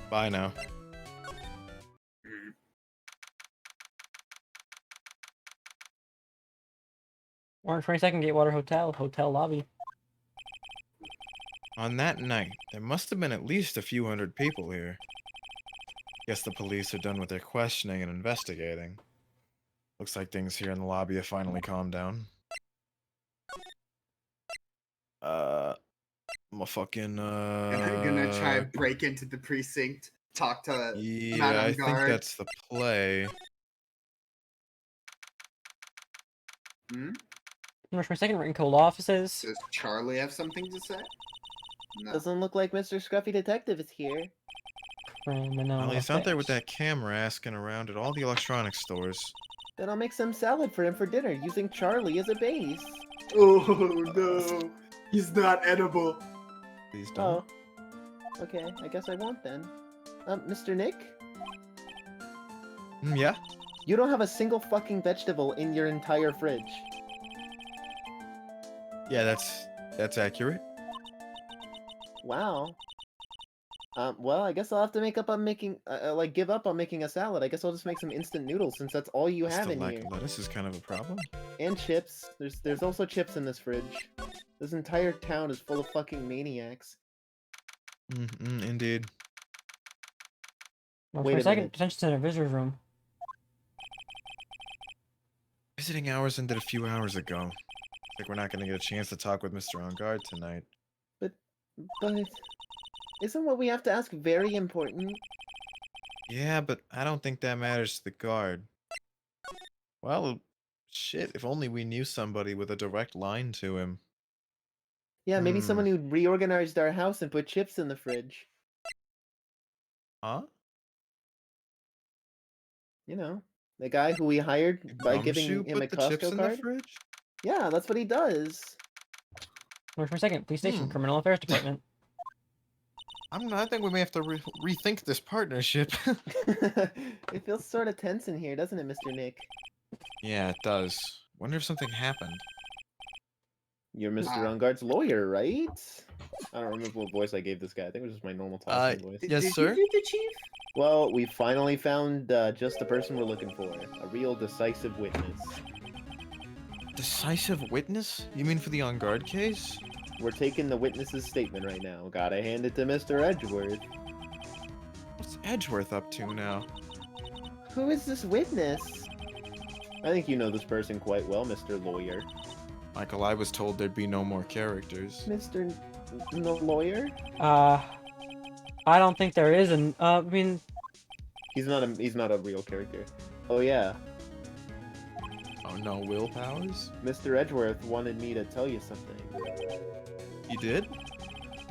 Bye now. Orange 22nd Gatewater Hotel, hotel lobby. On that night, there must have been at least a few hundred people here. Guess the police are done with their questioning and investigating. Looks like things here in the lobby have finally calmed down. I'm a fucking, I'm gonna try and break into the precinct, talk to yeah, Madame I think Guard. that's the play. Orange 22nd written code offices. Does Charlie have something to say? No. Doesn't look like Mr. Scruffy Detective is here. Criminal Well, he's out there with affairs. that camera asking around at all the electronics stores. Then I'll make some salad for him for dinner using Charlie as a base. Oh no, he's not edible. Please don't. Oh. Okay, I guess I won't then. Mr. Nick? Yeah? You don't have a single fucking vegetable in your entire fridge. Yeah, that's accurate. Wow. Well, I guess I'll have to make up on making, give up on making a salad. I guess I'll just make some instant noodles since that's all you Guess have the in lack here. of lettuce is kind of a problem. And chips. There's also chips in this fridge. This entire town is full of fucking maniacs. Indeed. Orange Wait a 22nd minute. detention center visitor's room. Visiting hours ended a few hours ago. Looks like we're not going to get a chance to talk with Mr. On Guard tonight. But isn't what we have to ask very important? Yeah, but I don't think that matters to the guard. Well, shit, if only we knew somebody with a direct line to him. Yeah, maybe someone who reorganized our house and put chips in the fridge. Huh? You know, the guy who we hired by giving Gumshoe him a put the chips Costco in card? the fridge? Yeah, that's what he does. Orange 22nd police station, criminal affairs department. I think we may have to rethink this partnership. It feels sort of tense in here, doesn't it, Mr. Nick? Yeah, it does. Wonder if something happened. You're Mr. Ah. Unguard's lawyer, right? I don't remember what voice I gave this guy. I think it was just my normal talking voice. Yes, did sir. you do the chief? Well, we finally found just the person we're looking for. A real decisive witness. Decisive witness? You mean for the on guard case? We're taking the witness's statement right now. Gotta hand it to Mr. Edgeworth. What's Edgeworth up to now? Who is this witness? I think you know this person quite well, Mr. Lawyer. Michael, I was told there'd be no more characters. Mr. No Lawyer? I don't think there is an. I mean, He's not a real character. Oh yeah, Oh, no will powers? Mr. Edgeworth wanted me to tell you something. You did?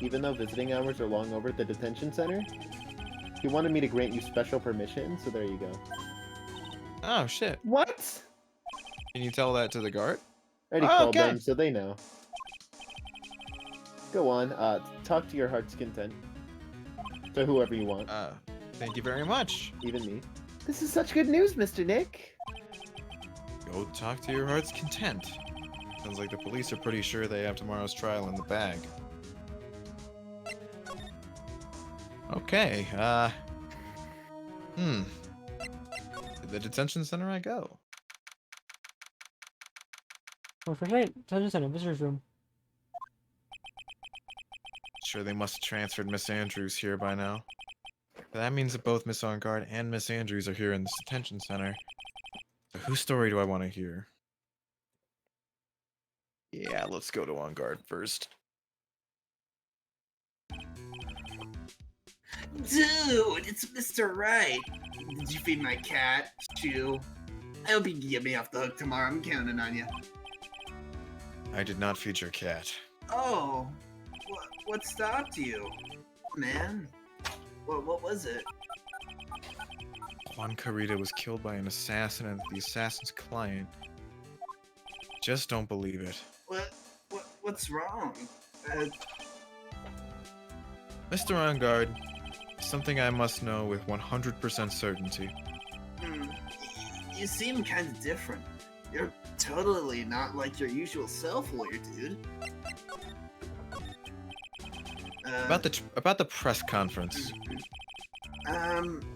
Even though visiting hours are long over at the detention center, he wanted me to grant you special permission, so there you go. Oh, shit. What? Can you tell that to the guard? I already called Okay. them, so they know. Go on, talk to your heart's content. To whoever you want, Thank you very much. even me. This is such good news, Mr. Nick. Go talk to your heart's content. Sounds like the police are pretty sure they have tomorrow's trial in the bag. Okay, to the detention center I go. what's for right? Detention center, visitor's room. Sure, they must have transferred Miss Andrews here by now. But that means that both Miss On Guard and Miss Andrews are here in this detention center. So whose story do I want to hear? Yeah, let's go to On Guard first. Dude, it's Mr. Wright. Did you feed my cat, Chew? I hope you can get me off the hook tomorrow. I'm counting on you. I did not feed your cat. Oh, what stopped you, man? What was it? Juan Carita was killed by an assassin and the assassin's client. Just don't believe it. What's wrong? Mr. On Guard, something I must know with 100% certainty. You seem kind of different. You're totally not like your usual self, lawyer dude. About the press conference.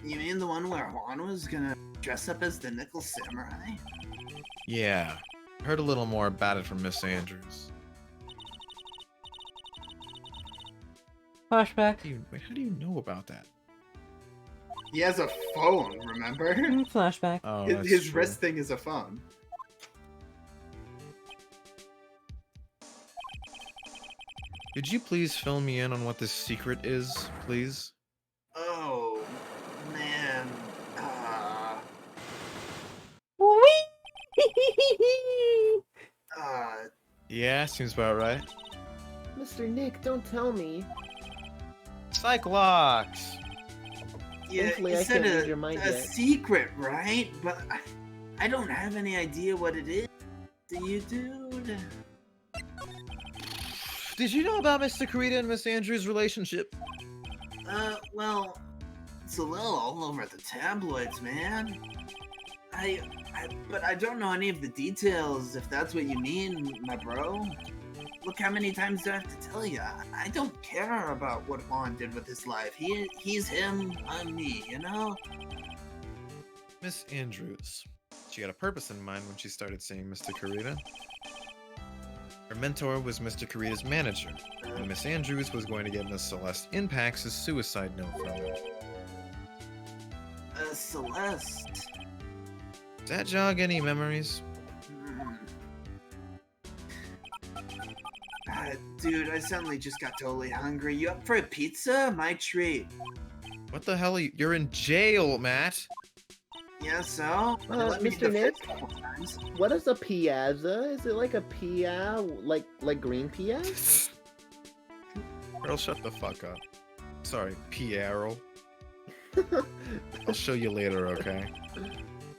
You mean the one where Juan was gonna dress up as the Nickel Samurai? Yeah, heard a little more about it from Miss Andrews. Flashback. How do you know about that? He has a phone, remember? Flashback. Oh, His, that's his true. wrist thing is a phone. Could you please fill me in on what this secret is, please? Oh, man. Yeah, seems about right. Mr. Nick, don't tell me. Cyclox! Yeah, Thankfully, you I said can't read your mind a yet. secret, right? But I don't have any idea what it is. Do you, dude? Did you know about Mr. Carita and Miss Andrews' relationship? Well, it's a little all over the tabloids, man. But I don't know any of the details, if that's what you mean, my bro. Look how many times do I have to tell you? I don't care about what Juan did with his life. He's him, I'm me, you know? Miss Andrews. She had a purpose in mind when she started seeing Mr. Carita. Her mentor was Mr. Carita's manager, and Miss Andrews was going to get Miss Celeste Impacts' suicide note from her. Celeste. Does that jog any memories? Dude, I suddenly just got totally hungry. You up for a pizza? My treat. What the hell are you? You're in jail, Matt! Yeah, so? They let me Mr. hit the Nick? fridge a couple times. What is a piazza? Is it like a pia, like green peas? Girl, shut the fuck up. Sorry, Piero. I'll show you later, okay?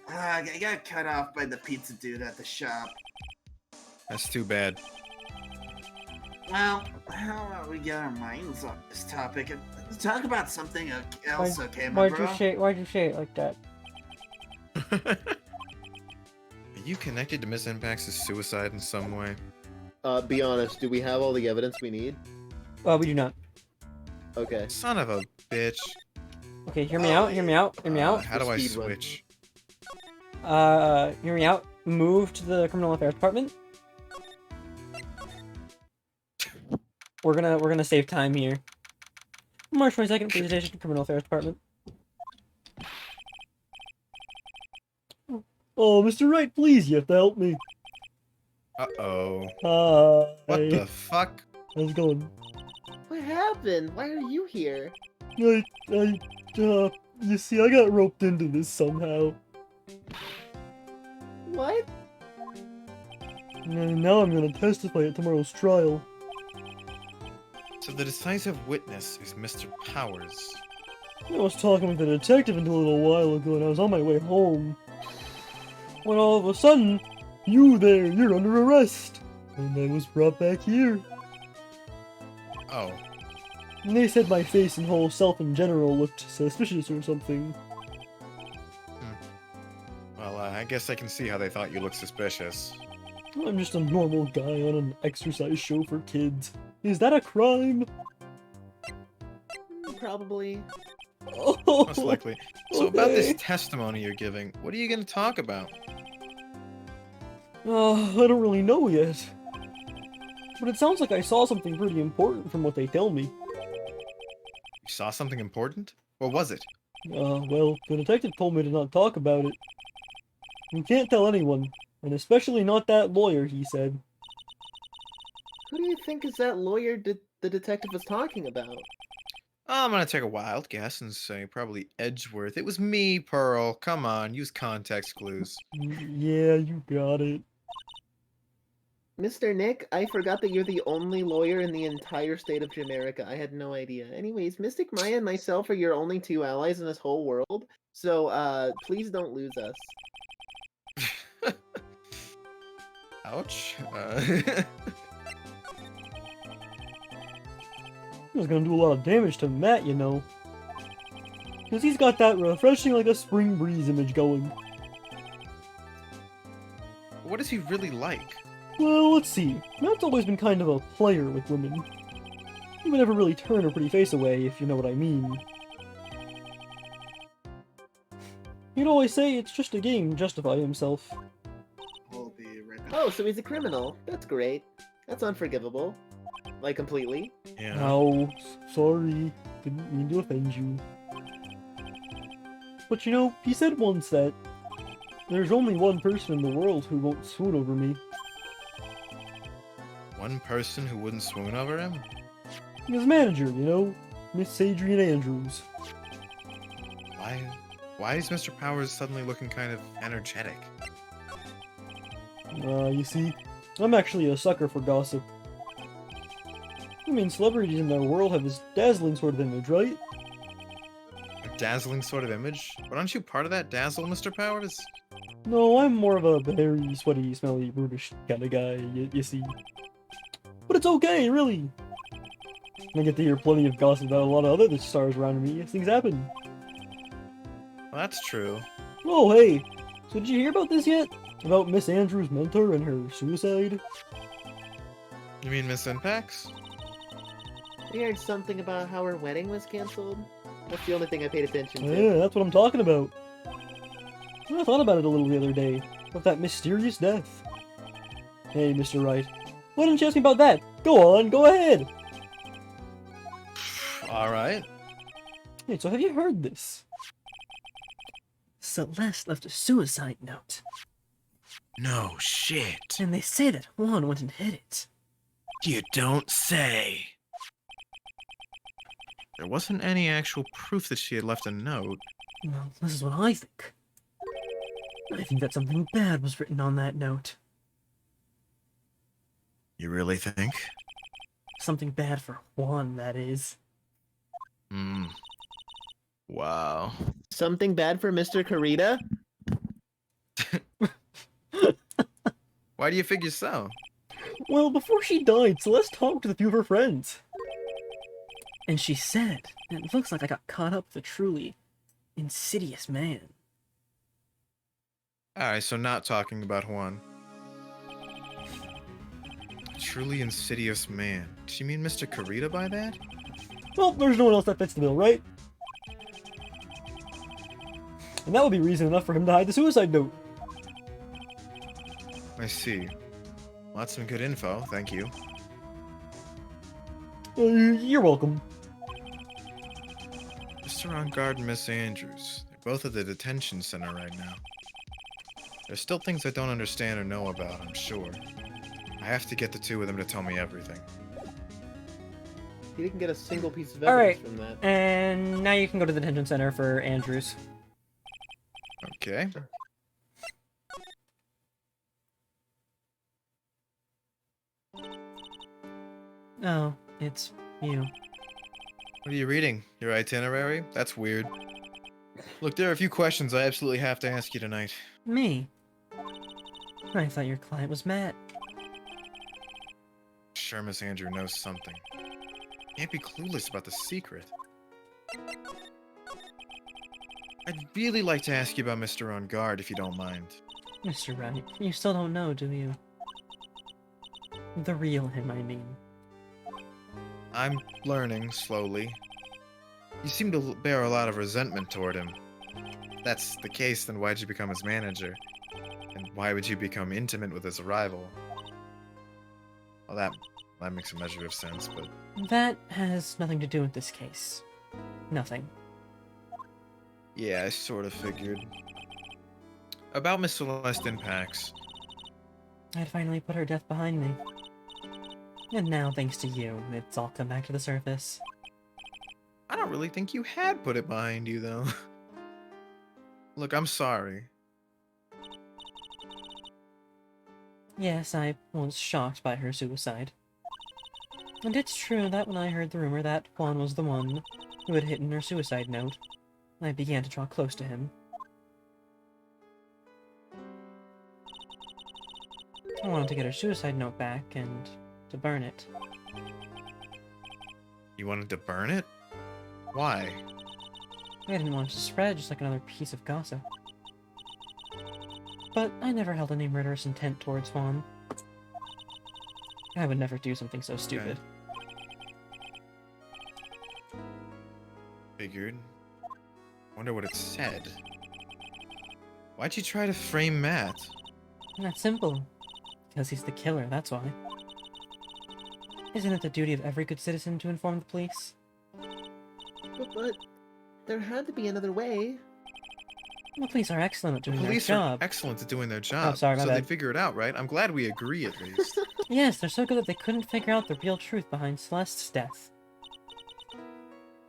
I got cut off by the pizza dude at the shop. That's too bad. Well, how about we get our minds off this topic and talk about something else, okay, my Why'd bro? you say it like that? Are you connected to Miss Impacts' suicide in some way? Be honest, do we have all the evidence we need? We do not. Okay. Son of a bitch. Okay, hear me out, hear me out, hear me out. How do I Speed run. switch? Hear me out. Move to the criminal affairs department. We're gonna save time here. March 22nd, police station, criminal affairs department. Oh, Mr. Wright, please, you have to help me. Uh-oh. What Hi. the fuck? How's it going? What happened? Why are you here? You see, I got roped into this somehow. What? And now I'm gonna testify at tomorrow's trial. So the decisive witness is Mr. Powers. I was talking with the detective until a little while ago, and I was on my way home. When all of a sudden, you're under arrest. And I was brought back here. Oh. And they said my face and whole self in general looked suspicious or something. Well, I guess I can see how they thought you looked suspicious. I'm just a normal guy on an exercise show for kids. Is that a crime? Probably. Oh, Most likely. So about okay. this testimony you're giving, what are you going to talk about? I don't really know yet. But it sounds like I saw something pretty important from what they tell me. You saw something important? What was it? Well, the detective told me to not talk about it. You can't tell anyone, and especially not that lawyer, he said. Who do you think is that lawyer the detective was talking about? I'm going to take a wild guess and say probably Edgeworth. It was me, Pearl. Come on, use context clues. Yeah, you got it. Mr. Nick, I forgot that you're the only lawyer in the entire state of Jamaica. I had no idea. Anyways, Mystic Maya and myself are your only two allies in this whole world, so please don't lose us. Ouch. I was gonna do a lot of damage to Matt, you know. Because he's got that refreshing like a spring breeze image going. What is he really like? Well, let's see. Matt's always been kind of a player with women. He would never really turn her pretty face away, if you know what I mean. He'd always say it's just a game to justify himself. I'll be right back. Oh, so he's a criminal. That's great. That's unforgivable. Like, completely. Yeah. Oh, sorry. Didn't mean to offend you. But you know, he said once that there's only one person in the world who won't swoon over me. One person who wouldn't swoon over him? His manager, you know? Miss Adrian Andrews. Why is Mr. Powers suddenly looking kind of energetic? You see, I'm actually a sucker for gossip. I mean, celebrities in their world have this dazzling sort of image, right? A dazzling sort of image? But aren't you part of that dazzle, Mr. Powers? No, I'm more of a very sweaty, smelly, brutish kind of guy, you see. But it's okay, really. I get to hear plenty of gossip about a lot of other stars around me as things happen. Well, that's true. Oh, hey! So did you hear about this yet? About Miss Andrews' mentor and her suicide? You mean Miss Impax? I heard something about how her wedding was canceled. That's the only thing I paid attention to. Yeah, that's what I'm talking about. I thought about it a little the other day, about that mysterious death. Hey, Mr. Wright, why didn't you ask me about that? Go on, go ahead! Alright. Hey, so have you heard this? Celeste left a suicide note, No shit. and they say that Juan went and hid it. You don't say. There wasn't any actual proof that she had left a note. Well, this is what I think. I think that something bad was written on that note. You really think? Something bad for Juan, that is. Hmm. Wow. Something bad for Mr. Karita? Why do you figure so? Well, before she died, Celeste talked with a few of her friends. And she said, it looks like I got caught up with a truly insidious man. Alright, so not talking about Juan. Truly insidious man. Did she mean Mr. Karita by that? Well, there's no one else that fits the bill, right? And that would be reason enough for him to hide the suicide note. I see. Well, that's some good info, thank you. You're welcome. Mr. On Guard and Miss Andrews. They're both at the detention center right now. There's still things I don't understand or know about, I'm sure. I have to get the two of them to tell me everything. You didn't get a single piece of All evidence right. from that. And now you can go to the detention center for Andrews. Okay. Oh, it's you. What are you reading? Your itinerary? That's weird. Look, there are a few questions I absolutely have to ask you tonight. Me? I thought your client was Matt. Sure, Miss Andrew knows something. Can't be clueless about the secret. I'd really like to ask you about Mr. On Guard, if you don't mind. Mr. Wright, you still don't know, do you? The real him, I mean. I'm learning, slowly. You seem to bear a lot of resentment toward him. If that's the case, then why'd you become his manager? And why would you become intimate with his rival? Well, that makes a measure of sense, but... That has nothing to do with this case. Nothing. Yeah, I sort of figured. About Miss Celeste Pax. I'd finally put her death behind me. And now, thanks to you, it's all come back to the surface. I don't really think you had put it behind you, though. Look, I'm sorry. Yes, I was shocked by her suicide. And it's true that when I heard the rumor that Juan was the one who had hidden her suicide note, I began to draw close to him. I wanted to get her suicide note back and to burn it. You wanted to burn it? Why? I didn't want it to spread just like another piece of gossip. But I never held any murderous intent towards Juan. I would never do something so stupid. Figured. Wonder what it said. Why'd you try to frame Matt? That's simple. Because he's the killer, that's why. Isn't it the duty of every good citizen to inform the police? But there had to be another way. The police are excellent at doing their Police are job. excellent at doing their job. sorry, my so bad. they figure it out, right? I'm glad we agree at least. Yes, they're so good that they couldn't figure out the real truth behind Celeste's death.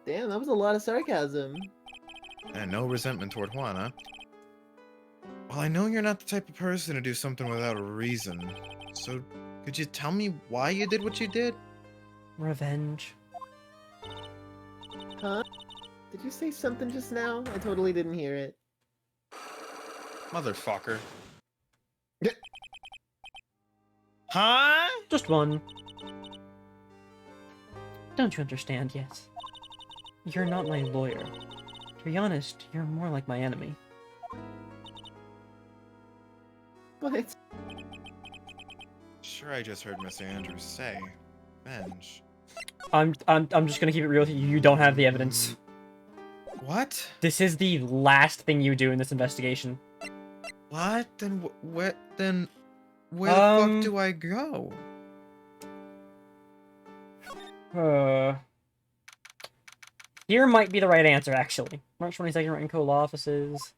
Damn, that was a lot of sarcasm. And no resentment toward Juan, huh? Well, I know you're not the type of person to do something without a reason. So, could you tell me why you did what you did? Revenge. Huh? Did you say something just now? I totally didn't hear it. Motherfucker. Huh? Just one. Don't you understand yet? You're not my lawyer. To be honest, you're more like my enemy. But Sure, I just heard Miss Andrews say. Revenge. I'm just gonna keep it real with you. You don't have the evidence. What? This is the last thing you do in this investigation. What? Then where the fuck do I go? Here might be the right answer, actually. March 22nd, Wright & Co. law offices.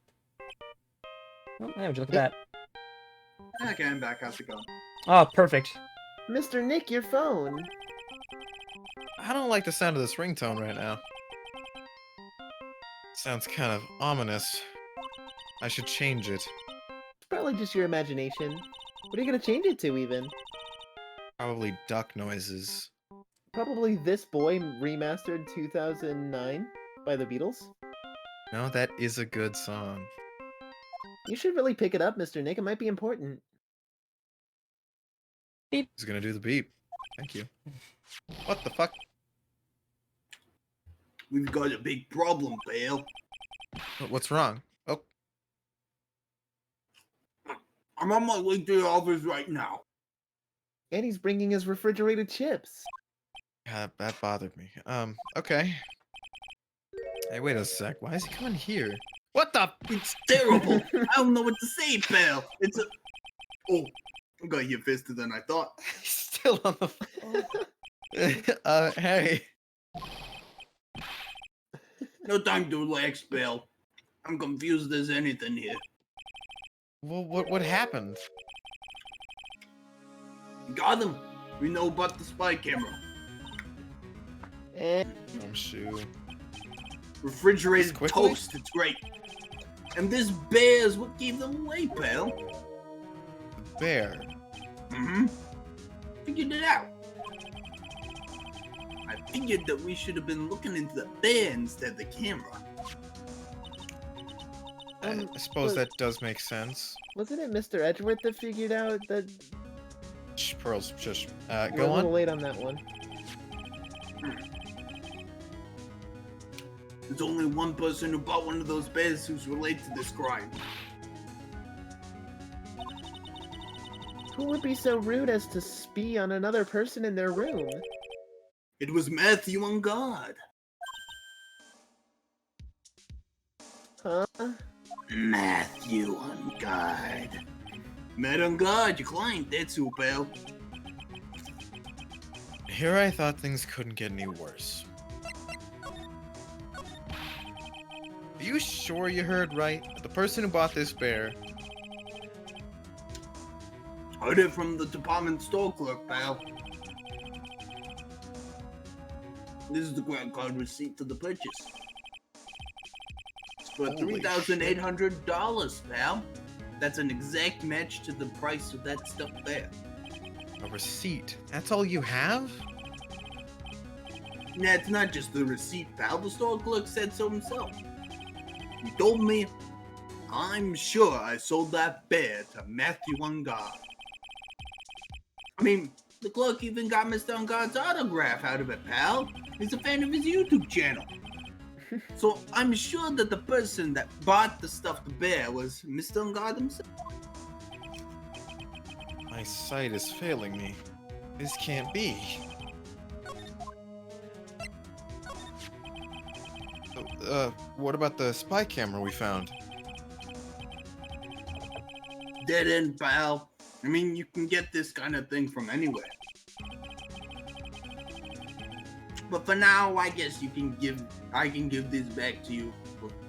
Oh, yeah, would you look at that? Okay, I'm back. How's it going? Oh, perfect. Mr. Nick, your phone. I don't like the sound of this ringtone right now. Sounds kind of ominous. I should change it. It's probably just your imagination. What are you gonna change it to, even? Probably duck noises. Probably This Boy remastered 2009 by the Beatles. No, that is a good song. You should really pick it up, Mr. Nick. It might be important. Who's gonna do the beep? Thank you. What the fuck? We've got a big problem, Bale. What's wrong? Oh, I'm on my way to the office right now. And he's bringing his refrigerated chips. Yeah, that bothered me. Okay. Hey, wait a sec. Why is he coming here? What the? It's terrible. I don't know what to say, pal. It's a. Oh, I got you faster than I thought. He's still on the phone. Hey. No time to relax, pal. I'm confused as anything here. Well, what happened? Got him. We know about the spy camera. And Oh, shoot. Refrigerated This quickly? toast. It's great. And this bear's what gave them away, pal. Bear. Mm-hmm. Figured it out. I figured that we should have been looking into the bear instead of the camera. I suppose that does make sense. wasn't it Mr. Edgeworth that figured out that Shh, Pearls, shush. we're Go a little on. late on that one? There's only one person who bought one of those bears who's related to this crime. Who would be so rude as to spy on another person in their room? It was Matthew on guard. Huh? Matthew on guard. Matt on guard, your client, that's who, pal. Here I thought things couldn't get any worse. Are you sure you heard right? The person who bought this bear. Heard it from the department store clerk, pal. This is the credit card receipt for the purchase. It's for Holy $3,800, pal. That's an exact match to the price of that stuff there. A receipt. That's all you have? Nah, it's not just the receipt, pal. The store clerk said so himself. He told me, I'm sure I sold that bear to Matthew on guard. I mean, the clerk even got Mr. Unguard's autograph out of it, pal. He's a fan of his YouTube channel. So I'm sure that the person that bought the stuffed bear was Mr. Ungard himself. My sight is failing me. This can't be. What about the spy camera we found? Dead end, pal. I mean, you can get this kind of thing from anywhere. But for now, I guess I can give this back to you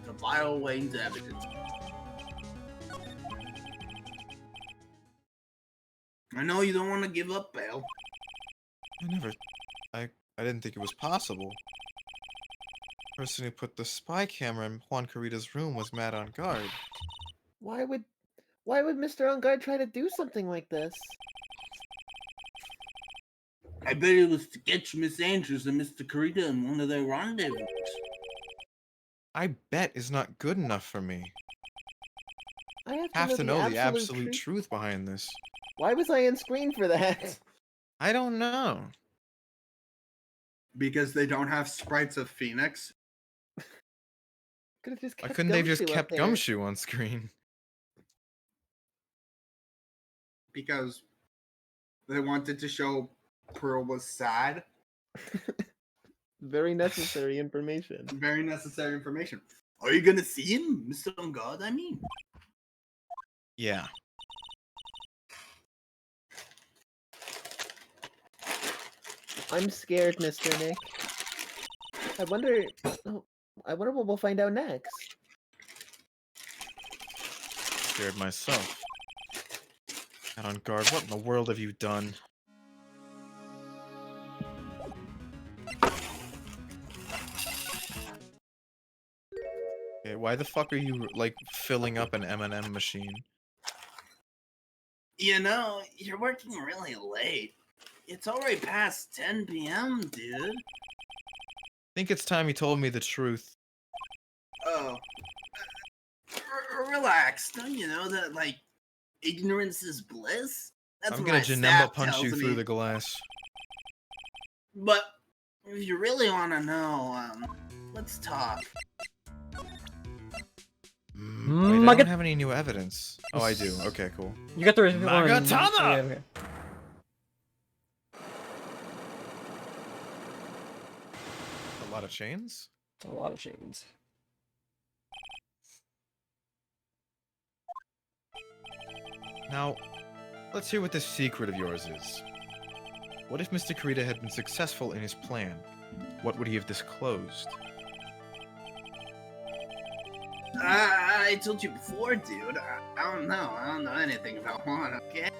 to file away into evidence. I know you don't want to give up, pal. I didn't think it was possible. The person who put the spy camera in Juan Carita's room was mad on guard. Why would Mr. On Guard try to do something like this? I bet it was to catch Miss Andrews and Mr. Carita in one of their rendezvous. I bet is not good enough for me. I Have to know the absolute truth. truth behind this. Why was I on screen for that? I don't know. Because they don't have sprites of Phoenix. Could have just Why kept couldn't they just Gumshoe up kept there. Gumshoe on screen? Because they wanted to show Pearl was sad. Very necessary information. Very necessary information. Are you gonna see him, Mr. On God? I mean, Yeah. I'm scared, Mr. Nick. I wonder what we'll find out next. Scared myself. Not on guard. What in the world have you done? Okay, why the fuck are you like filling up an M&M machine? you know, you're working really late. It's already past 10 p.m., dude. Think it's time you told me the truth. Oh. Relax. Don't you know that, like, ignorance is bliss? That's I'm what gonna my Janemba staff punch you tells through me. the glass. But if you really want to know, let's talk. Wait, I Magat- don't have any new evidence. Oh, I do. Okay, cool. You got the Magatama! Okay. lot of chains? A lot of chains. Now, let's hear what this secret of yours is. What if Mr. Kurita had been successful in his plan? What would he have disclosed? I told you before, dude. I don't know. I don't know anything about one, okay?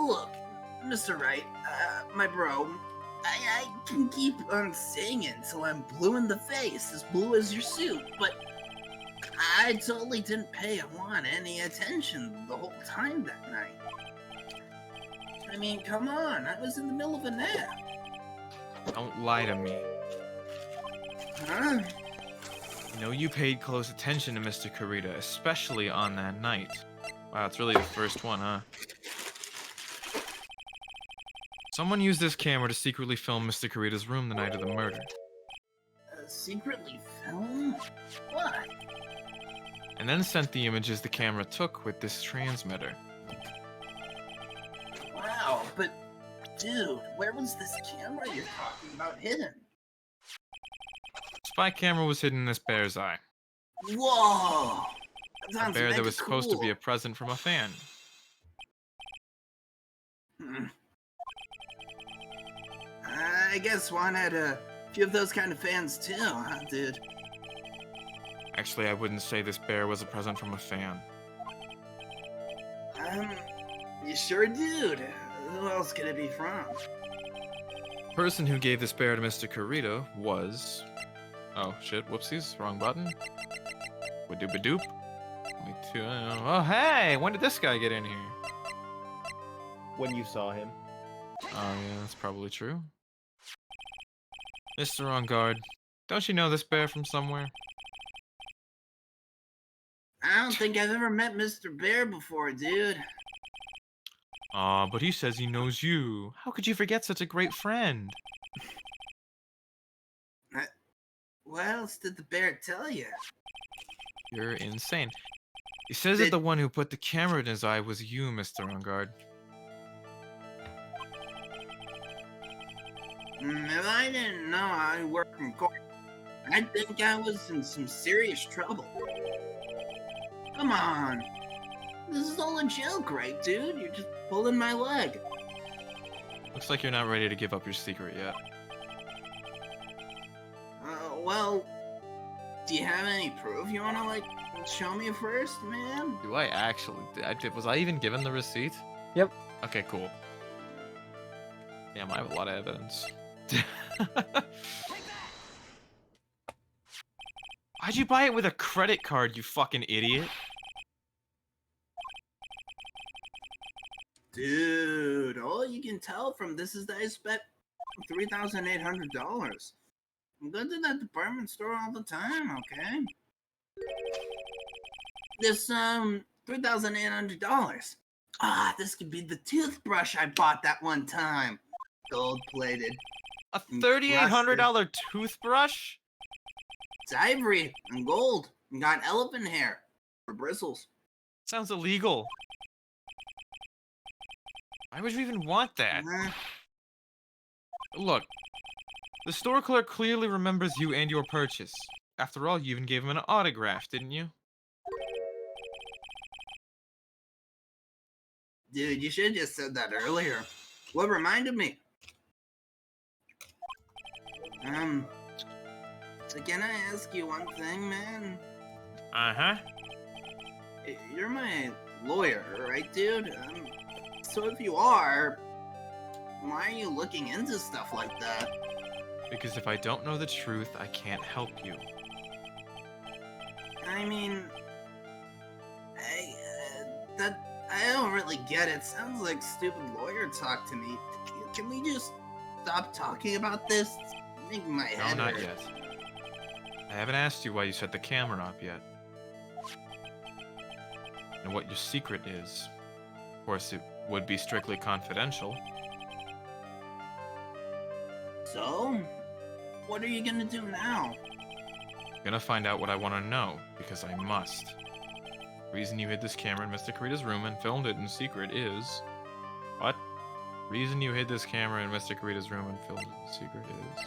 Look, Mr. Wright, my bro, I can keep on singing till I'm blue in the face, as blue as your suit, but I totally didn't pay Juan any attention the whole time that night. I mean, come on, I was in the middle of a nap. Don't lie to me. Huh? You know you paid close attention to Mr. Kurita, especially on that night. Wow, it's really the first one, huh? Someone used this camera to secretly film Mr. Kurita's room the night of the murder. Secretly film? What? And then sent the images the camera took with this transmitter. Wow, but dude, where was this camera you're talking about hidden? Spy camera was hidden in this bear's eye. Whoa! That A sounds bear that mega was supposed to be cool. a present from a fan. Hmm. I guess Juan had a few of those kind of fans too, huh, dude? Actually, I wouldn't say this bear was a present from a fan. You sure, dude? Who else could it be from? The person who gave this bear to Mr. Kurita was... Oh, shit, whoopsies, wrong button. Wadoop-a-doop. Oh, hey, when did this guy get in here? When you saw him. Oh, yeah, that's probably true. Mr. On Guard, don't you know this bear from somewhere? I don't think I've ever met Mr. Bear before, dude. Aw, but he says he knows you. How could you forget such a great friend? What else did the bear tell you? You're insane. He says that the one who put the camera in his eye was you, Mr. On Guard. If I didn't know I worked in court, I'd think I was in some serious trouble. Come on. This is all a joke, right, dude? You're just pulling my leg. Looks like you're not ready to give up your secret yet. Well, do you have any proof you wanna, like, show me first, man? Do I actually? Was I even given the receipt? Yep. Okay, cool. Damn, I have a lot of evidence. Why'd you buy it with a credit card, you fucking idiot? Dude, all you can tell from this is that I spent $3,800. I'm going to that department store all the time, okay? This, $3,800. Ah, this could be the toothbrush I bought that one time. Gold-plated. A $3,800 toothbrush? It's ivory and gold and got elephant hair for bristles. Sounds illegal. Why would you even want that? Look, the store clerk clearly remembers you and your purchase. After all, you even gave him an autograph, didn't you? Dude, you should have just said that earlier. What reminded me? So can I ask you one thing, man? Uh-huh. You're my lawyer, right, dude? So if you are, why are you looking into stuff like that? Because if I don't know the truth, I can't help you. I mean, I don't really get it. Sounds like stupid lawyer talk to me. Can we just stop talking about this? It's making my No, head not hurt. yet. I haven't asked you why you set the camera up yet. And what your secret is. Of course, it would be strictly confidential. So, what are you gonna do now? I'm gonna find out what I want to know, because I must. The reason you hid this camera in Mr. Kurita's room and filmed it in secret is... Reason you hid this camera in Mr. Karita's room and filmed the secret is.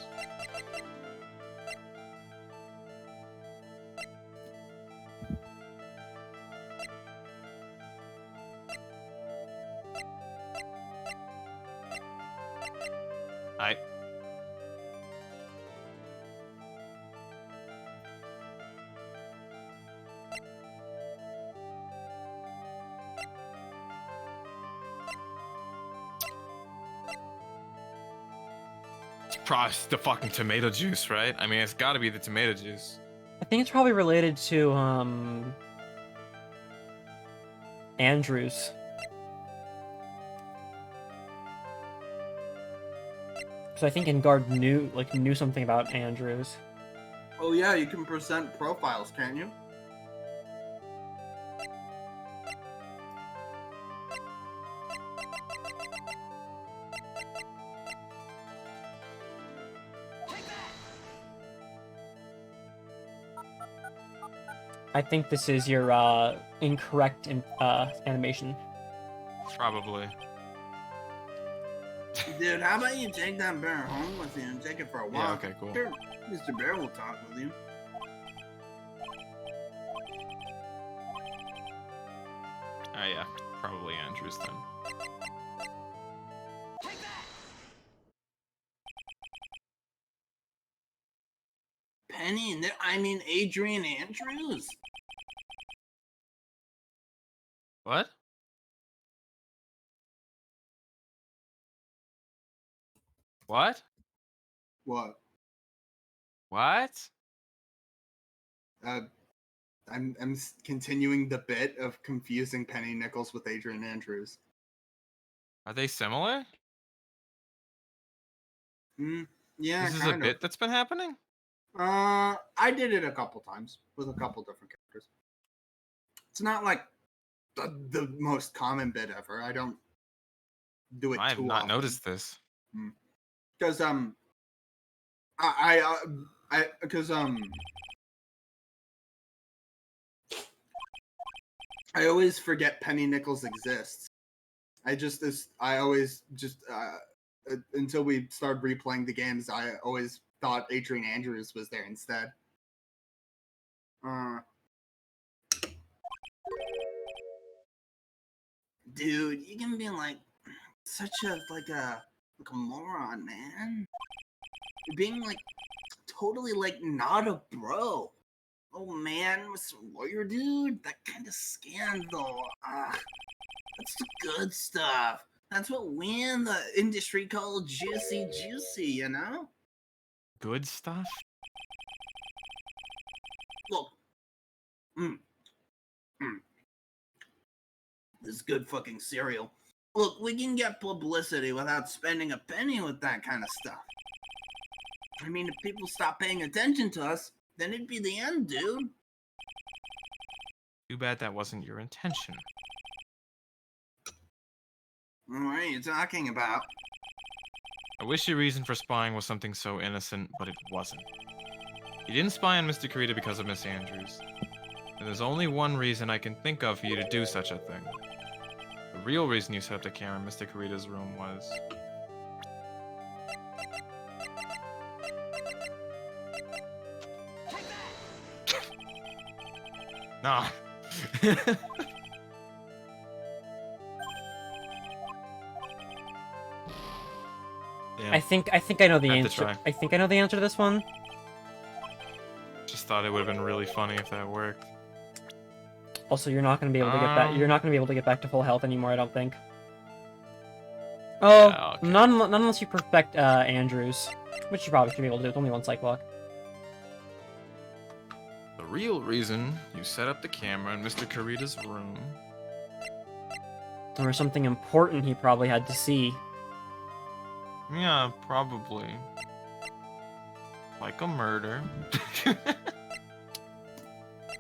Probably the fucking tomato juice, right? I mean, it's got to be the tomato juice. I think it's probably related to Andrews. Because I think Engard knew something about Andrews. Oh yeah, you can present profiles, can't you? I think this is your incorrect animation. Probably. Dude, how about you take that bear home with you and take it for a walk? Yeah, okay, cool. Sure, Mr. Bear will talk with you. Yeah, probably Andrews then. Penny, I mean Adrian Andrews. What? What? What? What? I'm continuing the bit of confusing Penny Nichols with Adrian Andrews. Are they similar? Yeah, This is a kind of. bit that's been happening? I did it a couple times with a couple different characters. It's not like the most common bit ever. I don't do it I have too not often. noticed this. Because I always forget Penny Nichols exists. I always just until we started replaying the games, I always thought Adrian Andrews was there instead. Dude, you can be like such a moron, man. You're being like totally like not a bro. Oh man, with some lawyer dude, that kind of scandal. That's the good stuff. That's what we in the industry call juicy, you know? Good stuff? Look. This is good fucking cereal. Look, we can get publicity without spending a penny with that kind of stuff. I mean, if people stop paying attention to us, then it'd be the end, dude. Too bad that wasn't your intention. What are you talking about? I wish your reason for spying was something so innocent, but it wasn't. You didn't spy on Mr. Karita because of Miss Andrews. And there's only one reason I can think of for you to do such a thing. The real reason you set up the camera in Mr. Karita's room was... Nah. Yeah, I think I know the Had to answer. try. I think I know the answer to this one. just thought it would have been really funny if that worked. Also, you're not going to be able to get back. You're not going to be able to get back to full health anymore. I don't think. Oh, Yeah, okay. not unless you perfect Andrews, which you probably should be able to do with only one psych block. The real reason you set up the camera in Mr. Karita's room... There was something important he probably had to see. Yeah, probably. Like a murder.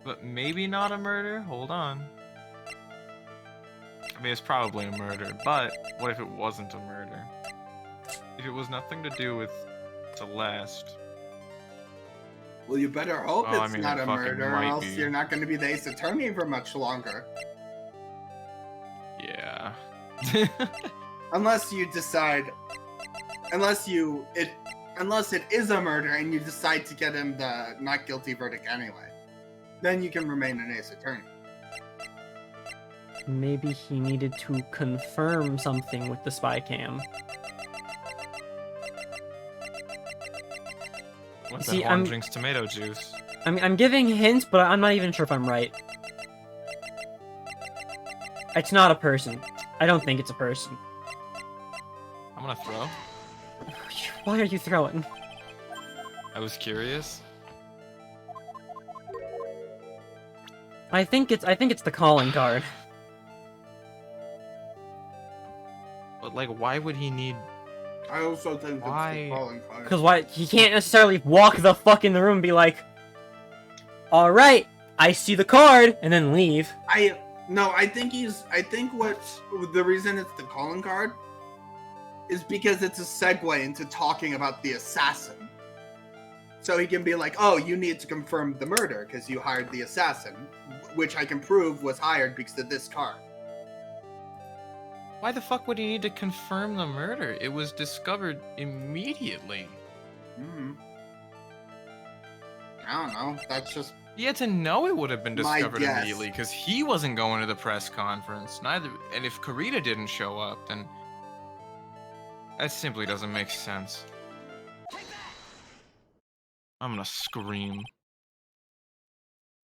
But maybe not a murder? Hold on. I mean, it's probably a murder, but what if it wasn't a murder? If it was nothing to do with Celeste? Well, you better hope Well, I it's mean, not it a fucking murder, or might else be. you're not going to be the Ace Attorney for much longer. Yeah. unless you decide, unless it is a murder and you decide to get him the not guilty verdict anyway, then you can remain an ace attorney. Maybe he needed to confirm something with the spy cam. What See, the horn I'm- drinks tomato juice? I'm giving hints, but I'm not even sure if I'm right. It's not a person. I don't think it's a person. I'm gonna throw. Why are you throwing? I was curious. I think it's the calling card. But like, why would he need? I also think it's Why? the calling card. Because why he can't necessarily walk the fuck in the room and be like, all right, I see the card, and then leave. I think what the reason it's the calling card is because it's a segue into talking about the assassin. So he can be like, oh, you need to confirm the murder because you hired the assassin, which I can prove was hired because of this card. Why the fuck would he need to confirm the murder? It was discovered immediately. I don't know. That's just He had to know it would have been My discovered guess. immediately because he wasn't going to the press conference. Neither, and if Karita didn't show up, then that simply doesn't make sense. I'm gonna scream.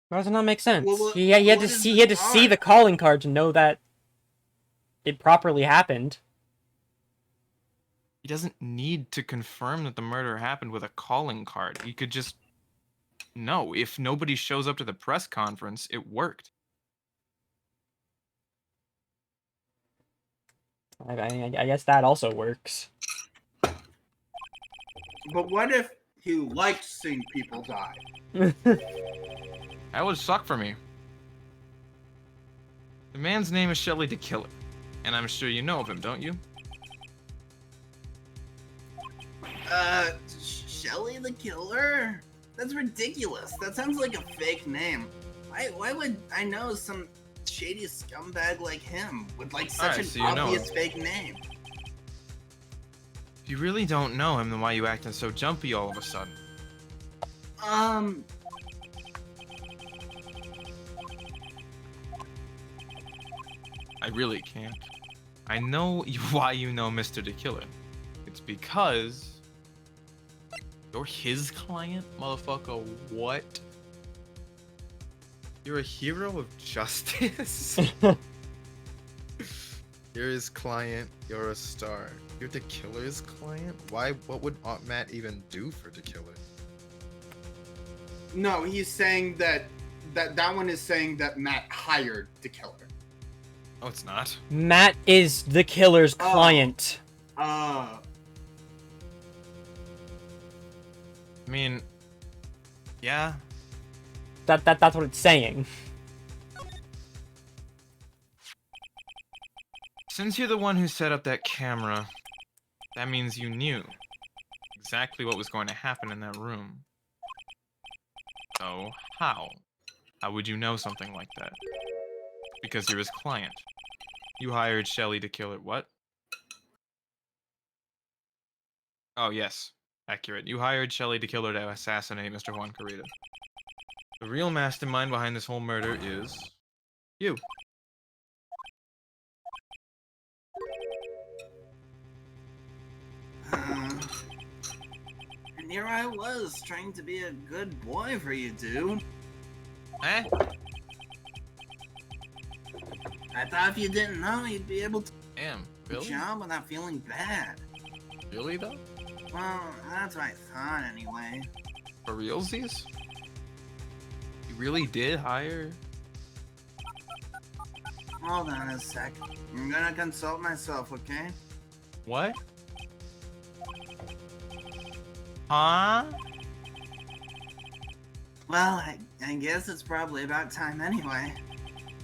Why does it not make sense? Well, he had what to is see the he had to see card? the calling card to know that it properly happened. He doesn't need to confirm that the murder happened with a calling card. He could just know. If nobody shows up to the press conference, it worked. I guess that also works. But what if he liked seeing people die? That would suck for me. The man's name is Shelley the Killer, and I'm sure you know of him, don't you? Shelley the Killer? That's ridiculous. That sounds like a fake name. Why would I know some shady scumbag like him with like such Alright, an so you know obvious him. fake name? If you really don't know him, then why are you acting so jumpy all of a sudden? I really can't. I know why you know Mr. the Killer. It's because you're his client, motherfucker. What? You're a hero of justice? You're his client. You're a star. You're the killer's client? Why? What would Aunt Matt even do for the killer? No, he's saying that one is saying that Matt hired the killer. Oh, it's not. Matt is the killer's Oh. client. I mean, yeah. That's what it's saying. Since you're the one who set up that camera, that means you knew exactly what was going to happen in that room. So, how? How would you know something like that? Because you're his client. You hired Shelley to kill it. What? Oh, yes. Accurate. You hired Shelley to kill her to assassinate Mr. Juan Carita. The real mastermind behind this whole murder is you. And here I was trying to be a good boy for you, dude. Eh? I thought if you didn't know, you'd be able to Damn. do Really? your job without feeling bad. Really, though? Well, that's what I thought anyway. For realsies? You really did hire? Hold on a sec. I'm gonna consult myself, okay? What? Huh? Well, I guess it's probably about time anyway.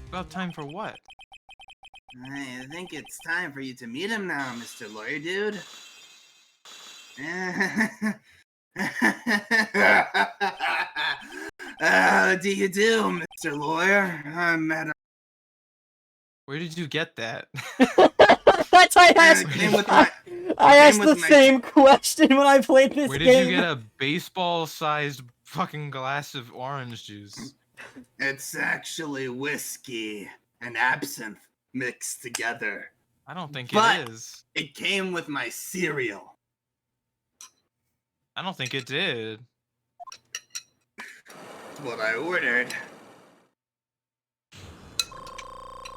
About time for what? I think it's time for you to meet him now, Mr. Lawyer Dude. How do you do, Mr. Lawyer? I'm at Where did you get that? What? What? I asked. It came with my. I came asked with the my- same question when I played this Where did game. you get a baseball-sized fucking glass of orange juice? It's actually whiskey and absinthe mixed together. I don't think But- it is. It came with my cereal. I don't think it did. It's what I ordered.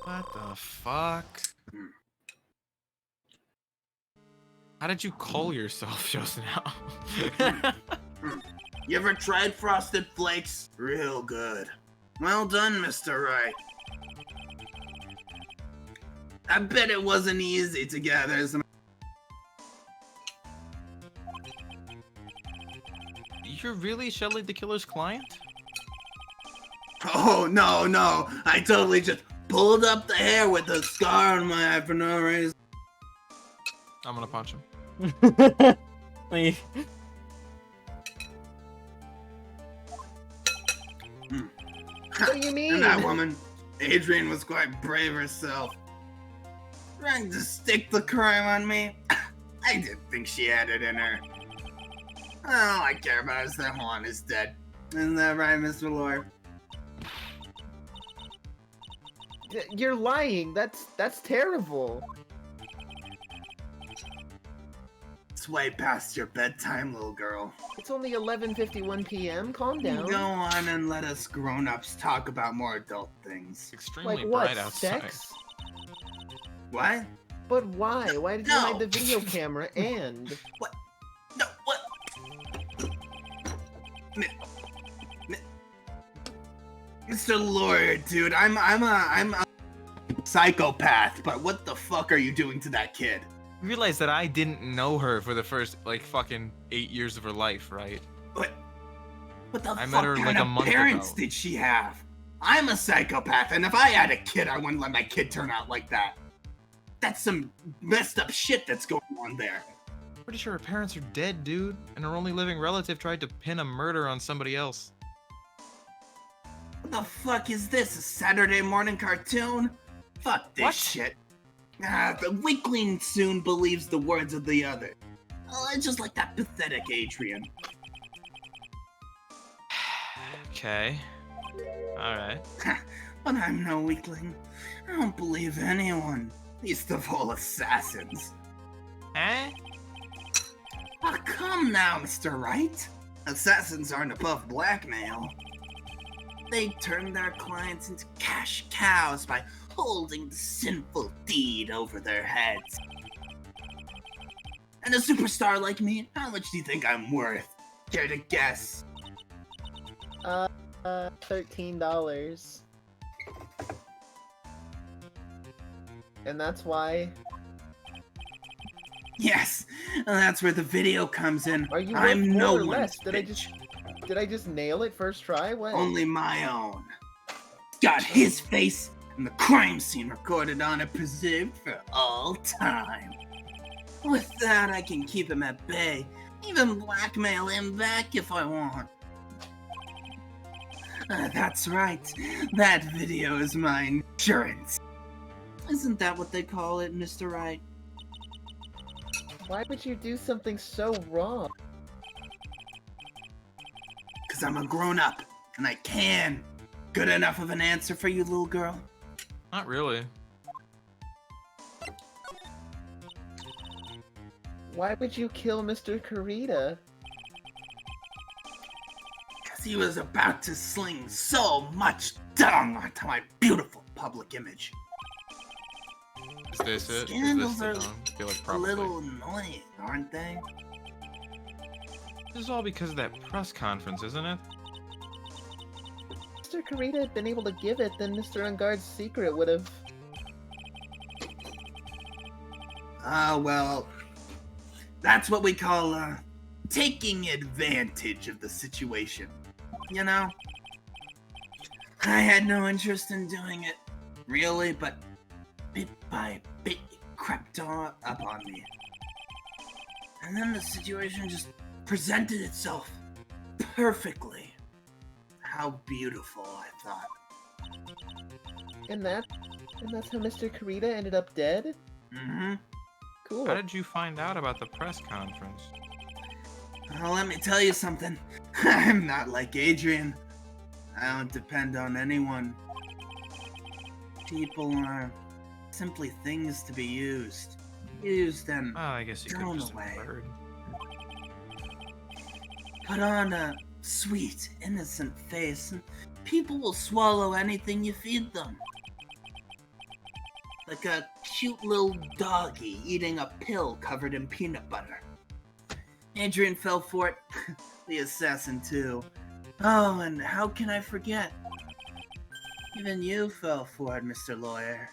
What the fuck? How did you call yourself just now? You ever tried Frosted Flakes? Real good. Well done, Mr. Wright. I bet it wasn't easy to gather some. You're really Shelly the Killer's client? Oh, no. I totally just pulled up the hair with a scar on my eye for no reason. I'm gonna punch him. Like, What do you mean? And that woman, Adrian, was quite brave herself. Trying to stick the crime on me. I didn't think she had it in her. All I care about is that Juan is dead. Isn't that right, Mr. Lord? You're lying. That's terrible. It's way past your bedtime, little girl. It's only 11:51 p.m. Calm down. Go on and let us grown-ups talk about more adult things. It's extremely Like what? bright outside. Sex? What? But why? Why did you No. hide the video camera and? No, what? Mr. Lord, dude, I'm a psychopath, but what the fuck are you doing to that kid? You realize that I didn't know her for the first, like, fucking 8 years of her life, right? What the I fuck met her, kind like, a of month parents ago. did she have? I'm a psychopath, and if I had a kid, I wouldn't let my kid turn out like that. That's some messed up shit that's going on there. Pretty sure her parents are dead, dude, and her only living relative tried to pin a murder on somebody else. What the fuck is this? A Saturday morning cartoon? Fuck this What? shit. The weakling soon believes the words of the other. Just like that pathetic Adrian. Okay. Alright. But I'm no weakling. I don't believe anyone. Least of all assassins. Eh? Oh, come now, Mr. Wright. Assassins aren't above blackmail. They turn their clients into cash cows by holding the sinful deed over their heads. And a superstar like me, how much do you think I'm worth? Care to guess? $13. And that's why. Yes, and that's where the video comes in. Are you I'm worth more no or one's less? bitch. Did I just nail it first try? What? Only my own. Got his face and the crime scene recorded on it, preserved for all time. With that, I can keep him at bay, even blackmail him back if I want. That's right. That video is my insurance. Isn't that what they call it, Mr. Wright? Why would you do something so wrong? Because I'm a grown-up, and I can. Good enough of an answer for you, little girl? Not really. Why would you kill Mr. Kurita? Because he was about to sling so much dung onto my beautiful public image. Is this it? Scandals Is this are the dome? I feel like A probably. little annoying, aren't they? This is all because of that press conference, isn't it? If Mr. Kurita had been able to give it, then Mr. Ungard's secret would have. Well, that's what we call, taking advantage of the situation. You know? I had no interest in doing it, really, but bit by bit it crept up on me. And then the situation just presented itself perfectly. How beautiful, I thought. And that's how Mr. Kurita ended up dead? Mm-hmm. Cool. How did you find out about the press conference? Well, let me tell you something. I'm not like Adrian. I don't depend on anyone. People are simply things to be used. Used and Oh, I guess you could thrown just away. inferred. Put on a sweet, innocent face, and people will swallow anything you feed them. Like a cute little doggy eating a pill covered in peanut butter. Adrian fell for it. The assassin, too. Oh, and how can I forget? Even you fell for it, Mr. Lawyer.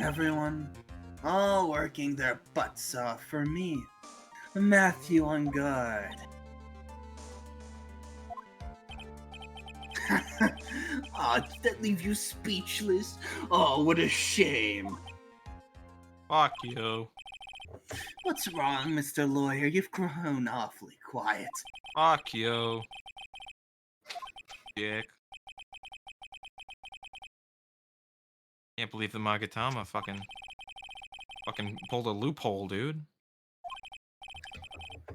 Everyone, all working their butts off for me. Matthew on guard. Aw, did that leave you speechless? Oh, what a shame. Fuck you. What's wrong, Mr. Lawyer? You've grown awfully quiet. Fuck you. Dick. Can't believe the Magatama fucking pulled a loophole, dude.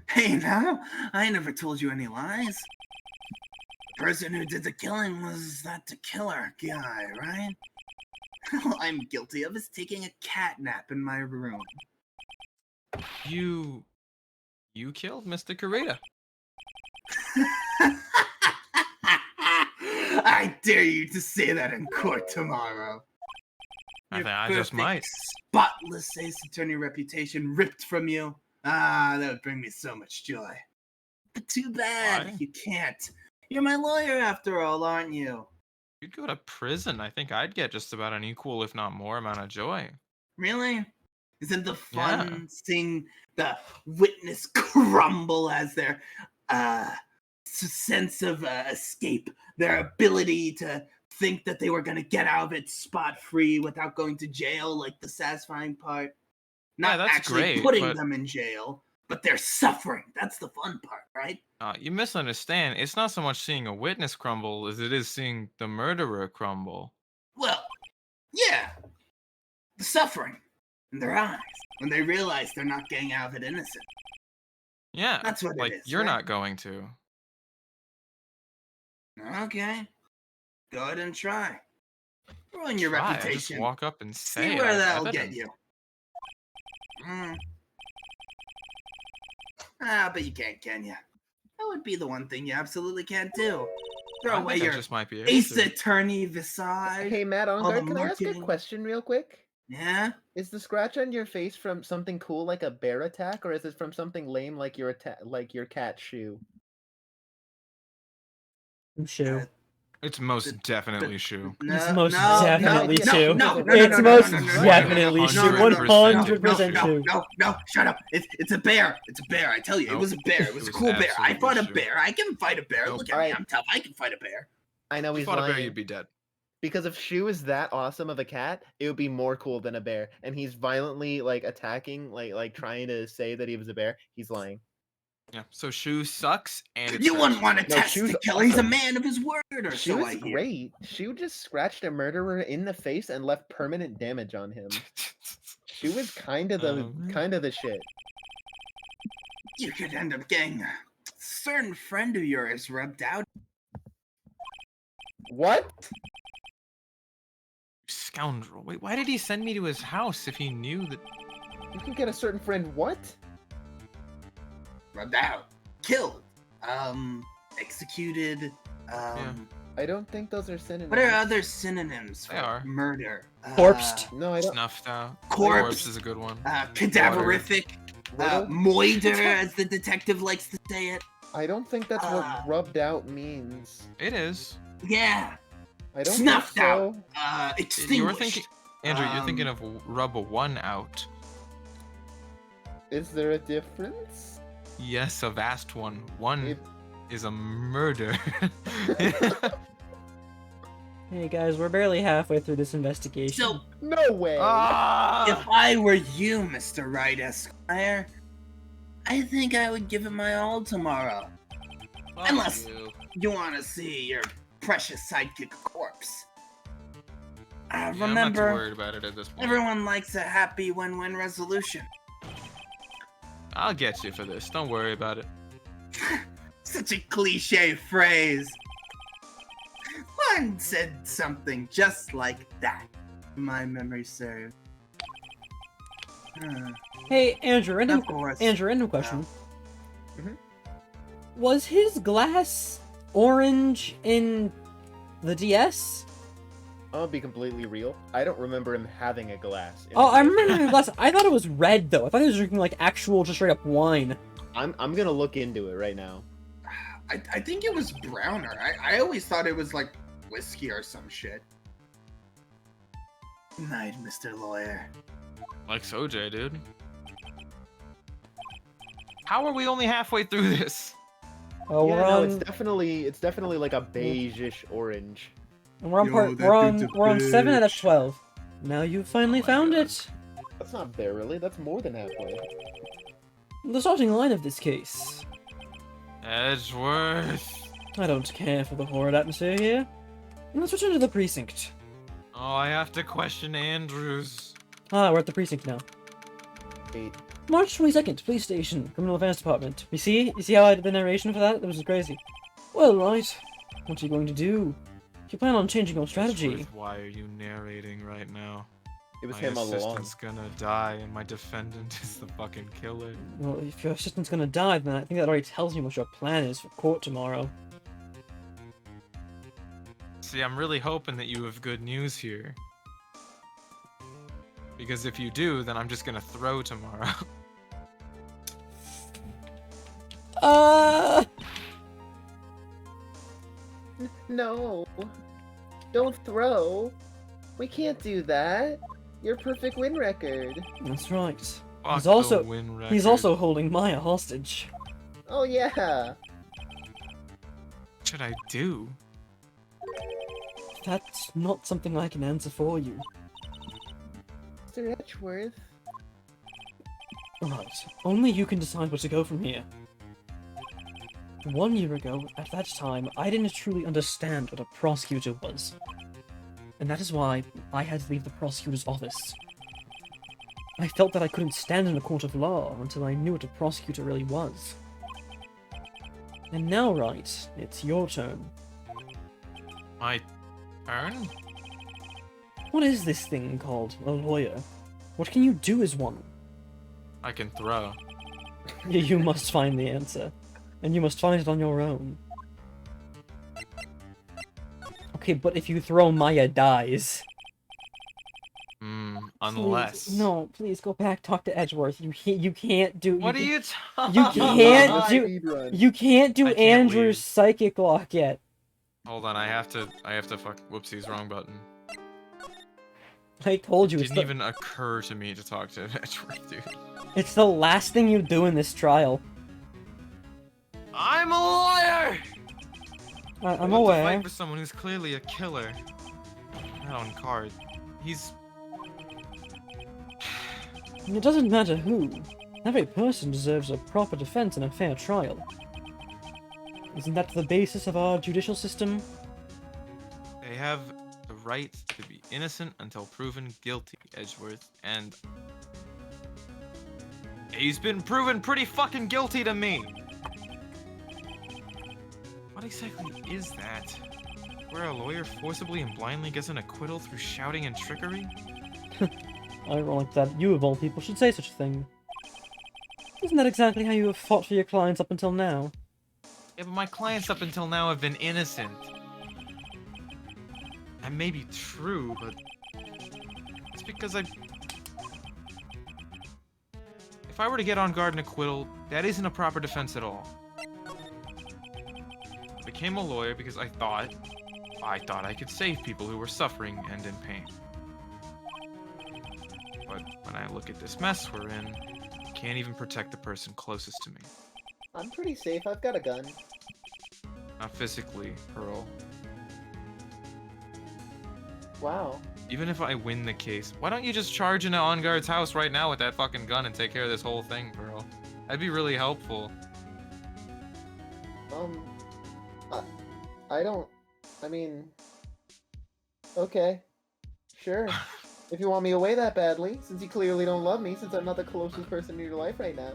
Hey now, I never told you any lies. The person who did the killing was that the killer guy, right? All I'm guilty of is taking a cat nap in my room. You killed Mr. Kurita. I dare you to say that in court tomorrow. I Your think I just perfect, might. spotless ace attorney reputation ripped from you. Ah, that would bring me so much joy. But too bad, Why? you can't. You're my lawyer after all, aren't you? You'd go to prison. I think I'd get just about an equal, if not more, amount of joy. Really? Isn't the Yeah. fun seeing the witness crumble as their sense of escape, their ability to think that they were going to get out of it spot-free without going to jail, like the satisfying part? Not that's actually great, putting but- them in jail, but they're suffering. That's the fun part, right? You misunderstand. It's not so much seeing a witness crumble as it is seeing the murderer crumble. Well, yeah. The suffering in their eyes when they realize they're not getting out of it innocent. Yeah, That's what like it is. you're right? not going to. Okay. Go ahead and try. Ruin your Try, I just reputation. walk up and say See it. where I have that'll get evidence. you. But you can't, can you? That would be the one thing you absolutely can't do. Throw I away think I your just might be able ace to. attorney visage. Hey, Matt all the Onguard, can I ask a marketing. question real quick? Yeah? Is the scratch on your face from something cool like a bear attack, or is it from something lame like your cat shoe? Shoe. It's most definitely shoe. It's No, most no, definitely no, shoe. No, no, no, It's no, no, most no, no, no, no, definitely no, shoe. no, no, no, no, 100% no, shoe. no, shut up. It's a bear. It's a bear. I tell you, it Nope. was a bear. It was a It was cool bear. I absolutely fought a shoe. bear. I can fight a bear. Nope. Look at me. Alright. I'm tough. I can fight a bear. I know If you he's fought a bear, lying. you'd be dead. Because if Shu is that awesome of a cat, it would be more cool than a bear. And he's violently like attacking, like trying to say that he was a bear. He's lying. Yeah. So shoe sucks, and it's You wouldn't want to No, test Shu's the killer. He's a awesome. man of his word, or Shu so I is hear. great. Shu just scratched a murderer in the face and left permanent damage on him. Shu is kind of the shit. You could end up getting a certain friend of yours rubbed out. What? Scoundrel. Wait, why did he send me to his house if he knew that? You can get a certain friend. What? Rubbed out. Killed. Executed. I don't think those are synonyms. What are other synonyms for They are. murder? Corpsed. No, I don't. Snuffed out. Corpse. Corpse is a good one. Cadaverific. Riddle? Moider, as the detective likes to say it. I don't think that's what rubbed out means. It is. Yeah. I don't Snuffed think so. out. You Extinguished. were thinking, Andrew. You're thinking of rub a one out. Is there a difference? Yes, a vast one. One It- is a murder. Hey guys, we're barely halfway through this investigation. So, No way. Ah! if I were you, Mr. Wright Esquire, I think I would give it my all tomorrow. Fuck Unless- you. You want to see your precious sidekick corpse. Yeah, I'm not too remember, worried about it at this point. everyone likes a happy win-win resolution. I'll get you for this. Don't worry about it. Such a cliche phrase. One said something just like that. My memory serves. Hey, Andrew, random, Of course. random question. Mhm. Was his glass orange in the DS? I'll be completely real. I don't remember him having a glass. in Oh, the I DS. remember the glass. I thought it was red though. I thought he was drinking like actual, just straight up wine. I'm gonna look into it right now. I think it was browner. I always thought it was like whiskey or some shit. Night, Mr. Lawyer. Like OJ, dude. How are we only halfway through this? Oh, yeah, we're no, on. it's definitely like a beige-ish orange. We're on Yo, part. that We're on. dude's a We're on 7 out of bitch. 12. Now you finally Oh my found God. it. That's not barely. That's more than halfway. The starting line of this case. Edgeworth. I don't care for the horrid atmosphere here. Let's return to the precinct. Oh, I have to question Andrews. Ah, we're at the precinct now. Wait, March 22nd, police station, criminal affairs department. You see how I did the narration for that? That was crazy. Well, right. What are you going to do? If you plan on changing your strategy. Edgeworth, why are you narrating right now? it was My him all along. assistant's gonna die, and my defendant is the fucking killer. Well, if your assistant's gonna die, then I think that already tells me what your plan is for court tomorrow. See, I'm really hoping that you have good news here. Because if you do, then I'm just gonna throw tomorrow. No, don't throw. We can't do that. Your perfect win record. That's right. Fuck He's the also- win He's record. also holding Maya hostage. Oh yeah. What should I do? That's not something I can answer for you. Mr. Edgeworth. Right. Only you can decide where to go from here. 1 year ago, at that time, I didn't truly understand what a prosecutor was. And that is why I had to leave the prosecutor's office. I felt that I couldn't stand in a court of law until I knew what a prosecutor really was. And now, Wright, it's your turn. My turn? What is this thing called a lawyer? What can you do as one? I can throw. You must find the answer. And you must find it on your own. Okay, but if you throw, Maya dies. Unless. Please, no, please go back, talk to Edgeworth. You can't do. What are you you talking you can't about? do- Speedrun. You can't do I can't Andrew's leave. psychic lock yet. Hold on, I have to fuck. Whoopsies, wrong button. I told you, Didn't even occur to me to talk to Edgeworth, dude. it's the last thing you do in this trial. I'm a lawyer! I'm I want to aware. fight for someone who's clearly a killer. Not on card. He's. It doesn't matter who. Every person deserves a proper defense and a fair trial. Isn't that the basis of our judicial system? They have the right to be innocent until proven guilty, Edgeworth, and. He's been proven pretty fucking guilty to me! What exactly is that? Where a lawyer forcibly and blindly gets an acquittal through shouting and trickery? Ironic that you, of all people, should say such a thing. Isn't that exactly how you have fought for your clients up until now? Yeah, but my clients up until now have been innocent. That may be true, but it's because If I were to get on guard and acquittal, that isn't a proper defense at all. I became a lawyer because I thought I could save people who were suffering and in pain. But when I look at this mess we're in, I can't even protect the person closest to me. I'm pretty safe. I've got a gun. Not physically, Pearl. Wow. Even if I win the case, why don't you just charge into On Guard's house right now with that fucking gun and take care of this whole thing, Pearl? That'd be really helpful. I don't. I mean. Okay. Sure. If you want me away that badly, since you clearly don't love me, since I'm not the closest person in your life right now.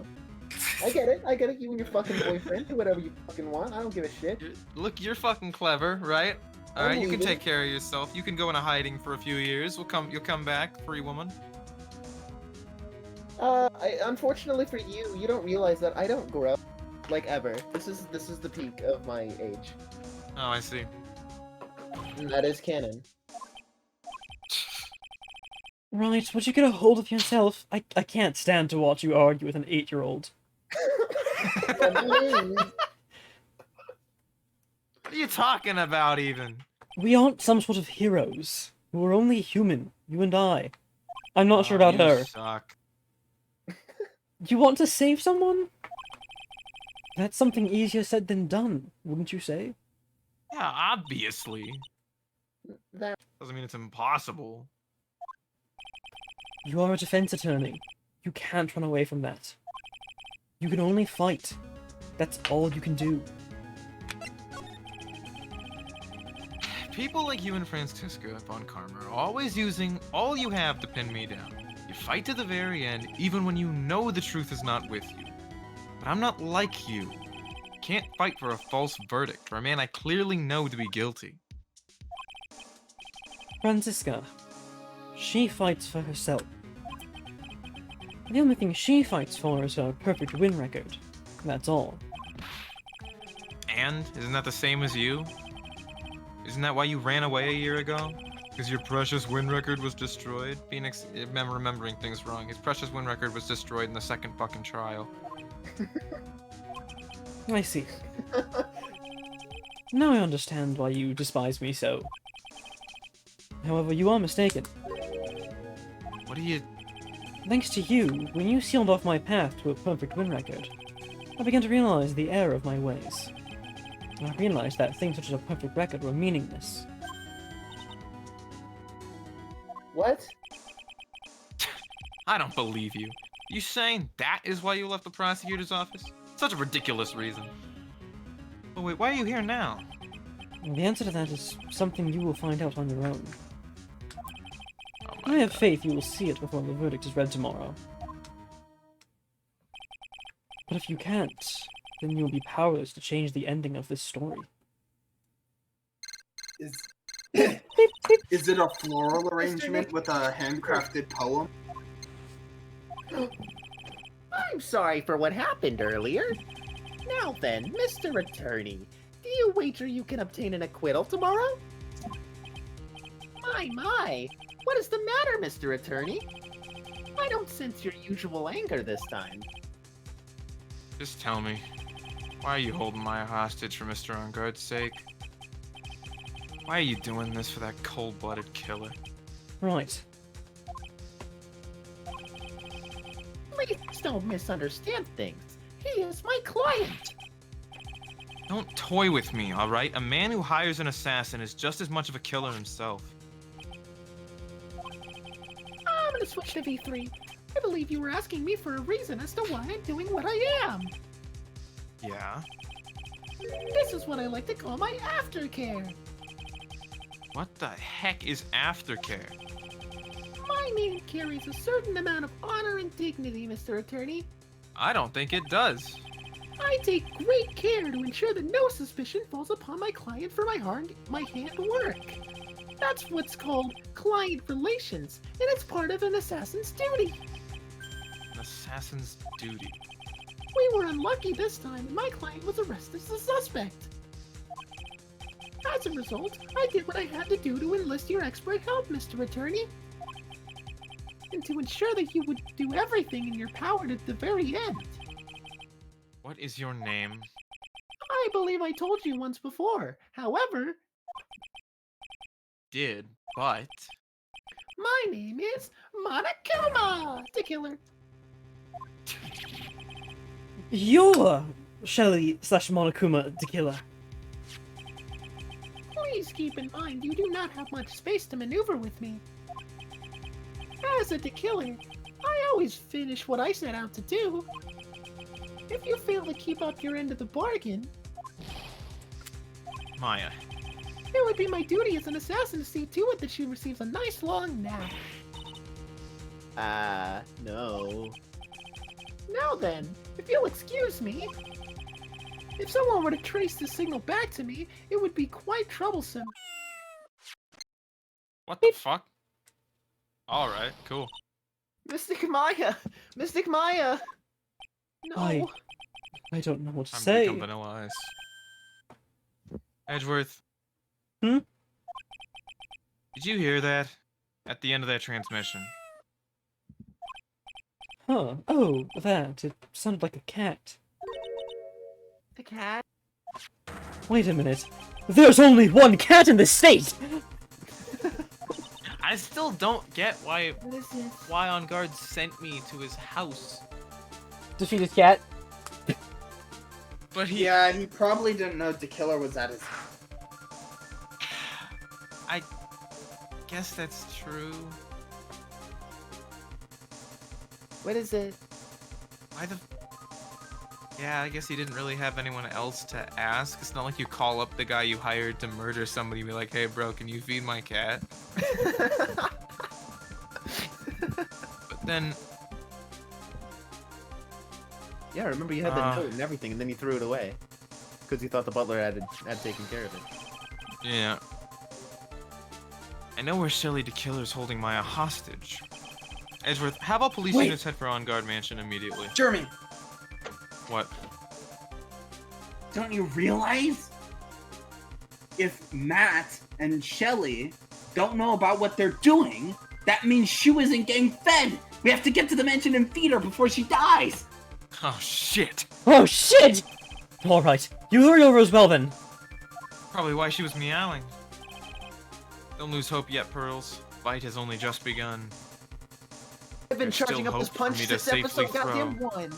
I get it. You and your fucking boyfriend. Do whatever you fucking want. I don't give a shit. Look, you're fucking clever, right? All I'm right, you can leaving. take care of yourself. You can go into hiding for a few years. You'll come back, free woman. Unfortunately for you, you don't realize that I don't grow, like ever. This is the peak of my age. Oh, I see. And that is canon. Right, would you get a hold of yourself? I can't stand to watch you argue with an 8-year-old. What are you talking about, even? We aren't some sort of heroes. We're only human, you and I. I'm not sure about you her. Suck. You want to save someone? That's something easier said than done, wouldn't you say? Yeah, obviously. That Doesn't mean it's impossible. You are a defense attorney. You can't run away from that. You can only fight. That's all you can do. People like you and Francisca up on Karma are always using all you have to pin me down. You fight to the very end, even when you know the truth is not with you. But I'm not like you. Can't fight for a false verdict for a man I clearly know to be guilty. Francisca. She fights for herself. The only thing she fights for is her perfect win record. That's all. And? Isn't that the same as you? Isn't that why you ran away a year ago? Because your precious win record was destroyed? Phoenix, I'm remembering things wrong. His precious win record was destroyed in the second fucking trial. I see. Now I understand why you despise me so. However, you are mistaken. What do you... Thanks to you, when you sealed off my path to a perfect win record, I began to realize the error of my ways. I realized that things such as a perfect record were meaningless. what? I don't believe you. You saying that is why you left the prosecutor's office? Such a ridiculous reason. Oh wait, why are you here now? The answer to that is something you will find out on your own. Oh I my have God. faith you will see it before the verdict is read tomorrow. But if you can't, then you will be powerless to change the ending of this story. Is is it a floral arrangement with a handcrafted poem? I'm sorry for what happened earlier. Now then, Mr. Attorney, do you wager you can obtain an acquittal tomorrow? My, what is the matter, Mr. Attorney? I don't sense your usual anger this time. Just tell me, why are you holding Maya hostage for Mr. On Guard's sake? Why are you doing this for that cold-blooded killer? Right. Please don't misunderstand things. He is my client. Don't toy with me, alright? A man who hires an assassin is just as much of a killer himself. I'm gonna switch to V3. I believe you were asking me for a reason as to why I'm doing what I am. Yeah? This is what I like to call my aftercare. What the heck is aftercare? My name carries a certain amount of honor and dignity, Mr. Attorney. I don't think it does. I take great care to ensure that no suspicion falls upon my client for my hand work. That's what's called client relations, and it's part of an assassin's duty. An assassin's duty. We were unlucky this time, and my client was arrested as a suspect. As a result, I did what I had to do to enlist your expert help, Mr. Attorney. And to ensure that you would do everything in your power to the very end. What is your name? I believe I told you once before. However, Did, but... my name is Monokuma, the killer. You're Shelly/Monokuma the killer. Please keep in mind you do not have much space to maneuver with me. As a killer, I always finish what I set out to do. If you fail to keep up your end of the bargain, Maya, It would be my duty as an assassin to see to it that she receives a nice long nap. No. Now then, if you'll excuse me, if someone were to trace the signal back to me, it would be quite troublesome. What the fuck? Alright, cool. Mystic Maya! Mystic Maya! No. I don't know what to Time to say. become Vanilla Ice. Edgeworth. Hmm? Did you hear that? At the end of that transmission. Huh. Oh, that. It sounded like a cat. The cat? Wait a minute. There's only one cat in this state! I still don't get why What is this? On Guard sent me to his house. Defeat his cat. But he Yeah, he probably didn't know the killer was at his. I guess that's true. What is it? Why the Yeah, I guess he didn't really have anyone else to ask. It's not like you call up the guy you hired to murder somebody and be like, hey bro, can you feed my cat? But then Yeah, I remember you had the note and everything, and then you threw it away. Because you thought the butler had taken care of it. yeah. I know where Shelly the Killer's holding Maya hostage. Edgeworth, how about police Wait. units head for On Guard Mansion immediately? Jeremy, What? don't you realize? If Matt and Shelly don't know about what they're doing, that means Shu isn't getting fed! We have to get to the mansion and feed her before she dies! Oh shit! Oh shit! Alright, you hurry over as well then. Probably why she was meowing. Don't lose hope yet, Pearls. Fight has only just begun. I've been There's still charging up this hope for punch me to since safely episode goddamn throw. 1.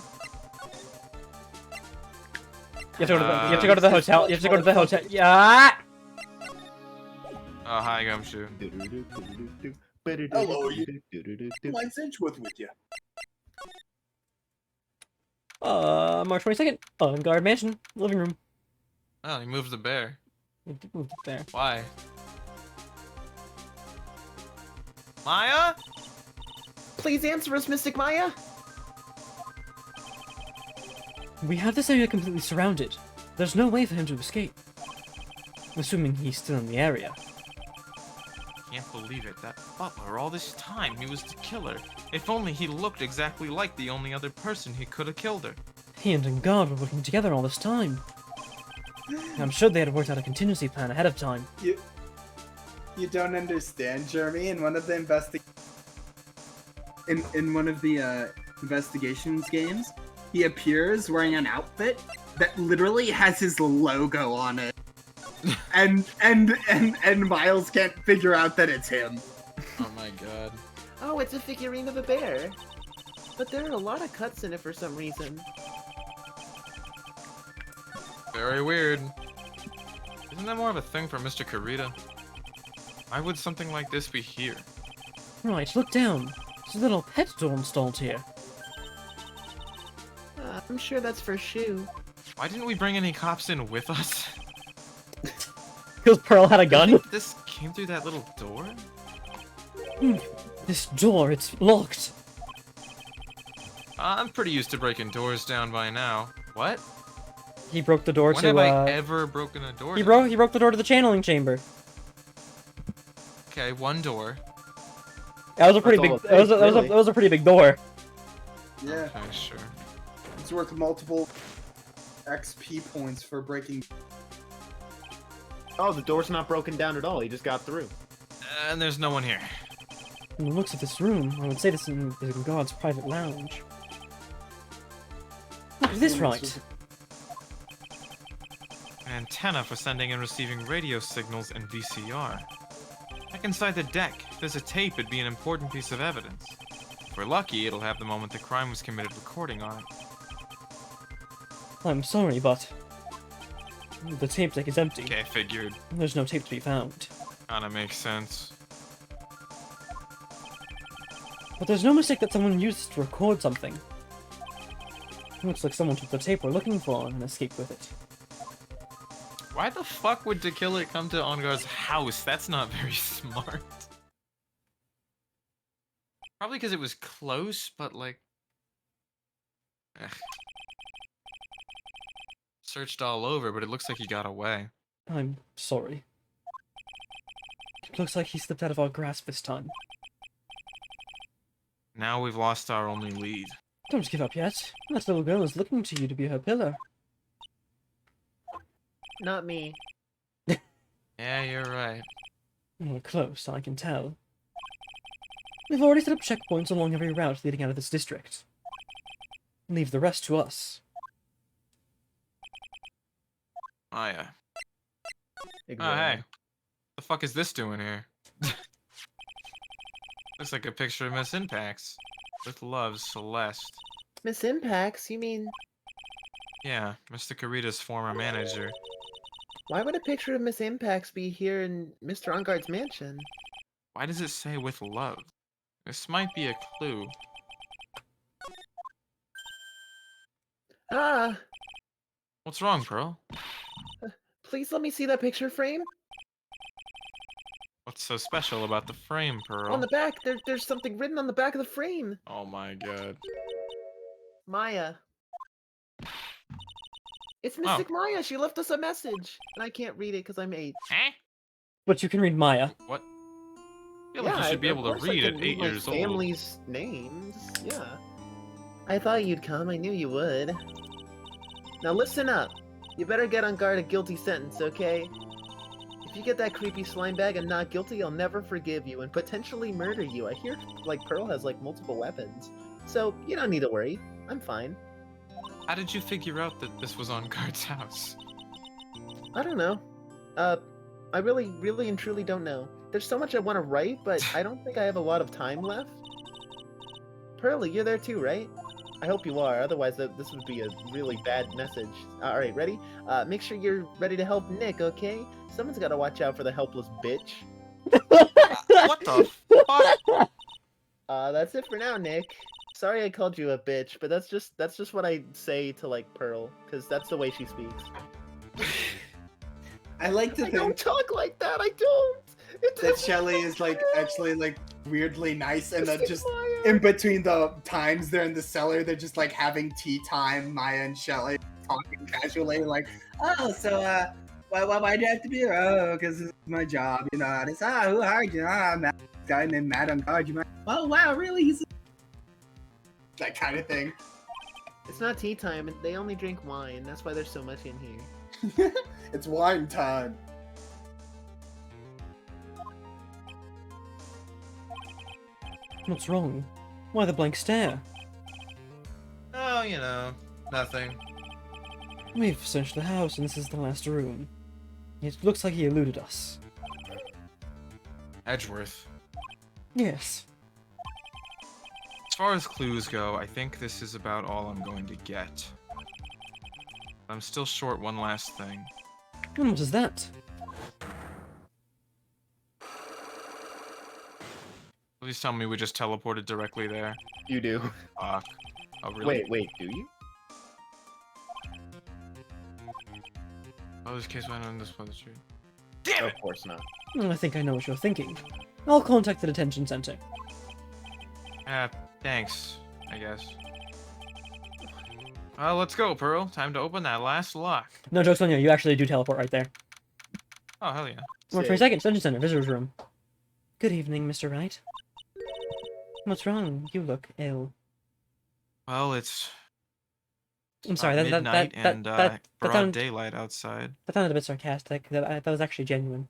You have to go to the hotel. You have to go to the hotel. Yeah. Oh, hi, Gumshoe. Hello, Mine's Edgeworth with you. March 22nd. On Guard Mansion, living room. Oh, he moved the bear. We did move it there. Why? Maya? Please answer us, Mystic Maya! We have this area completely surrounded. There's no way for him to escape. Assuming he's still in the area. Can't believe it. That butler, all this time, he was the killer. If only he looked exactly like the only other person who could have killed her. He and God were working together all this time. I'm sure they had worked out a contingency plan ahead of time. You don't understand, Jeremy. In one of the investigations games, he appears wearing an outfit that literally has his logo on it, and Miles can't figure out that it's him. Oh my god. Oh, it's a figurine of a bear. But there are a lot of cuts in it for some reason. Very weird. Isn't that more of a thing for Mr. Karita? Why would something like this be here? Right, look down. There's a little pet door installed here. I'm sure that's for Shu. Why didn't we bring any cops in with us? Because Pearl had a gun? This came through that little door? This door, it's locked. I'm pretty used to breaking doors down by now. What? He broke the door When to, have I ever broken a door He down? broke the door to the channeling chamber. Okay, one door. That was a pretty big. That's all it takes, really. That was a pretty big door. Yeah, Okay, sure. it's worth multiple XP points for breaking. Oh, the door's not broken down at all. He just got through. And there's no one here. From the looks of this room, I would say this is God's private lounge. Look at this, right? An antenna for sending and receiving radio signals and VCR. Back inside the deck, if there's a tape, it'd be an important piece of evidence. If we're lucky, it'll have the moment the crime was committed recording on it. I'm sorry, but the tape deck is empty. Okay, figured. There's no tape to be found. Kinda makes sense. But there's no mistake that someone used this to record something. Looks like someone took the tape we're looking for and escaped with it. Why the fuck would the killer come to Ongar's house? That's not very smart. Probably because it was close, but like... Ugh. Searched all over, but it looks like he got away. I'm sorry. It looks like he slipped out of our grasp this time. Now we've lost our only lead. Don't give up yet. That little girl is looking to you to be her pillar. Not me. Yeah, you're right. We're close, I can tell. We've already set up checkpoints along every route leading out of this district. Leave the rest to us. Maya. Ignore Oh, hey. me. The fuck is this doing here? Looks like a picture of Miss Impax. With love, Celeste. Miss Impacts, you mean... Yeah, Mr. Karita's former manager. Why would a picture of Miss Impacts be here in Mr. Onguard's mansion? Why does it say with love? This might be a clue. Ah! What's wrong, Pearl? Please let me see that picture frame. What's so special about the frame, Pearl? On the back, there's something written on the back of the frame. Oh my god. Maya. It's Oh. Mystic Maya. She left us a message. And I can't read it because I'm 8. Eh? But you can read Maya. What? I feel like you should be of able to course I read can at read 8 my years old. family's names. Yeah. I thought you'd come. I knew you would. Now listen up. You better get on guard a guilty sentence, okay? If you get that creepy slime bag and not guilty, I'll never forgive you and potentially murder you. I hear, like, Pearl has, like, multiple weapons. So, you don't need to worry. I'm fine. How did you figure out that this was on Guard's house? I don't know. I really and truly don't know. There's so much I want to write, but I don't think I have a lot of time left. Pearly, you're there too, right? I hope you are, otherwise this would be a really bad message. Alright, ready? Make sure you're ready to help Nick, okay? Someone's gotta watch out for the helpless bitch. What the fuck? That's it for now, Nick. Sorry I called you a bitch, but that's just what I say to, like, Pearl, because that's the way she speaks. I like to I don't think talk like that, I don't! that Shelly is like actually like weirdly nice, and then Mystic just Maya. in between the times they're in the cellar, they're just like having tea time. Maya and Shelly talking casually, like, "Oh, so why do you have to be here? Oh, because it's my job, you know." And it's who hired you? I'm a guy named Madam Guard. You might. Oh wow, really? He's that kind of thing. It's not tea time, they only drink wine, that's why there's so much in here. It's wine time. What's wrong? Why the blank stare? Oh, you know, nothing. We've searched the house and this is the last room. It looks like he eluded us. Edgeworth. Yes. As far as clues go, I think this is about all I'm going to get. I'm still short one last thing. And what is that? Please tell me we just teleported directly there. You do. Fuck. Oh, really? Wait, do you? Oh, this case went on this part of the street. Damn it! Of course not. I think I know what you're thinking. I'll contact the detention center. Thanks, I guess. Well, let's go, Pearl. Time to open that last lock. No jokes on you, you actually do teleport right there. Oh, hell yeah. Wait for a second, detention center, visitor's room. Good evening, Mr. Wright. What's wrong? You look ill. Well, it's I'm sorry, that midnight and broad sounded, daylight outside. that sounded a bit sarcastic. That was actually genuine.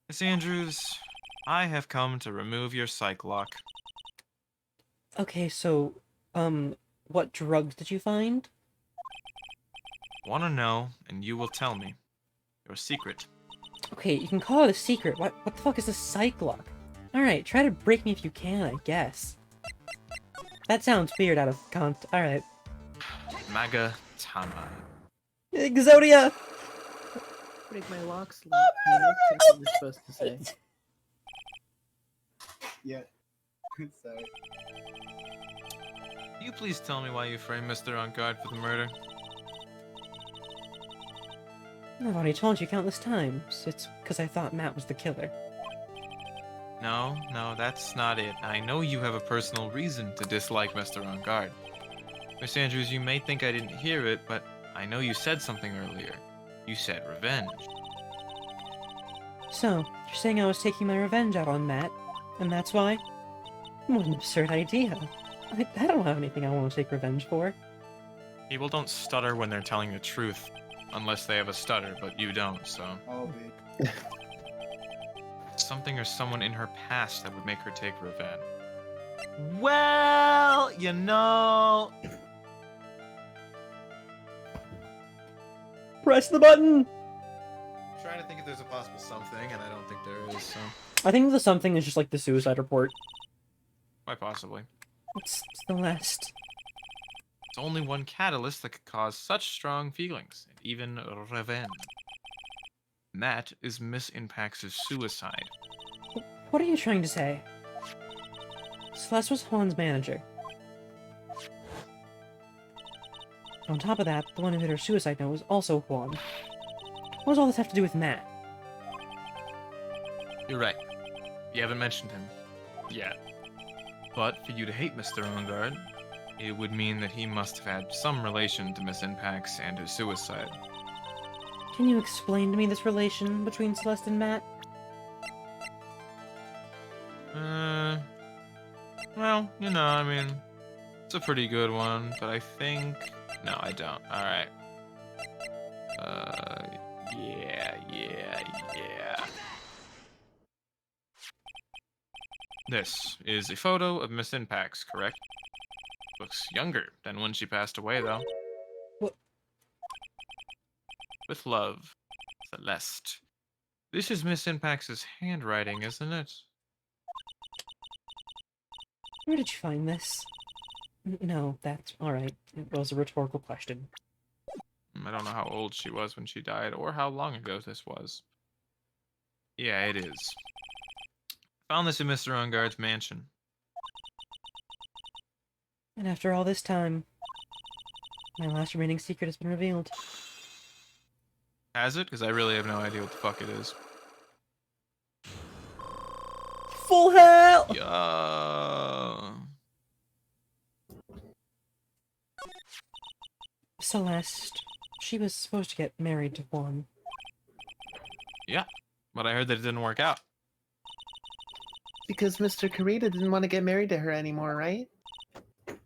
Miss Andrews, I have come to remove your psych lock. Okay, so, what drugs did you find? Want to know, and you will tell me. Your secret. Okay, you can call it a secret. What the fuck is a psych lock? Alright, try to break me if you can, I guess. That sounds weird out of Alright. Maga Tama. Exodia! Break my locks. That's what you're supposed to say. Yeah. Sorry. Can you please tell me why you framed Mr. On Guard for the murder? I've already told you countless times. It's because I thought Matt was the killer. No, that's not it. I know you have a personal reason to dislike Mr. On Guard. Miss Andrews, you may think I didn't hear it, but I know you said something earlier. You said revenge. So, you're saying I was taking my revenge out on Matt, and that's why? What an absurd idea. I don't have anything I want to take revenge for. People don't stutter when they're telling the truth, unless they have a stutter, but you don't, so... Oh, Something or someone in her past that would make her take revenge. Well, you know... Press the button! I'm trying to think if there's a possible something, and I don't think there is, so... I think the something is just like the suicide report. Quite possibly. It's Celeste. It's only one catalyst that could cause such strong feelings, and even revenge. And that is Miss Impax's suicide. What are you trying to say? Celeste was Juan's manager. On top of that, the one who hit her suicide note was also Juan. What does all this have to do with Matt? You're right. You haven't mentioned him yet. But for you to hate Mr. On Guard, it would mean that he must have had some relation to Miss Impax and his suicide. Can you explain to me this relation between Celeste and Matt? Well, you know, I mean, it's a pretty good one, but I think... No, I don't. Alright. Yeah. This is a photo of Miss Impax, correct? Looks younger than when she passed away, though. What? With love, Celeste. This is Miss Impax's handwriting, isn't it? Where did you find this? No, that's alright. It was a rhetorical question. I don't know how old she was when she died, or how long ago this was. Yeah, it is. Found this in Mr. On Guard's mansion. And after all this time, my last remaining secret has been revealed. Has it? Because I really have no idea what the fuck it is. Full hell! Yeah. Celeste. She was supposed to get married to Juan. Yeah, but I heard that it didn't work out. Because Mr. Karita didn't want to get married to her anymore, right?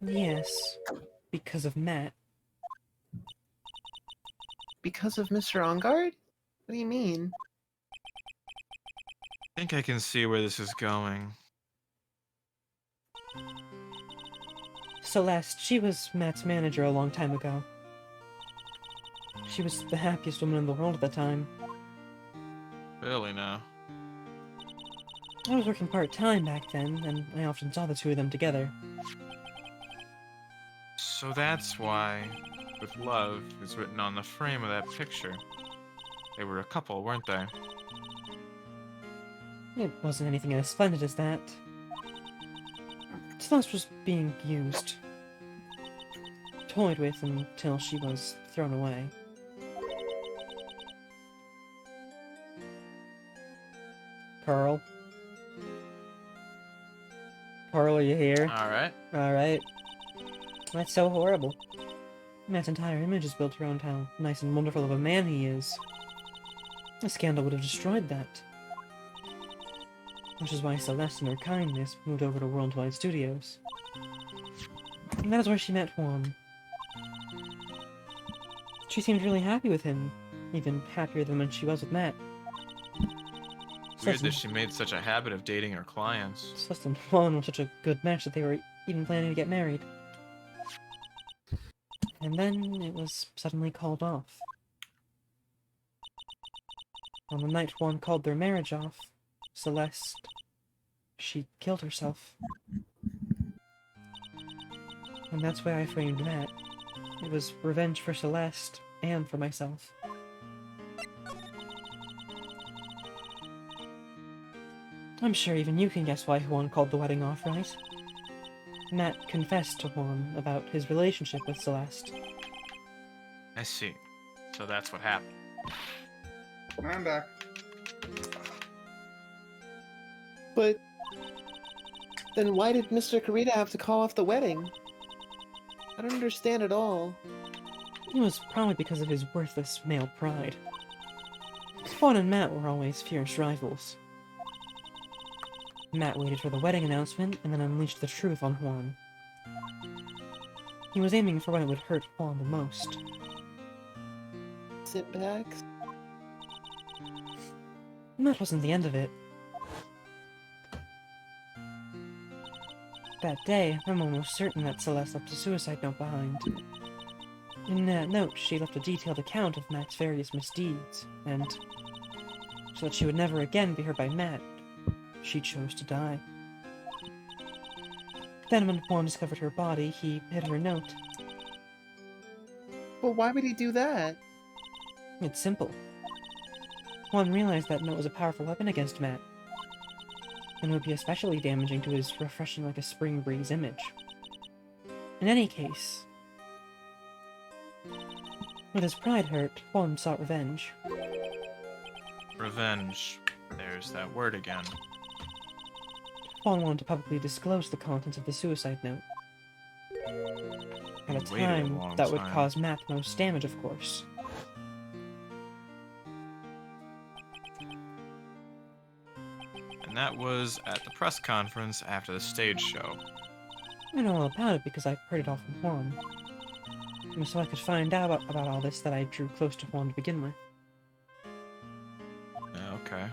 Yes, because of Matt. Because of Mr. On Guard? What do you mean? I think I can see where this is going. Celeste, she was Matt's manager a long time ago. She was the happiest woman in the world at the time. Really now. I was working part-time back then, and I often saw the two of them together. So that's why, with love, is written on the frame of that picture. They were a couple, weren't they? It wasn't anything as splendid as that. Celeste was being used. Toyed with until she was thrown away. Pearl? Pearl, are you here? Alright. Alright. That's so horrible. Matt's entire image is built around how nice and wonderful of a man he is. A scandal would have destroyed that. Which is why Celeste, in her kindness, moved over to Worldwide Studios. And that is where she met Juan. She seemed really happy with him, even happier than when she was with Matt. Weird that she made such a habit of dating her clients. Celeste and Juan were such a good match that they were even planning to get married. And then it was suddenly called off. On the night Juan called their marriage off, Celeste, she killed herself. And that's why I framed that. It was revenge for Celeste and for myself. I'm sure even you can guess why Juan called the wedding off, right? Matt confessed to Juan about his relationship with Celeste. I see. So that's what happened. I'm back. But then why did Mr. Karita have to call off the wedding? I don't understand at all. It was probably because of his worthless male pride. Fawn and Matt were always fierce rivals. Matt waited for the wedding announcement and then unleashed the truth on Juan. He was aiming for what would hurt Juan the most. Setbacks? And that wasn't the end of it. That day, I'm almost certain that Celeste left a suicide note behind. In that note, she left a detailed account of Matt's various misdeeds, and so that she would never again be hurt by Matt, she chose to die. Then when Juan discovered her body, he hid her note. But why would he do that? It's simple. Juan realized that note was a powerful weapon against Matt, and would be especially damaging to his refreshing like a spring breeze image. In any case, with his pride hurt, Juan sought revenge. Revenge. There's that word again. Juan wanted to publicly disclose the contents of the suicide note. At a He waited a time long that would time. cause Matt the most damage, of course. And that was at the press conference after the stage show. I know all about it because I heard it all from Juan. And so I could find out about all this that I drew close to Juan to begin with. Yeah, okay.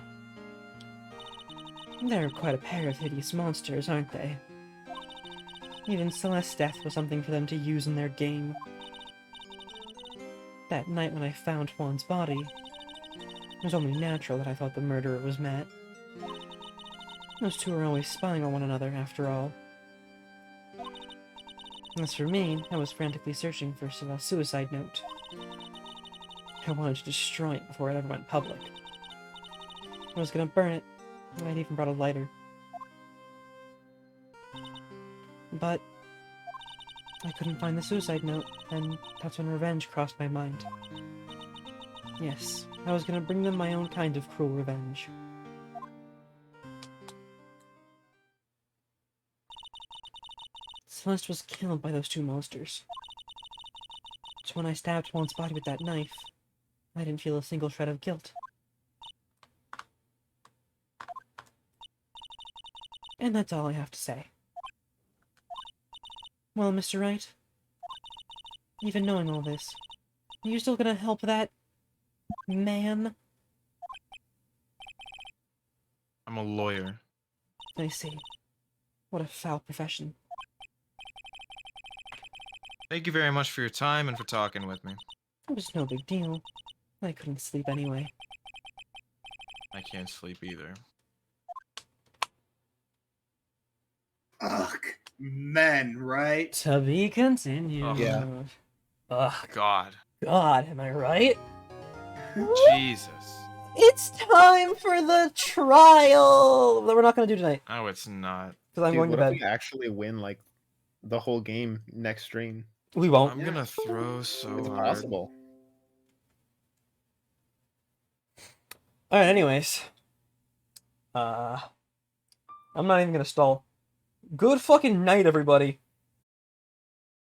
They're quite a pair of hideous monsters, aren't they? Even Celeste's death was something for them to use in their game. That night when I found Juan's body, it was only natural that I thought the murderer was Matt. Those two are always spying on one another, after all. As for me, I was frantically searching for Celeste's suicide note. I wanted to destroy it before it ever went public. I was gonna burn it, and I'd even brought a lighter. But I couldn't find the suicide note, and that's when revenge crossed my mind. Yes, I was gonna bring them my own kind of cruel revenge. Celeste was killed by those two monsters. So when I stabbed Juan's body with that knife, I didn't feel a single shred of guilt. And that's all I have to say. Well, Mr. Wright, even knowing all this, are you still gonna help that man? I'm a lawyer. I see. What a foul profession. Thank you very much for your time and for talking with me. It was no big deal. I couldn't sleep anyway. I can't sleep either. Ugh, men, right? To be continued. Ugh. Yeah. Ugh, God. God, am I right? Jesus. It's time for the trial that we're not gonna do tonight No, it's not. because I'm Dude, going to what if bed. we actually win like the whole game next stream? We won't. I'm gonna throw so It's hard. possible. All right. Anyways, I'm not even gonna stall. Good fucking night, everybody.